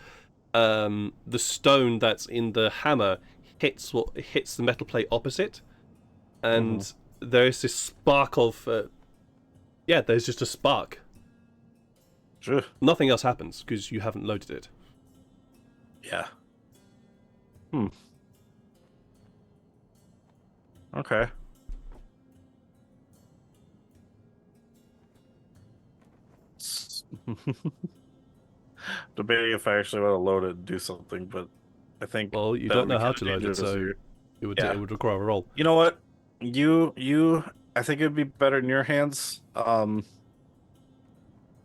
the stone that's in the hammer hits the metal plate opposite, and there's this spark of there's just a spark. Sure. Nothing else happens because you haven't loaded it. Yeah. Okay. Debating if I actually want to load it and do something, but I think. Well, you that don't would know be how kinda to load it, dangerous so here. it would require a roll. You know what? I think it'd be better in your hands.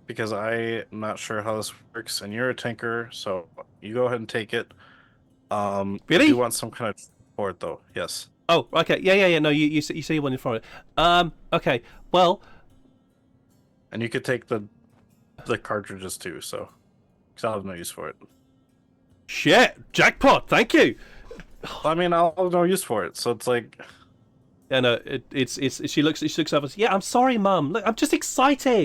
Because I'm not sure how this works, and you're a tinker, so you go ahead and take it. I Really? do want some kind of support, though. Yes. Oh, okay. Yeah. No, you say you want it for it. Okay. Well, And you could take the cartridges too, so because I'll have no use for it. shit, jackpot! Thank you. I mean, I'll have no use for it, so it's like. Yeah, no, it's she looks up and says, "Yeah, I'm sorry, Mum. Look, I'm just excited.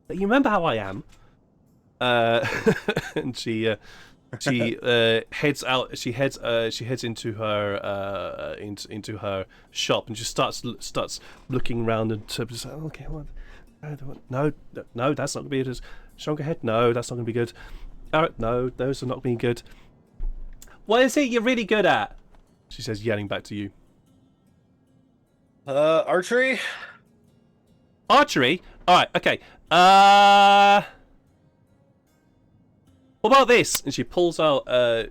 You remember how I am?" And she heads out. She heads into her into her shop, and just starts looking around and just okay, what? No, that's not gonna be good. Stronger head, no, that's not gonna be good. No, those are not being good. What is it you're really good at? She says, yelling back to you. Archery. Archery? Alright, okay. What about this? And she pulls out a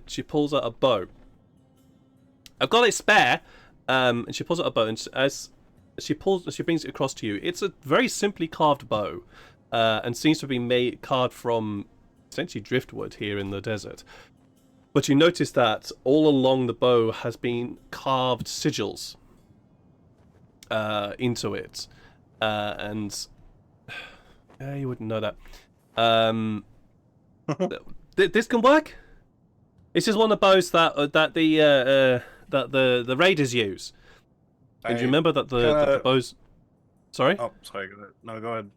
bow. I've got it spare. And she pulls out a bow, and as she brings it across to you, it's a very simply carved bow. And seems to be carved from essentially driftwood here in the desert. But you notice that all along the bow has been carved sigils into it, and you wouldn't know that. This can work. This is one of the bows that the raiders use. And you remember that the bows. Sorry. Oh, sorry. No, go ahead.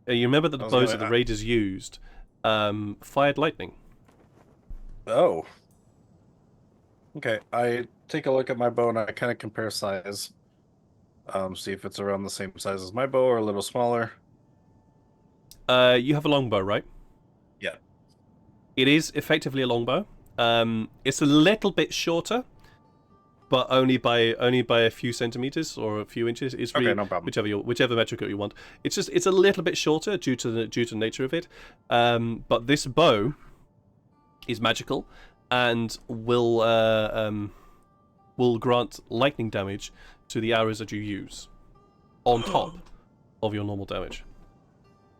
You remember that the bows that the raiders used fired lightning. Oh. Okay, I take a look at my bow and I kind of compare size. See if it's around the same size as my bow or a little smaller. You have a longbow, right? Yeah. It is effectively a longbow. It's a little bit shorter, but only by a few centimeters or a few inches. It's really, okay, no problem. Whichever metric you want. It's a little bit shorter due to the nature of it. But this bow is magical and will grant lightning damage to the arrows that you use on top of your normal damage.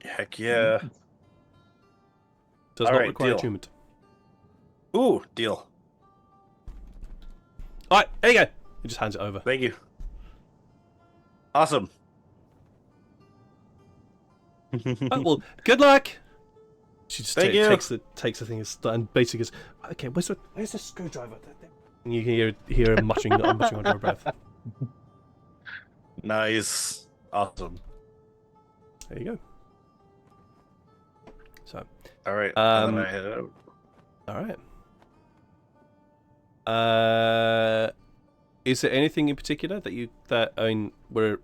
Heck yeah. Does not require attunement. Ooh, deal. Alright, there you go. He just hands it over. Thank you. Awesome. Right, well, good luck. She just takes the thing and basically goes, okay, where's the screwdriver? And you hear her muttering under her breath. Nice. Awesome. There you go. So. All right. And then I head out. All right. Is there anything in particular that I mean we're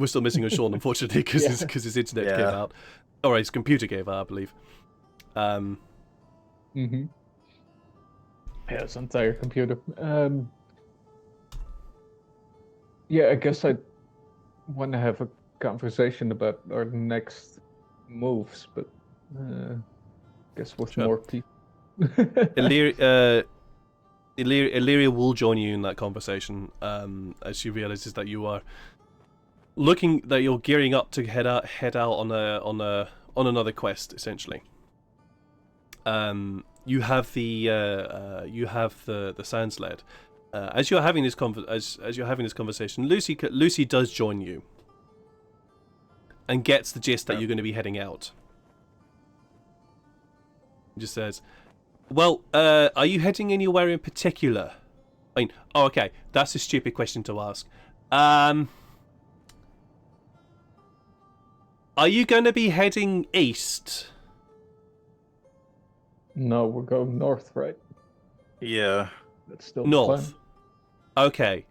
still missing a Sean, unfortunately, because his internet gave out, or his computer gave out, I believe. Yeah, his entire computer. Yeah, I guess I want to have a conversation about our next moves, but I guess with more people. Illyria will join you in that conversation as she realizes that you're gearing up to head out on another quest, essentially. You have the sand sled. As you're having this conversation, Lucy does join you and gets the gist that you're going to be heading out. Just says, "Well, are you heading anywhere in particular?" I mean, okay, that's a stupid question to ask. Are you going to be heading east? No, we're going north, right? Yeah. That's still north. The plan. Okay.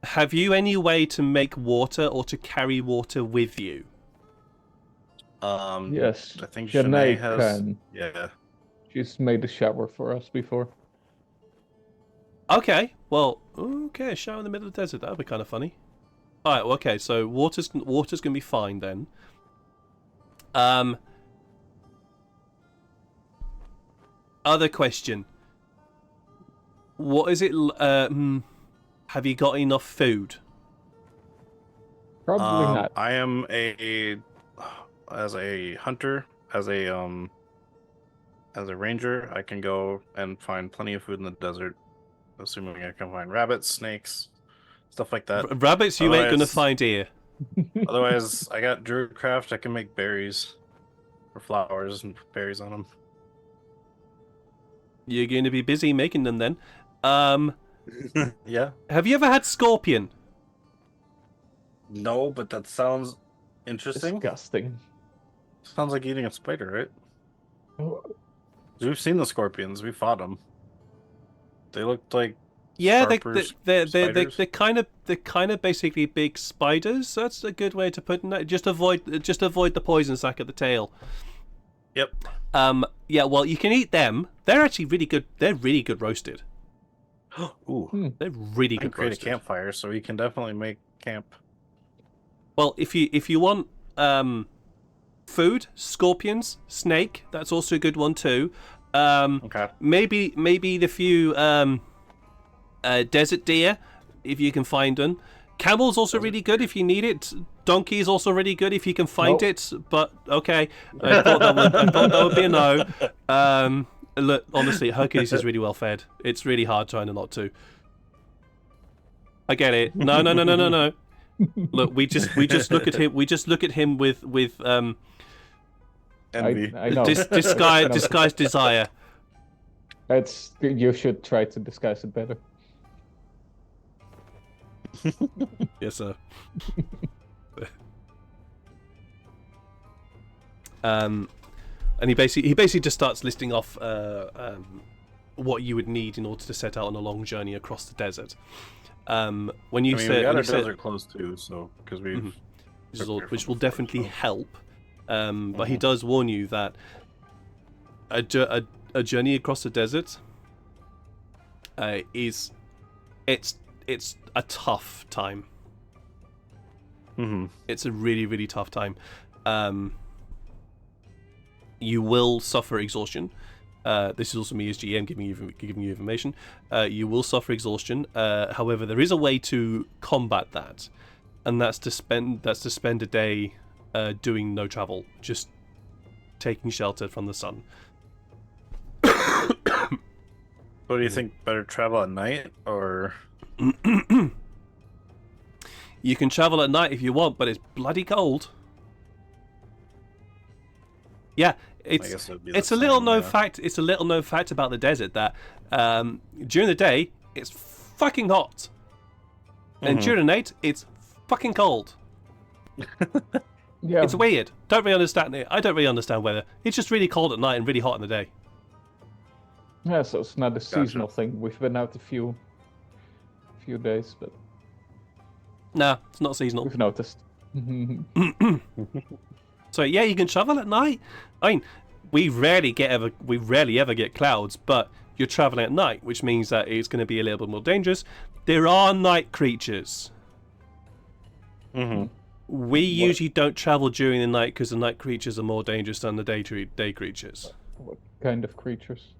Have you any way to make water or to carry water with you? Yes. I think Janae has. can. Yeah. She's made a shower for us before. Okay. Well, a shower in the middle of the desert. That would be kind of funny. All right. Well, okay. So water's gonna be fine then. Other question. What is it? Have you got enough food? Probably not. I am as a hunter, as a ranger, I can go and find plenty of food in the desert, assuming I can find rabbits, snakes, stuff like that. Rabbits you ain't gonna find here. Otherwise, I got druidcraft. I can make berries or flowers and berries on them. You're going to be busy making them then. Yeah. Have you ever had scorpion? No, but that sounds interesting. Disgusting. Sounds like eating a spider, right? Oh, We've seen the scorpions. We fought them. They looked like Yeah, they're spiders. kind of basically big spiders. That's a good way to put it. Just avoid the poison sac at the tail. Yep. Yeah. Well, you can eat them. They're actually really good. They're really good roasted. Ooh. They're really I can good create roasted. a campfire, so we can definitely make camp. Well, if you want food, scorpions, snake, that's also a good one too. Okay. Maybe the few desert deer, if you can find them. Camel's also really good if you need it. Donkey is also really good if you can find it. But okay, I thought that would be a no. Look, honestly, Hercules is really well fed. It's really hard trying to not to. I get it. No. Look, we just look at him. We just look at him with Envy. I know. disguised desire. You should try to disguise it better. Yes, sir. And he basically just starts listing off what you would need in order to set out on a long journey across the desert. When you we said, got our desert close too, so because we've which will definitely help. But he does warn you that a journey across the desert it's a tough time. Mm-hmm. It's a really, really tough time. You will suffer exhaustion. This is also me as GM giving you information. You will suffer exhaustion. However, there is a way to combat that, and that's to spend a day doing no travel, just taking shelter from the sun. What do you think? Better travel at night or? You can travel at night if you want, but it's bloody cold. Yeah, it's a little known fact. It's a little known fact about the desert that during the day it's fucking hot, and during the night it's fucking cold. Yeah, It's weird. Don't really understand it. I don't really understand weather. It's just really cold at night and really hot in the day. Yeah, so it's not a seasonal thing. We've been out a few days, but Nah, it's not seasonal. we've noticed. So yeah, you can travel at night. I mean, we rarely ever get clouds, but you're traveling at night, which means that it's going to be a little bit more dangerous. There are night creatures. Mm-hmm. We usually don't travel during the night because the night creatures are more dangerous than the day creatures. What kind of creatures?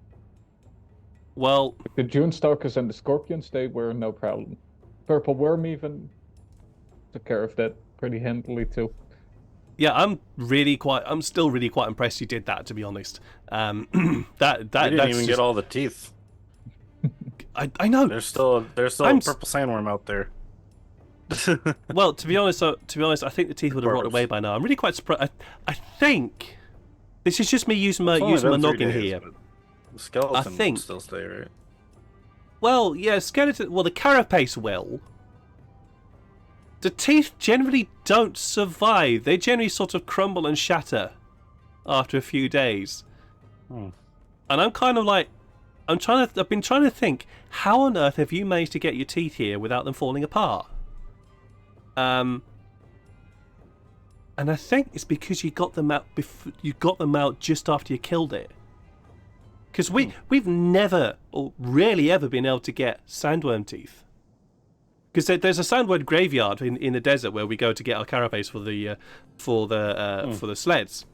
Well, The June Stalkers and the Scorpions, they were no problem. Purple Worm even took care of that pretty handily too. yeah, I'm still really quite impressed you did that, to be honest. That You didn't that's even get all the teeth. I know. There's still a purple sandworm out there. Well, to be honest, I think the teeth would have rotted away by now. I'm really quite surprised. I think this is just me using my It's only been 3 noggin days, here. but The skeleton I think- would still stay, right? Well, yeah, skeleton. Well, the carapace will. The teeth generally don't survive. They generally sort of crumble and shatter after a few days. Hmm. And I'm kind of like, I've been trying to think, how on earth have you managed to get your teeth here without them falling apart? And I think it's because you got them out just after you killed it. Because we've never or rarely ever been able to get sandworm teeth. Because there's a sandworm graveyard in the desert where we go to get our carapace for the sleds.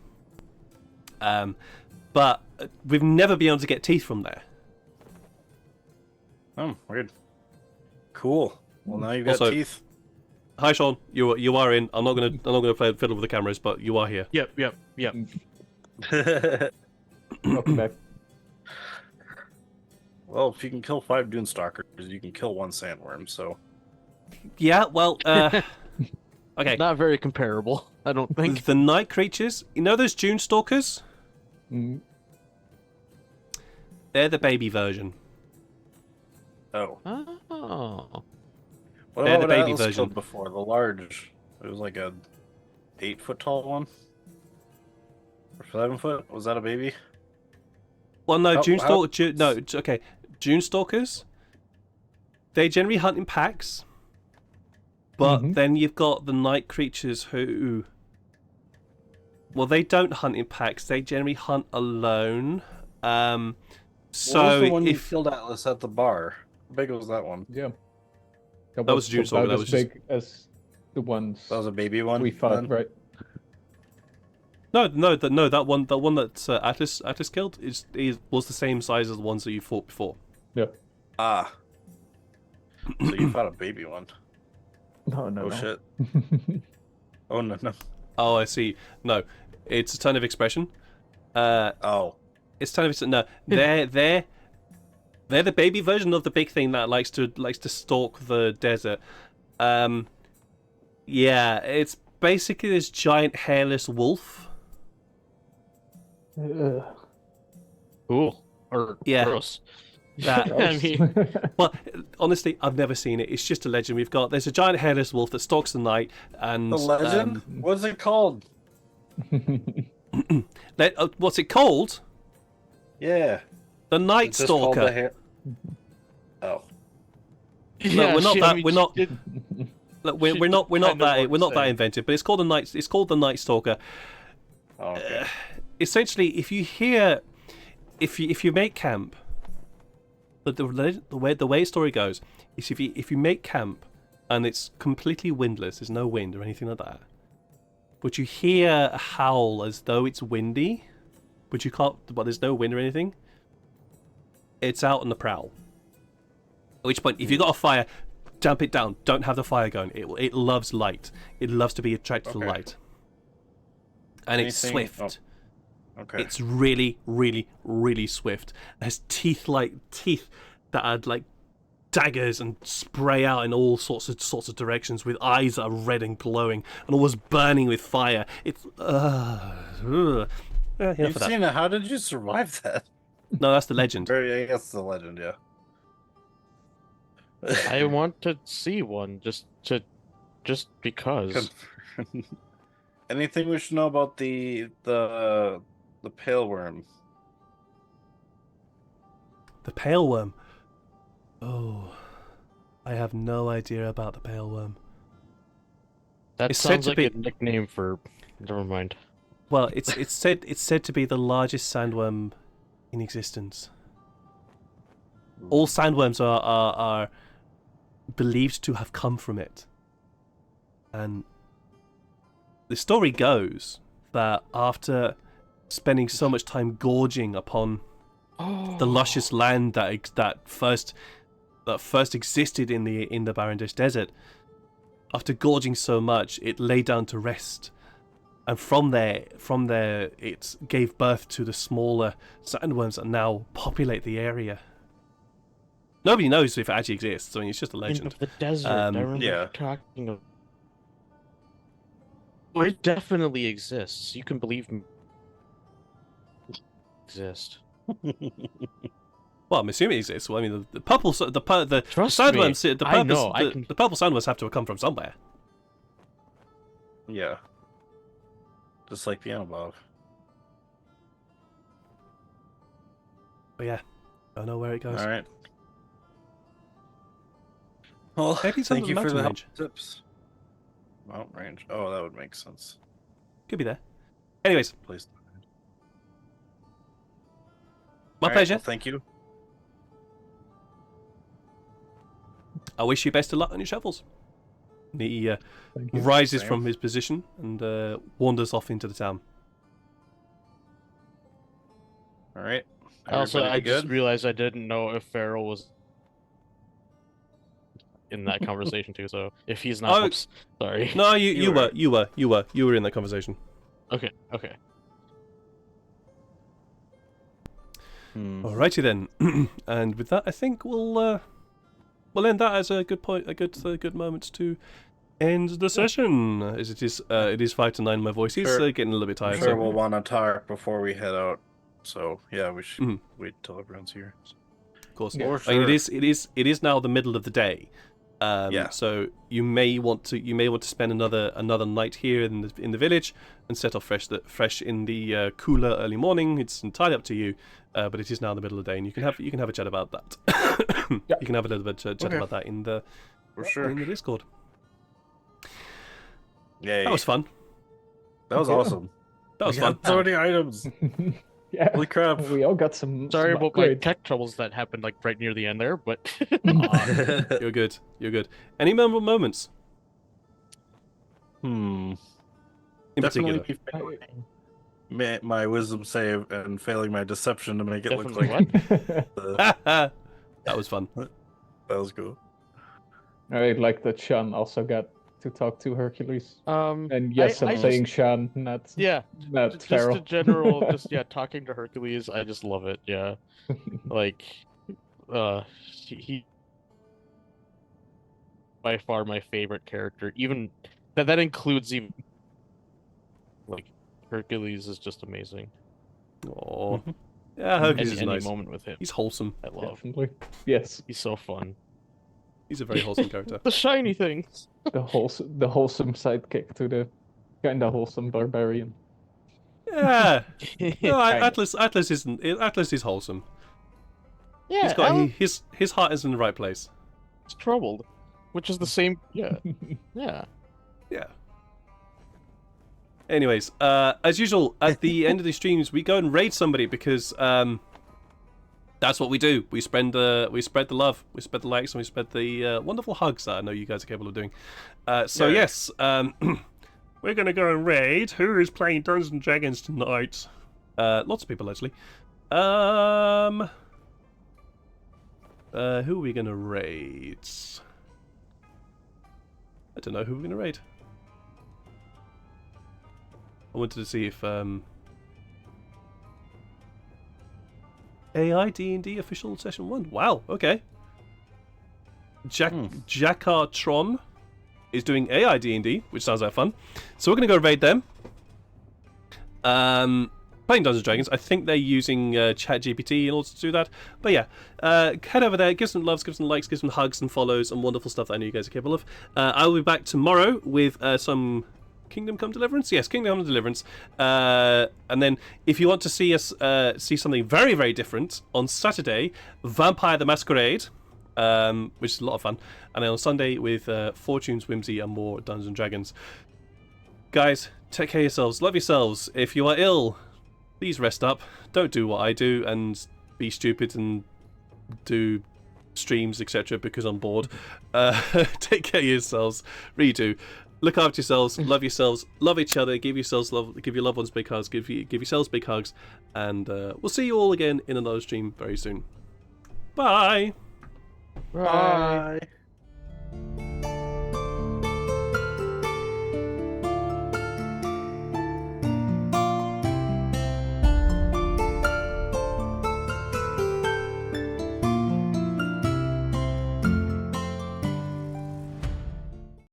But we've never been able to get teeth from there. Oh, weird. Cool. Well, now you've got Also- teeth. Hi, Sean. You are in. I'm not gonna play fiddle with the cameras, but you are here. Yep. Welcome back. Well, if you can kill 5 dune stalkers, you can kill 1 sandworm. So Yeah. Well. Okay. Not very comparable, I don't think. The night creatures. You know those June stalkers? Mm. They're the baby version. oh, Oh. what They're about the what baby Atlas version. killed before? The large. It was like a 8-foot tall one. Or 7-foot? Was that a baby? Well, no, How- June how- stalker. No, okay. June stalkers. They generally hunt in packs, but Mhm. then you've got the night creatures who. Well, they don't hunt in packs. They generally hunt alone. What So was the one you if killed Atlas at the bar? How big was that one? Yeah. That was June Stalker, about that as was just- big as the ones That was a baby one. we fought, then? right? no, that one that Atlas killed was the same size as the ones that you fought before. Yeah. Ah. So you fought a baby one. No, Oh no. shit. Oh no. Oh, I see. No, it's a ton of expression. Oh. It's kind of no. They're the baby version of the big thing that likes to stalk the desert. Yeah, it's basically this giant hairless wolf. Ugh. Cool. Or Yeah. gross. That I mean, well, honestly, I've never seen it. It's just a legend we've got. There's a giant hairless wolf that stalks the night, and The legend? What's it called? What's it called? Yeah. The Night It's just called Stalker. the hair. Oh. No, we're not she- that. I mean, We're she not. did- Look, we're She not. We're not kind of that. what We're not to that say. inventive. But it's called the Night. It's called the Night Stalker. Oh, okay. Essentially, if you make camp, the way the story goes is if you make camp and it's completely windless, there's no wind or anything like that, but you hear a howl as though it's windy, but there's no wind or anything, it's out on the prowl. At which point, if you've got a fire, damp it down. Don't have the fire going. It loves light. It loves to be attracted to Okay. light. And it's Anything- swift. Okay. It's really, really, really swift. It has teeth that are like daggers and spray out in all sorts of directions with eyes that are red and glowing and almost burning with fire. It's enough You've of that. seen it. How did you survive that? No, that's the legend. I guess the legend, yeah. I want to see one just because. Anything we should know about the pale worm? The pale worm. Oh, I have no idea about the pale worm. That It's said sounds to like be- a nickname for. Never mind. Well, it's said to be the largest sandworm in existence. All sandworms are believed to have come from it. And the story goes that after spending so much time gorging upon the luscious land that first existed in the Barandish Desert, after gorging so much, it lay down to rest. And from there, it gave birth to the smaller sandworms that now populate the area. Nobody knows if it actually exists. I mean, it's just a legend. Of the desert. I remember talking about. Oh, it definitely exists. You can believe me. Exist. Well, I'm assuming it exists. Well, I mean, the purple, the Trust sandworms, me, the I purple, know, I can... the purple sandworms have to have come from somewhere. Yeah. Just like the above. But yeah, I don't know where it goes. All right. Well, Maybe it's thank under you the for the mountain help range. tips. Mountain range. Oh, that would make sense. Could be there. Anyways, Please. my pleasure. Well, thank you. I wish you best of luck on your shovels. He Thank you. rises Same. from his position and wanders off into the town. All right. Also, Everybody I good? just realized I didn't know if Farrell was in that conversation too. So if he's not, Oh, oops, sorry. No, you You were in that conversation. Okay, okay. Alrighty then, and with that, I think we'll end that as a good point, a good moment to end the session. As it is 5 to 9. My voice is Sure. getting a little bit I'm tired. sure So, we'll want to talk before we head out. So yeah, we should Mhm. wait till everyone's here. of course, Yeah. I mean, it is now the middle of the day. Yeah. So you may want to spend another night here in the village and set off fresh in the cooler early morning. It's entirely up to you, but it is now the middle of the day, and you can have a chat about that. Yeah. You can have a little bit chat Okay. about that in the For sure. in the Discord. Yay. That was fun. That was Yeah. awesome. That was We fun. got so many items. Yeah. Holy crap. We all got some. Sorry some about my upgrades. tech troubles that happened like right near the end there, but You're good. You're good. Any memorable moments Hmm. in Definitely particular? be failing my wisdom save and failing my deception to make it look definitely like what? the, That was fun. that was cool. I like that Sean also got to talk to Hercules. And And yes, I I'm saying Sean, not yeah, not just Farrell. a general, just yeah, talking to Hercules, I just love it. Yeah, like, he by far my favorite character. Even that includes even like Hercules is just amazing. Oh, yeah, Hercules is Any nice. moment with him, He's wholesome. I love. Definitely. Yes, He's so fun. He's a very wholesome character. The shiny things. the wholesome sidekick to the kind of wholesome barbarian. Yeah. No, Kind of. Atlas is wholesome. Yeah, He's got Alan his heart is in the right place. is troubled, which is the same. Yeah, yeah. Yeah. Anyways, as usual, at the end of the streams, we go and raid somebody because that's what we do. We spread the love, we spread the likes, and we spread the wonderful hugs that I know you guys are capable of doing. So Yeah. yes, we're gonna go and raid. Who is playing Dungeons and Dragons tonight? Lots of people actually. Who are we gonna raid? I don't know who we're gonna raid. I wanted to see if AI D&D official session 1. Wow, okay. Jakartron is doing AI D&D, which sounds like fun. So we're going to go raid them. Playing Dungeons & Dragons. I think they're using ChatGPT in order to do that. But yeah, head over there, give some loves, give some likes, give some hugs and follows and wonderful stuff that I know you guys are capable of. I will be back tomorrow with some Kingdom Come Deliverance? Yes, Kingdom Come Deliverance. And then if you want to see us see something very, very different, on Saturday, Vampire the Masquerade, which is a lot of fun. And then on Sunday with Fortune's Whimsy and more Dungeons and Dragons. Guys, take care of yourselves. Love yourselves. If you are ill, please rest up. Don't do what I do and be stupid and do streams, etc. because I'm bored. Take care of yourselves. Really do. Look after yourselves. Love yourselves. Love each other. Give yourselves love. Give your loved ones big hugs. Give yourselves big hugs. And we'll see you all again in another stream very soon. Bye. Bye.